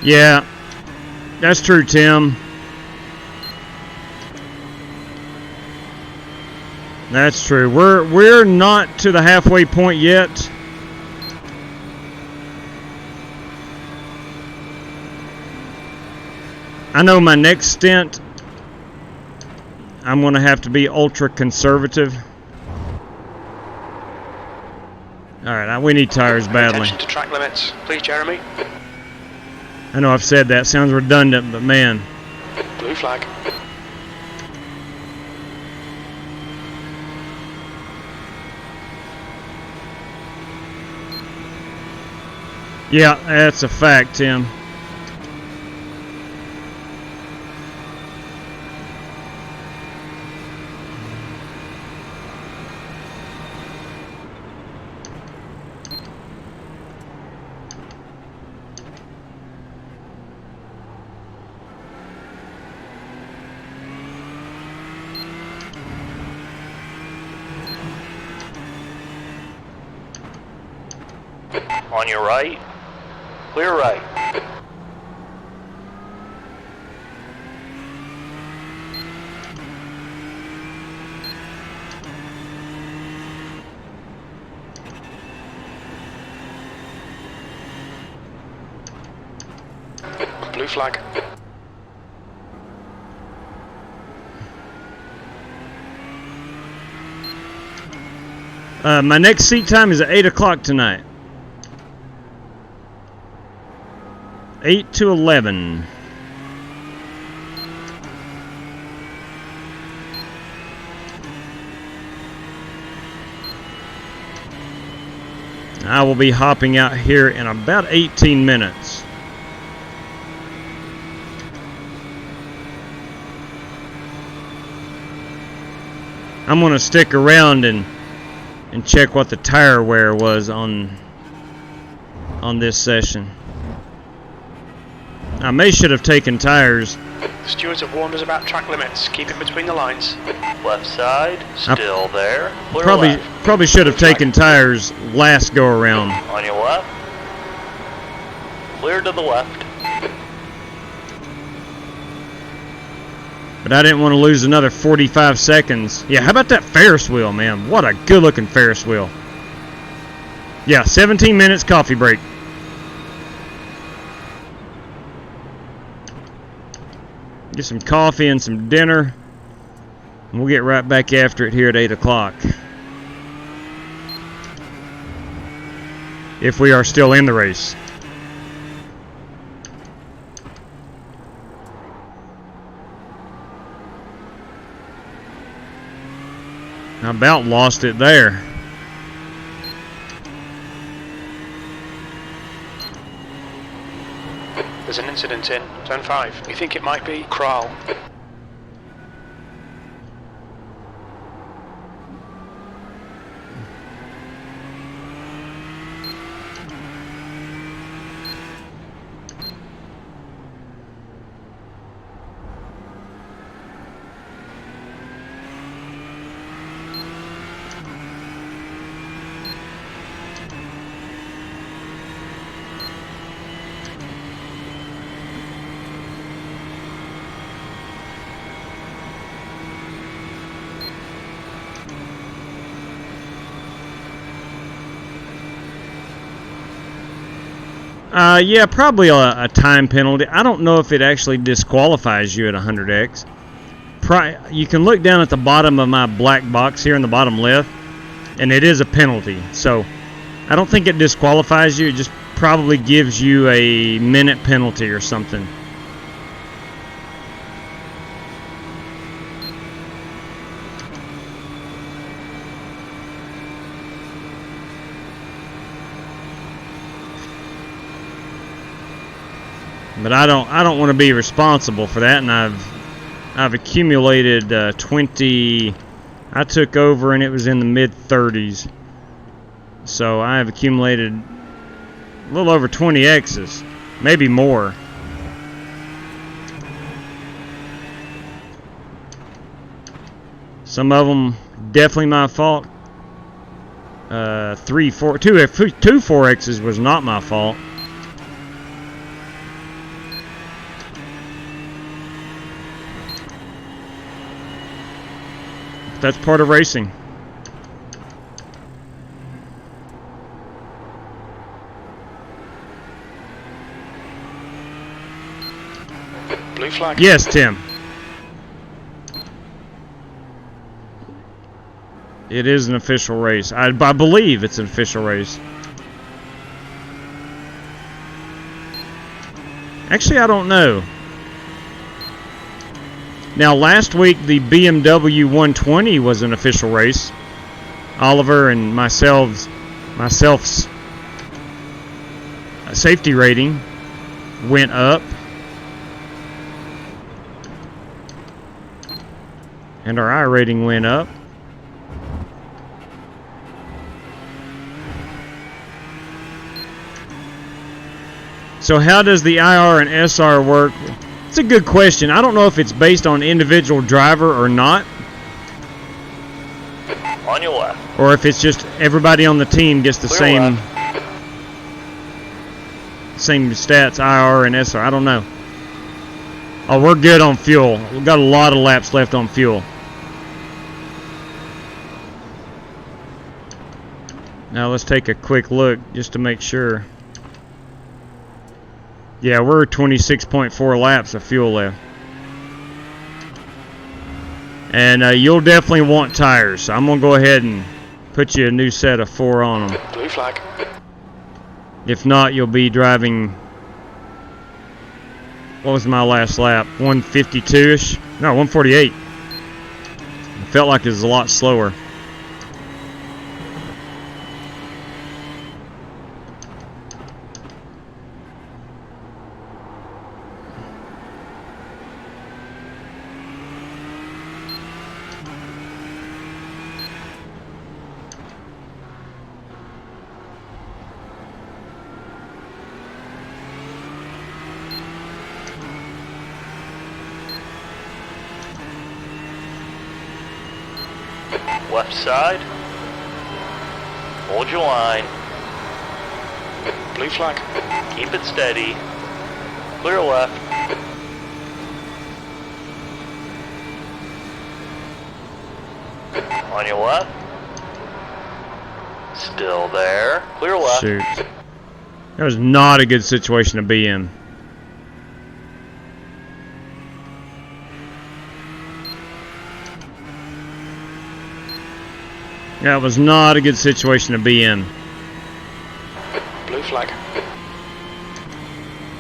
Yeah. That's true, Tim. That's true. We're not to the halfway point yet. I know my next stint, I'm going to have to be ultra conservative. All right, we need tires badly. Attention to track limits, please, Jeremy. I know I've said that. Sounds redundant, but man. Blue flag. Yeah, that's a fact, Tim. On your right, clear right. Blue flag. My next seat time is at 8 o'clock tonight. 8 to 11. I will be hopping out here in about 18 minutes. I'm going to stick around and check what the tire wear was on this session. I should have taken tires. The stewards have warned us about track limits. Keep it between the lines. Left side, still there. Clear left. Probably should have taken tires last go around. On your left. Clear to the left. But I didn't want to lose another 45 seconds. Yeah, how about that Ferris wheel, man? What a good-looking Ferris wheel. Yeah, 17 minutes coffee break. Get some coffee and some dinner. And we'll get right back after it here at 8 o'clock. If we are still in the race. I about lost it there. There's an incident in Zone 5. We think it might be Kral. Yeah, probably a time penalty. I don't know if it actually disqualifies you at 100x. You can look down at the bottom of my black box here in the bottom left, and it is a penalty. So I don't think it disqualifies you. It just probably gives you a minute penalty or something. But I don't want to be responsible for that, and I've accumulated 20. I took over and it was in the mid 30s, so I have accumulated a little over 20 X's, maybe more. Some of them definitely my fault. 2 4X's was not my fault. That's part of racing. Blue flag. Yes, Tim. It is an official race. I believe it's an official race. Actually, I don't know. Now, last week, the BMW 120 was an official race. Oliver and myself's safety rating went up. And our I rating went up. So how does the IR and SR work? It's a good question. I don't know if it's based on individual driver or not. On your left. Or if it's just everybody on the team gets the same stats, IR and SR. I don't know. Oh, we're good on fuel. We've got a lot of laps left on fuel. Now let's take a quick look just to make sure. Yeah, we're 26.4 laps of fuel left. And you'll definitely want tires. So I'm going to go ahead and put you a new set of 4 on them. Blue flag. If not, you'll be driving... What was my last lap? 152-ish? No, 148. It felt like it was a lot slower. Left side. Hold your line. Blue flag. Keep it steady. Clear left. On your left. Still there. Clear left. Shoot. That was not a good situation to be in. That was not a good situation to be in. Blue flag.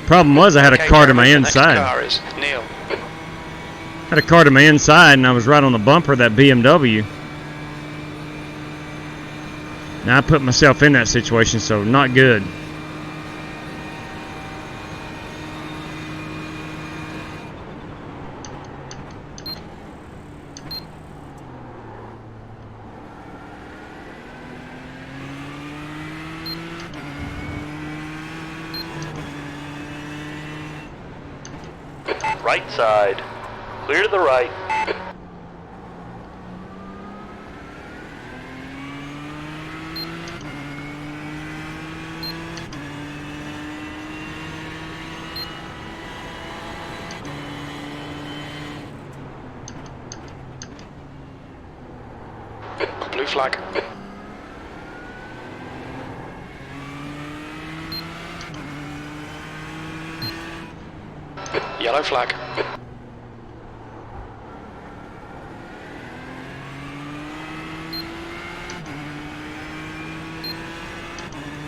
Problem was I had a car to my inside. Car is Neil. Had a car to my inside and I was right on the bumper of that BMW. Now I put myself in that situation, so not good. Right side. Clear to the right. Blue flag. Yellow flag.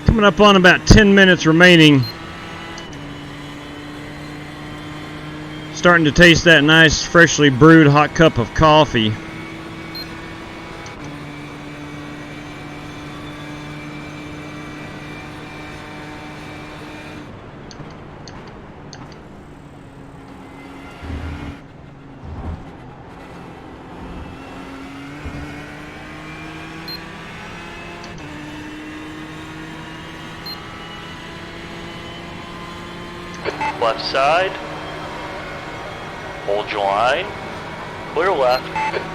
Coming up on about 10 minutes remaining. Starting to taste that nice, freshly brewed hot cup of coffee. Left side. Hold your line. Clear left.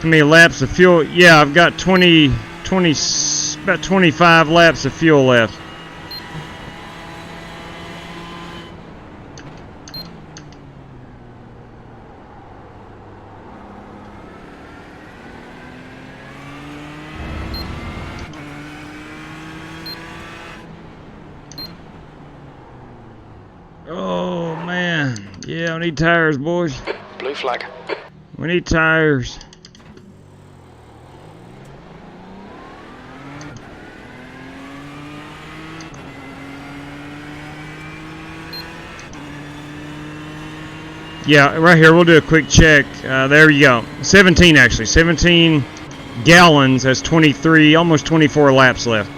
How many laps of fuel? Yeah, I've got 20, about 25 laps of fuel left. Oh man, yeah, we need tires, boys. Blue flag. We need tires. Yeah, right here, we'll do a quick check. There you go. 17 actually. 17 gallons has 23, almost 24 laps left.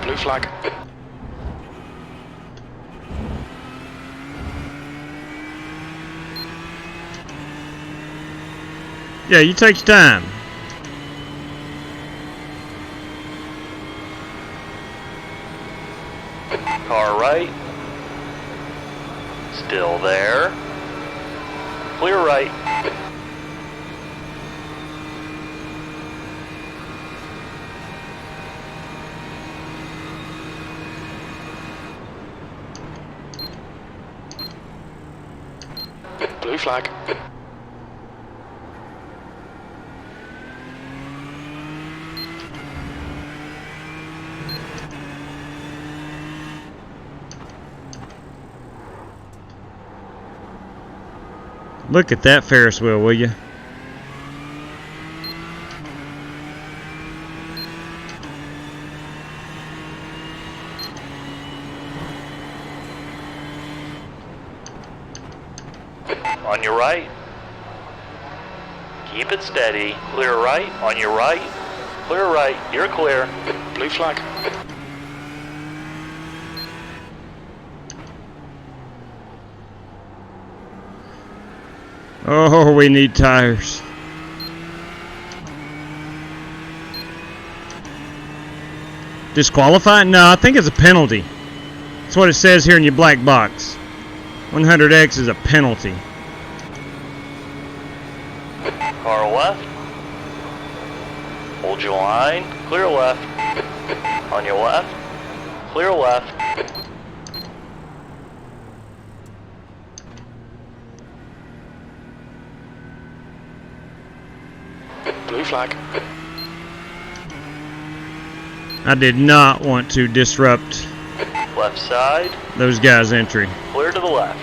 Blue flag. Yeah, you take your time. Car right. Still there. Clear right. Blue flag. Look at that Ferris wheel, will you? On your right. Keep it steady. Clear right. On your right. Clear right. You're clear. Blue flag. Oh, we need tires. Disqualified? No, I think it's a penalty. That's what it says here in your black box. 100X is a penalty. Car left. Hold your line. Clear left. On your left. Clear left. Blue flag. I did not want to disrupt Left side. those guys' entry. Clear to the left.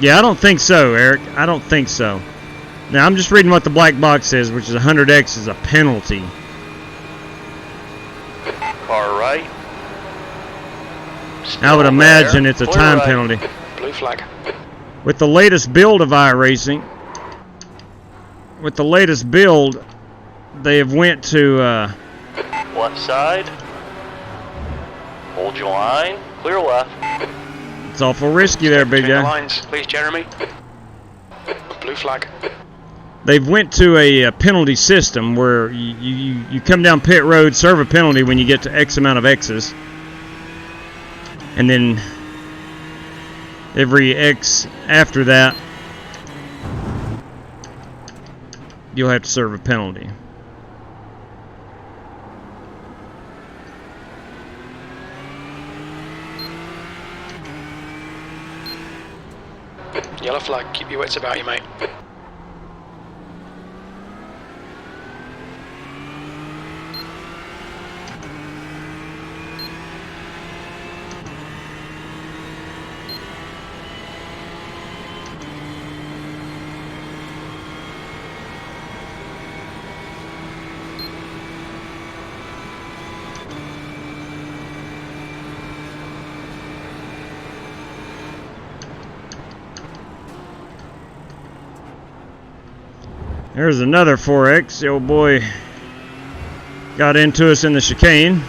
Yeah, I don't think so, Eric. I don't think so. Now, I'm just reading what the black box says, which is 100X is a penalty. Car right. I would Still imagine there. it's a Clear time right. penalty. Blue flag. With the latest build of iRacing, they have went to Left side. Hold your line. Clear left. It's awful risky there, big Between the guy. lines, please, Jeremy. Blue flag. They've went to a penalty system where you come down pit road, serve a penalty when you get to X amount of X's, and then every X after that, you'll have to serve a penalty. Yellow flag, keep your wits about you, mate. There's another 4X. The old boy got into us in the chicane.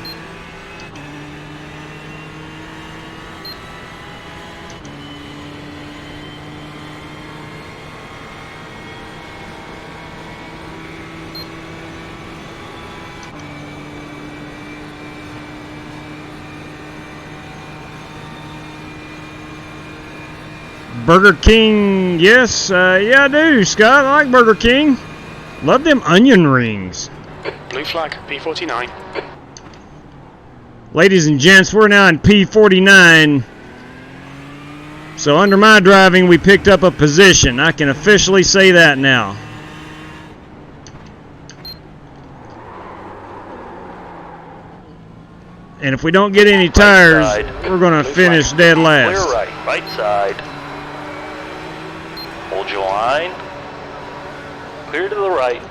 Burger King, yes, yeah I do, Scott. I like Burger King. Love them onion rings. Blue flag, P49. Ladies and gents, we're now in P49. So under my driving, we picked up a position. I can officially say that now. And if we don't get any tires, we're going to finish dead last. Clear right. Right side. Hold your line. Clear to the right.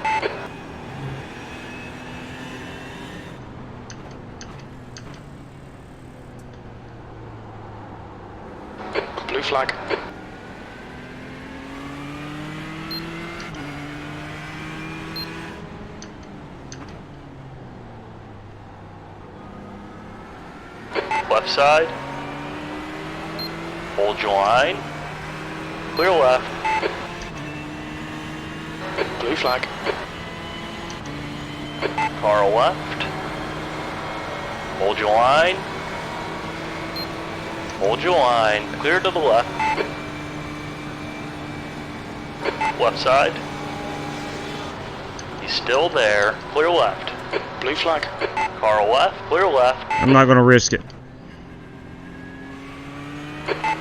Blue flag. Left side. Hold your line. Clear left. Blue flag. Car left. Hold your line. Hold your line. Clear to the left. Left side. He's still there. Clear left. Blue flag. Car left. Clear left. I'm not going to risk it.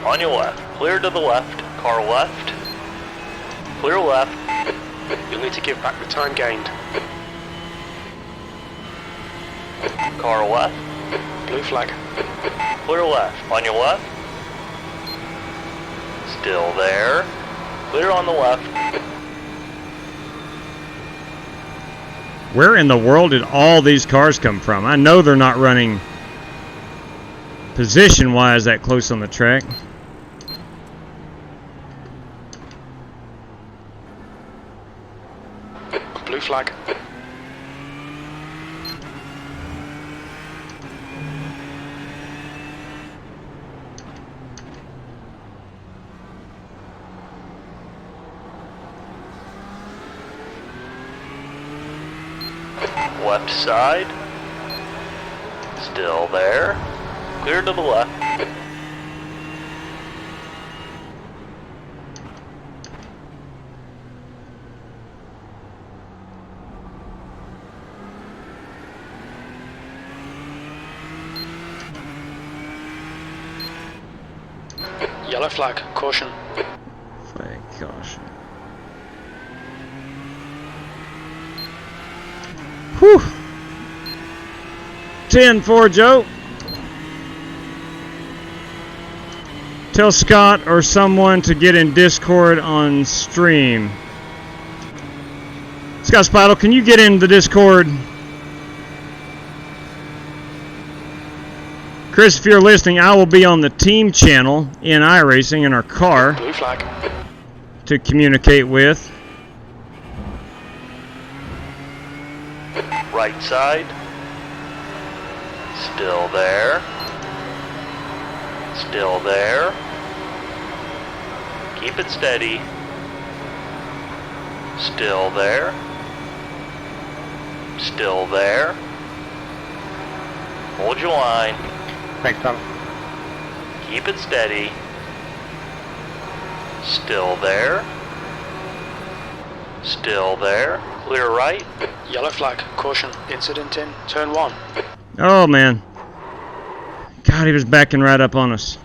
On your left. Clear to the left. Car left. Clear left. You'll need to give back the time gained. Car left. Blue flag. Clear left. On your left. Still there. Clear on the left. Where in the world did all these cars come from? I know they're not running position-wise that close on the track. Blue flag. Left side. Still there. Clear to the left. Yellow flag. Caution. Flag caution. Whew. 10-4, Joe. Tell Scott or someone to get in Discord on stream. Scott Spidle, can you get in the Discord? Chris, if you're listening, I will be on the team channel in iRacing in our car. Blue flag. To communicate with. Right side. Still there. Still there. Keep it steady. Still there. Still there. Hold your line. Thanks, Tom. Keep it steady. Still there. Still there. Clear right. Yellow flag. Caution. Incident in turn 1. Oh, man. God, he was backing right up on us.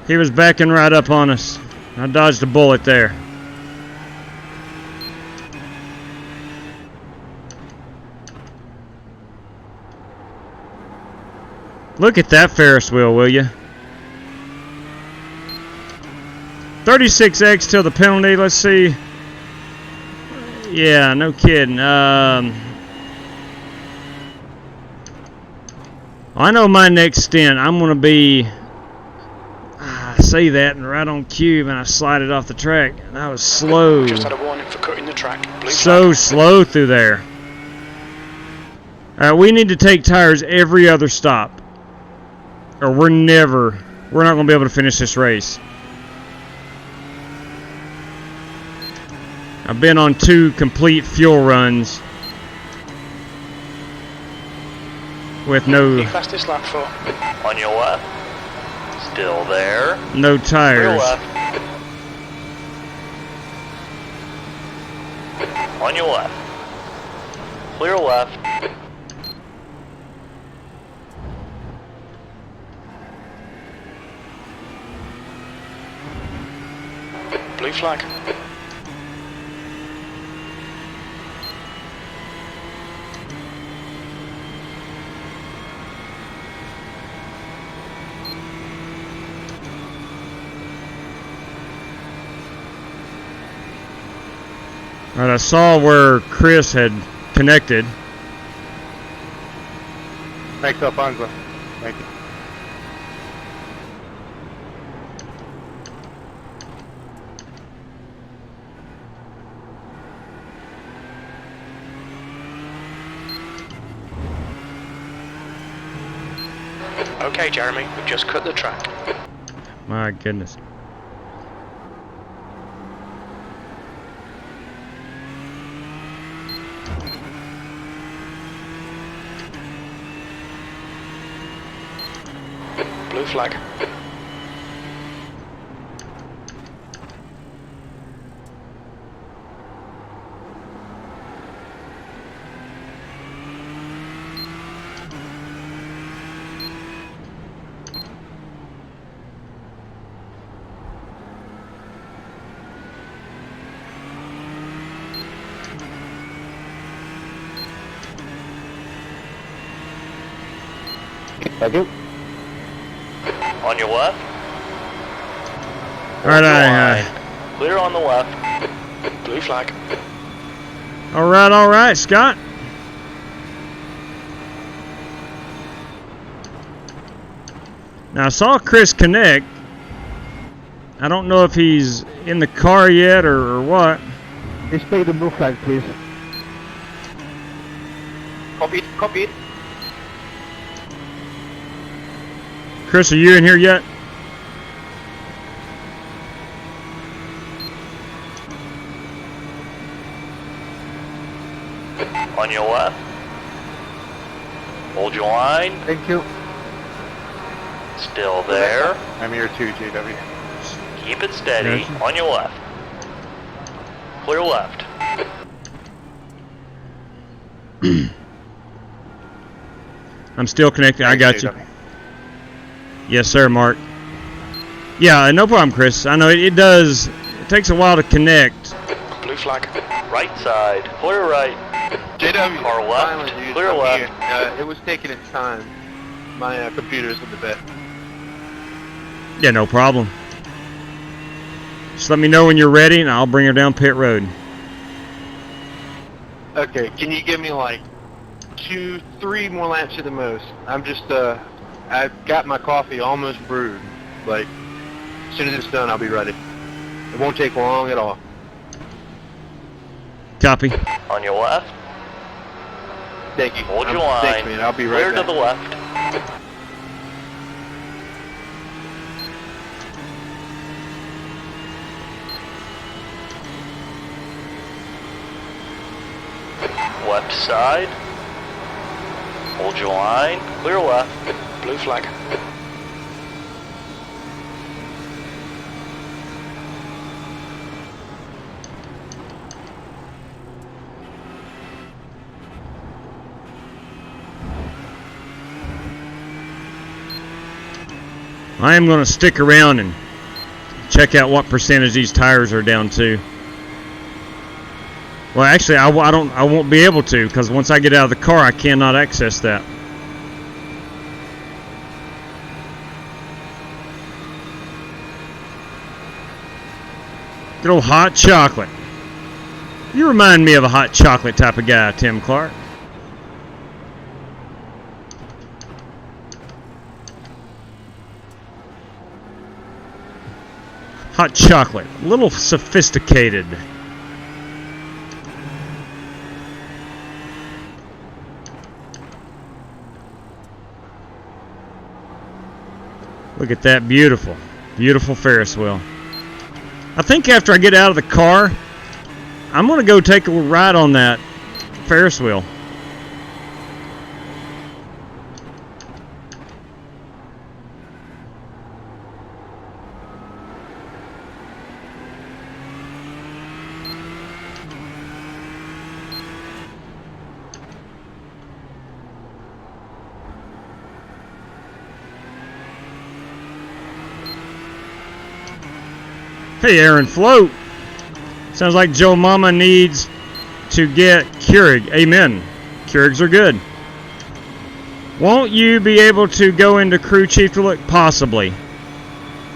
He was backing right up on us. I dodged a bullet there. Look at that Ferris wheel, will you? 36X till the penalty. Let's see. Yeah, no kidding. I know my next stint, I'm going to be... I say that and right on cue, and I slide it off the track. And I was slow. Just had a warning for cutting the track. Blue So flag. slow through there. We need to take tires every other stop. Or we're not going to be able to finish this race. I've been on 2 complete fuel runs with no Fastest lap for. On your left. Still there. no Clear tires. left. On your left. Clear left. Blue flag. Alright, I saw where Chris had connected. Thanks, Alfonso. Thank you. Okay, Jeremy, we've just cut the track. My goodness. Blue flag. Thank you. On your left. Alright, Clear on the left. Blue flag. alright, Scott. Now I saw Chris connect. I don't know if he's in the car yet or what. Display the blue flag, please. Copy it, copy it. Chris, are you in here yet? On your left. Hold your line. Thank you. Still there. I'm here too, JW. Keep it steady. Gotcha. On your left. Clear left. I'm still connected. I got you. JW. Yes, sir, Mark. Yeah, no problem, Chris. I know it does. It takes a while to connect. Blue flag. Right side. Clear right. JW, Car left. finally, dude, Clear I'm left. here. It was taking its time. My computer's in the bed. Yeah, no problem. Just let me know when you're ready, and I'll bring her down pit road. Okay, can you give me like 2-3 more laps at the most? I'm just, I've got my coffee almost brewed. Like, as soon as it's done, I'll be ready. It won't take long at all. Copy. On your left. Thank you. Hold your Thanks, line. man. I'll be right Clear back. to the left. Left side. Hold your line. Clear left. Blue flag. I am going to stick around and check out what percentage these tires are down to. Well, actually, I won't be able to, because once I get out of the car, I cannot access that. Good old hot chocolate. You remind me of a hot chocolate type of guy, Tim Clark. Hot chocolate, a little sophisticated. Look at that beautiful, beautiful Ferris wheel. I think after I get out of the car, I'm going to go take a ride on that Ferris wheel. Hey, Aaron Float. Sounds like Joe Mama needs to get Keurig. Amen. Keurigs are good. Won't you be able to go into crew chief to look? Possibly.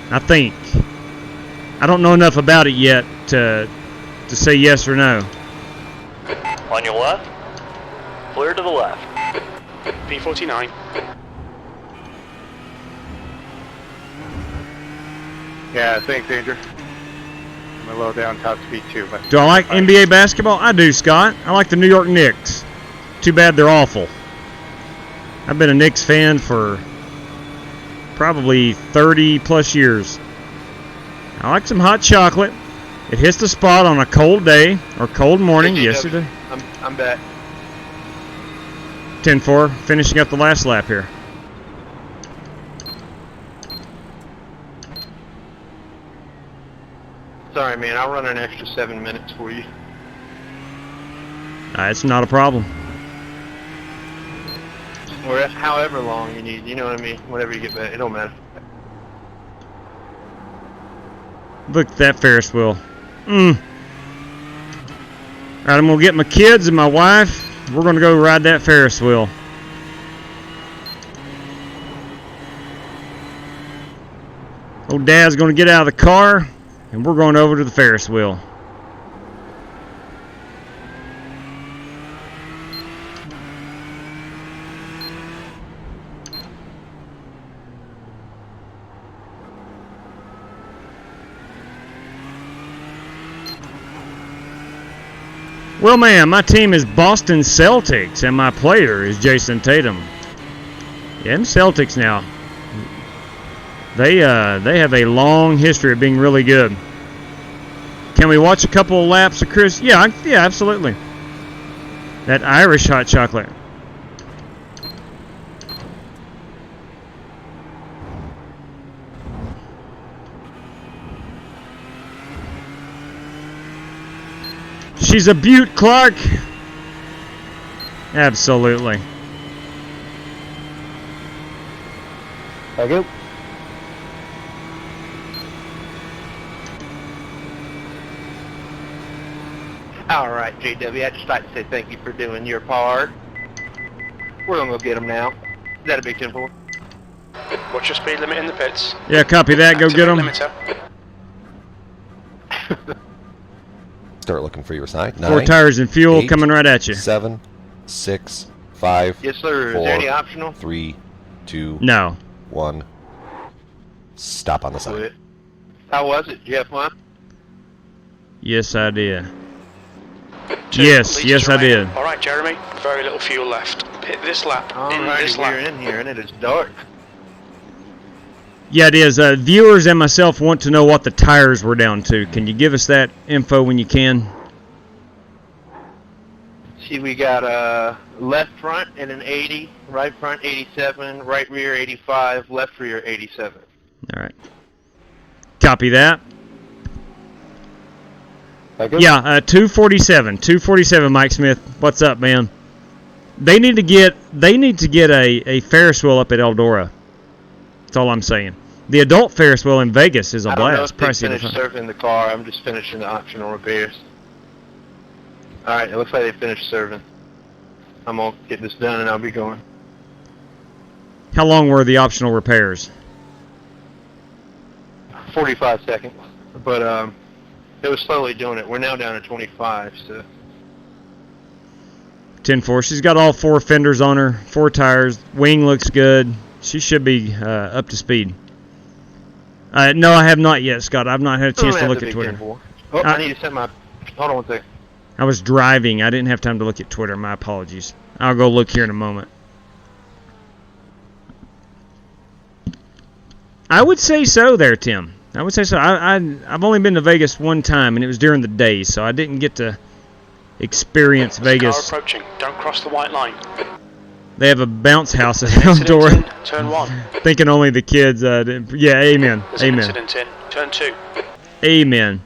I think. I don't know enough about it yet to say yes or no. On your left. Clear to the left. P49. Yeah, thanks, Andrew. I'm a little down top speed too, but Do I like NBA basketball? I do, Scott. I like the New York Knicks. Too bad they're awful. I've been a Knicks fan for probably 30 plus years. I like some hot chocolate. It hits the spot on a cold day or cold morning. Hey, Yes, it does. I'm back. 10-4, finishing up the last lap here. Sorry, man. I'll run an extra 7 minutes for you. It's not a problem. Or however long you need. You know what I mean? Whenever you get back. It don't matter. Look at that Ferris wheel. Alright, I'm going to get my kids and my wife. We're going to go ride that Ferris wheel. Old Dad's going to get out of the car, and we're going over to the Ferris wheel. Well, ma'am, my team is Boston Celtics, and my player is Jason Tatum. Yeah, them Celtics now. They have a long history of being really good. Can we watch a couple of laps of Chris? Yeah, absolutely. That Irish hot chocolate. She's a beaut, Clark. Absolutely. Thank you. All right, JW. I'd just like to say thank you for doing your part. We're gonna go get them now. Is that a big 10-4? What's your speed limit in the pits? Yeah, copy that. Go get them. Limiter. Start looking for your sign. 4 tires and fuel 8, coming right at you. 7, 6, 5. Yes, sir. 4, Is there any optional? 3, 2. No. 1. Stop on the sign. Quit. How was it? Did you have fun? Yes, I did. 2. Yes, Leads yes, to I remain. did. All right, Jeremy. Very little fuel left. Pit this lap. In this lap. We're in here, and it is dark. Yeah, it is. Viewers and myself want to know what the tires were down to. Can you give us that info when you can? See, we got left front at an 80, right front 87, right rear 85, left rear 87. All right. Copy that. Yeah, 247. 247, Mike Smith. What's up, man? They need to get a Ferris wheel up at Eldora. That's all I'm saying. The adult Ferris wheel in Vegas is a I don't know blast. if they Pricey. finished serving the car. I'm just finishing the optional repairs. All right, it looks like they finished serving. I'm gonna get this done and I'll be going. How long were the optional repairs? 45 seconds, but it was slowly doing it. We're now down to 25, so. 10-4. She's got all 4 fenders on her, 4 tires. Wing looks good. She should be up to speed. No, I have not yet, Scott. I've not had a chance to look at Twitter. Oh, I need to set my. Hold on one second. I was driving. I didn't have time to look at Twitter. My apologies. I'll go look here in a moment. I would say so there, Tim. I would say so. I've only been to Vegas one time, and it was during the day, so I didn't get to experience Vegas. Car approaching. Don't cross the white line. They have a bounce house at Eldora. Turn 1. Thinking only the kids. Yeah, amen. There's an Amen. incident in. Turn 2. Amen.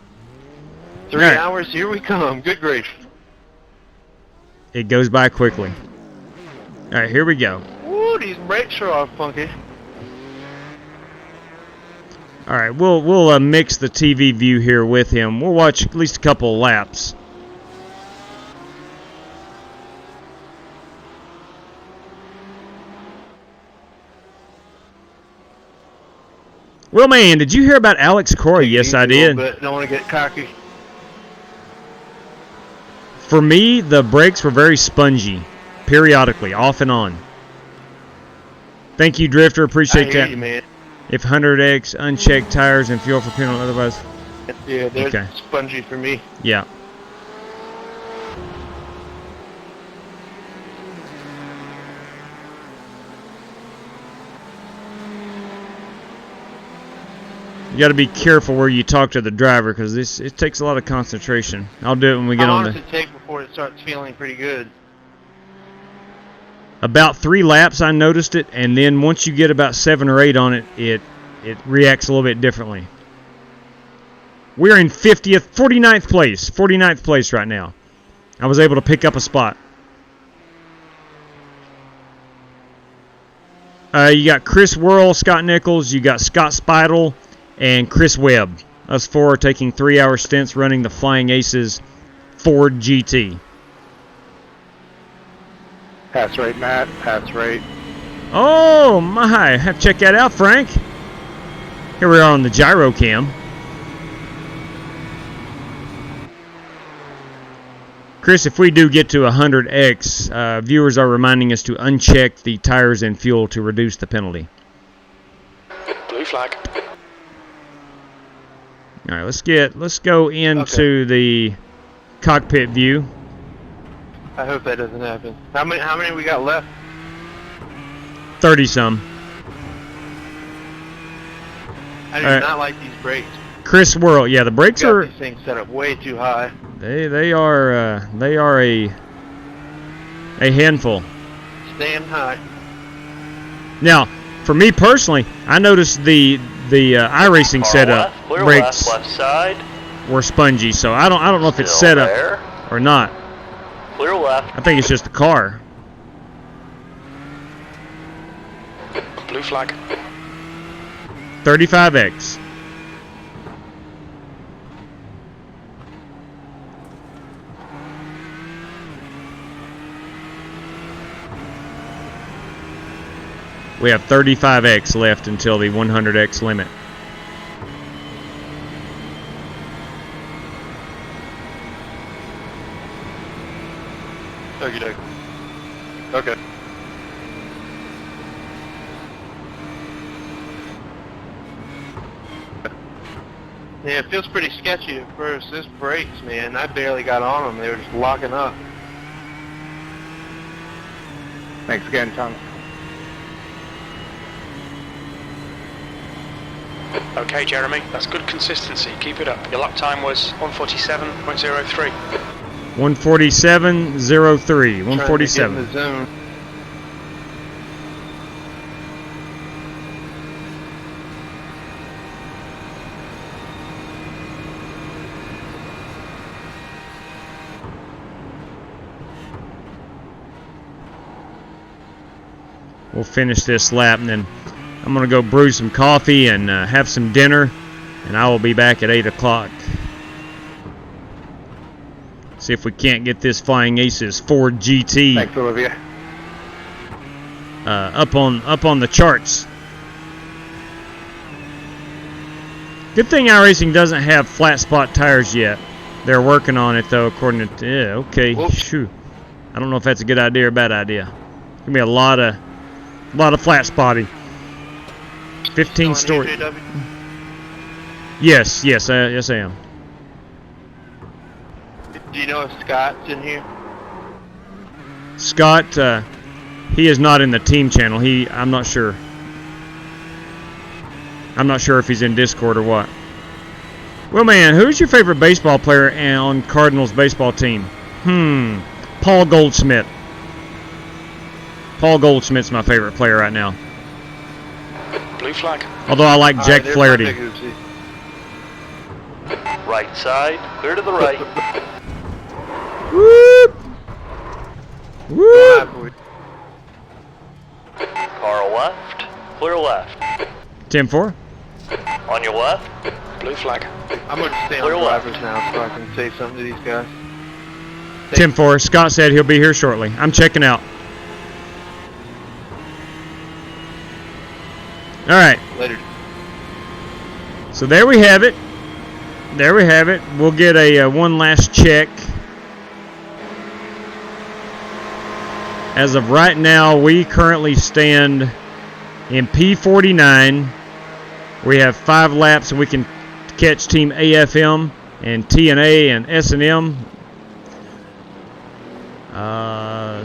3 All right. hours, here we come. Good grief. It goes by quickly. All right, here we go. Woo, these brakes are all funky. All right, we'll mix the TV view here with him. We'll watch at least a couple of laps. Well, man, did you hear about Alex Corey? Yes, I did. But don't want to get cocky. For me, the brakes were very spongy, periodically, off and on. Thank you, Drifter. Appreciate I hear that. you, man. If 100X, unchecked tires and fuel for penalty, otherwise. Yeah, they're Okay. spongy for me. Yeah. You got to be careful where you talk to the driver because it takes a lot of concentration. I'll do it when we get How on long the. does it take before it starts feeling pretty good? About 3 laps, I noticed it, and then once you get about 7 or 8 on it, it reacts a little bit differently. We're in 49th place right now. I was able to pick up a spot. You got Chris Worrell, Scott Nichols, you got Scott Speidel, and Chris Webb. Us 4 are taking 3-hour stints running the Flying Aces Ford GT. Pass right, Matt. Pass right. Oh my! Have to check that out, Frank. Here we are on the gyro cam. Chris, if we do get to 100X, viewers are reminding us to uncheck the tires and fuel to reduce the penalty. Blue flag. All right, let's go into the cockpit view. I hope that doesn't happen. How many we got left? 30 some. I do All right. not like these brakes. Chris Worrell, yeah, the brakes Got are these things set up way too high. they are a handful. Staying high. Now, for me personally, I noticed the iRacing Car setup left, clear brakes left side. were spongy, so I don't know if it's Still set up there. or not. Clear left. I think it's just the car. Blue flag. 35X. We have 35X left until the 100X limit. Okie doke. Okay. Yeah, it feels pretty sketchy at first. This brakes, man. I barely got on them. They were just locking up. Thanks again, Tom. Okay, Jeremy, that's good consistency. Keep it up. Your lap time was 147.03. 147.03. 147. Trying to get in the zone. We'll finish this lap, and then I'm going to go brew some coffee and have some dinner, and I will be back at 8 o'clock. See if we can't get this Flying Aces Ford GT Thanks, Olivia. up on the charts. Good thing iRacing doesn't have flat spot tires yet. They're working on it though, according to okay. Shoo. I don't know if that's a good idea or a bad idea. Gonna be a lot of flat spotting. 15 story. Yes, I am. Do you know if Scott's in here? Scott, he is not in the team channel. I'm not sure. I'm not sure if he's in Discord or what. Well, man, who's your favorite baseball player on Cardinals baseball team? Paul Goldschmidt. Paul Goldschmidt's my favorite player right now. Blue flag. Although I like Jack Flaherty. Right side, clear to the right. Whoop! Whoop! Car left, clear left. 10-4. On your left. Blue flag. I'm going to stay on drivers now so I can say something to these guys. 10-4. Scott said he'll be here shortly. I'm checking out. All right. Later. So there we have it. There we have it. We'll get a one last check. As of right now, we currently stand in P49. We have 5 laps, and we can catch Team AFM and TNA and S&M.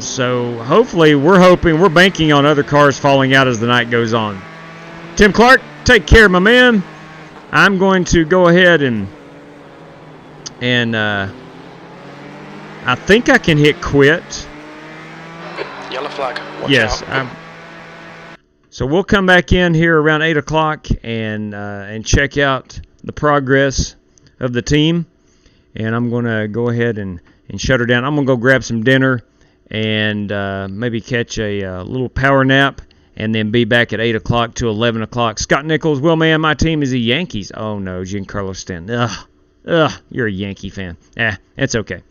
So hopefully, we're banking on other cars falling out as the night goes on. Tim Clark, take care, my man. I'm going to go ahead and I think I can hit quit. Yellow flag. Watch Yes. out. So we'll come back in here around 8 o'clock and check out the progress of the team. And I'm going to go ahead and shut her down. I'm going to go grab some dinner and maybe catch a little power nap and then be back at 8 o'clock to 11 o'clock. Scott Nichols, well, man, my team is the Yankees. Oh, no, Giancarlo Stanton. Ugh, you're a Yankee fan. It's okay.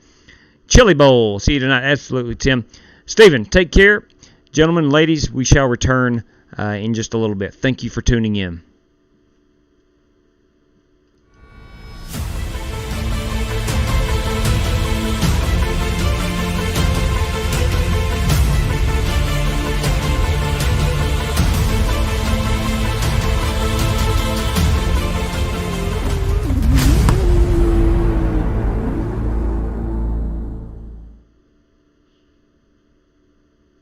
Chili Bowl. See you tonight. Absolutely, Tim. Steven, take care. Gentlemen, ladies, we shall return in just a little bit. Thank you for tuning in.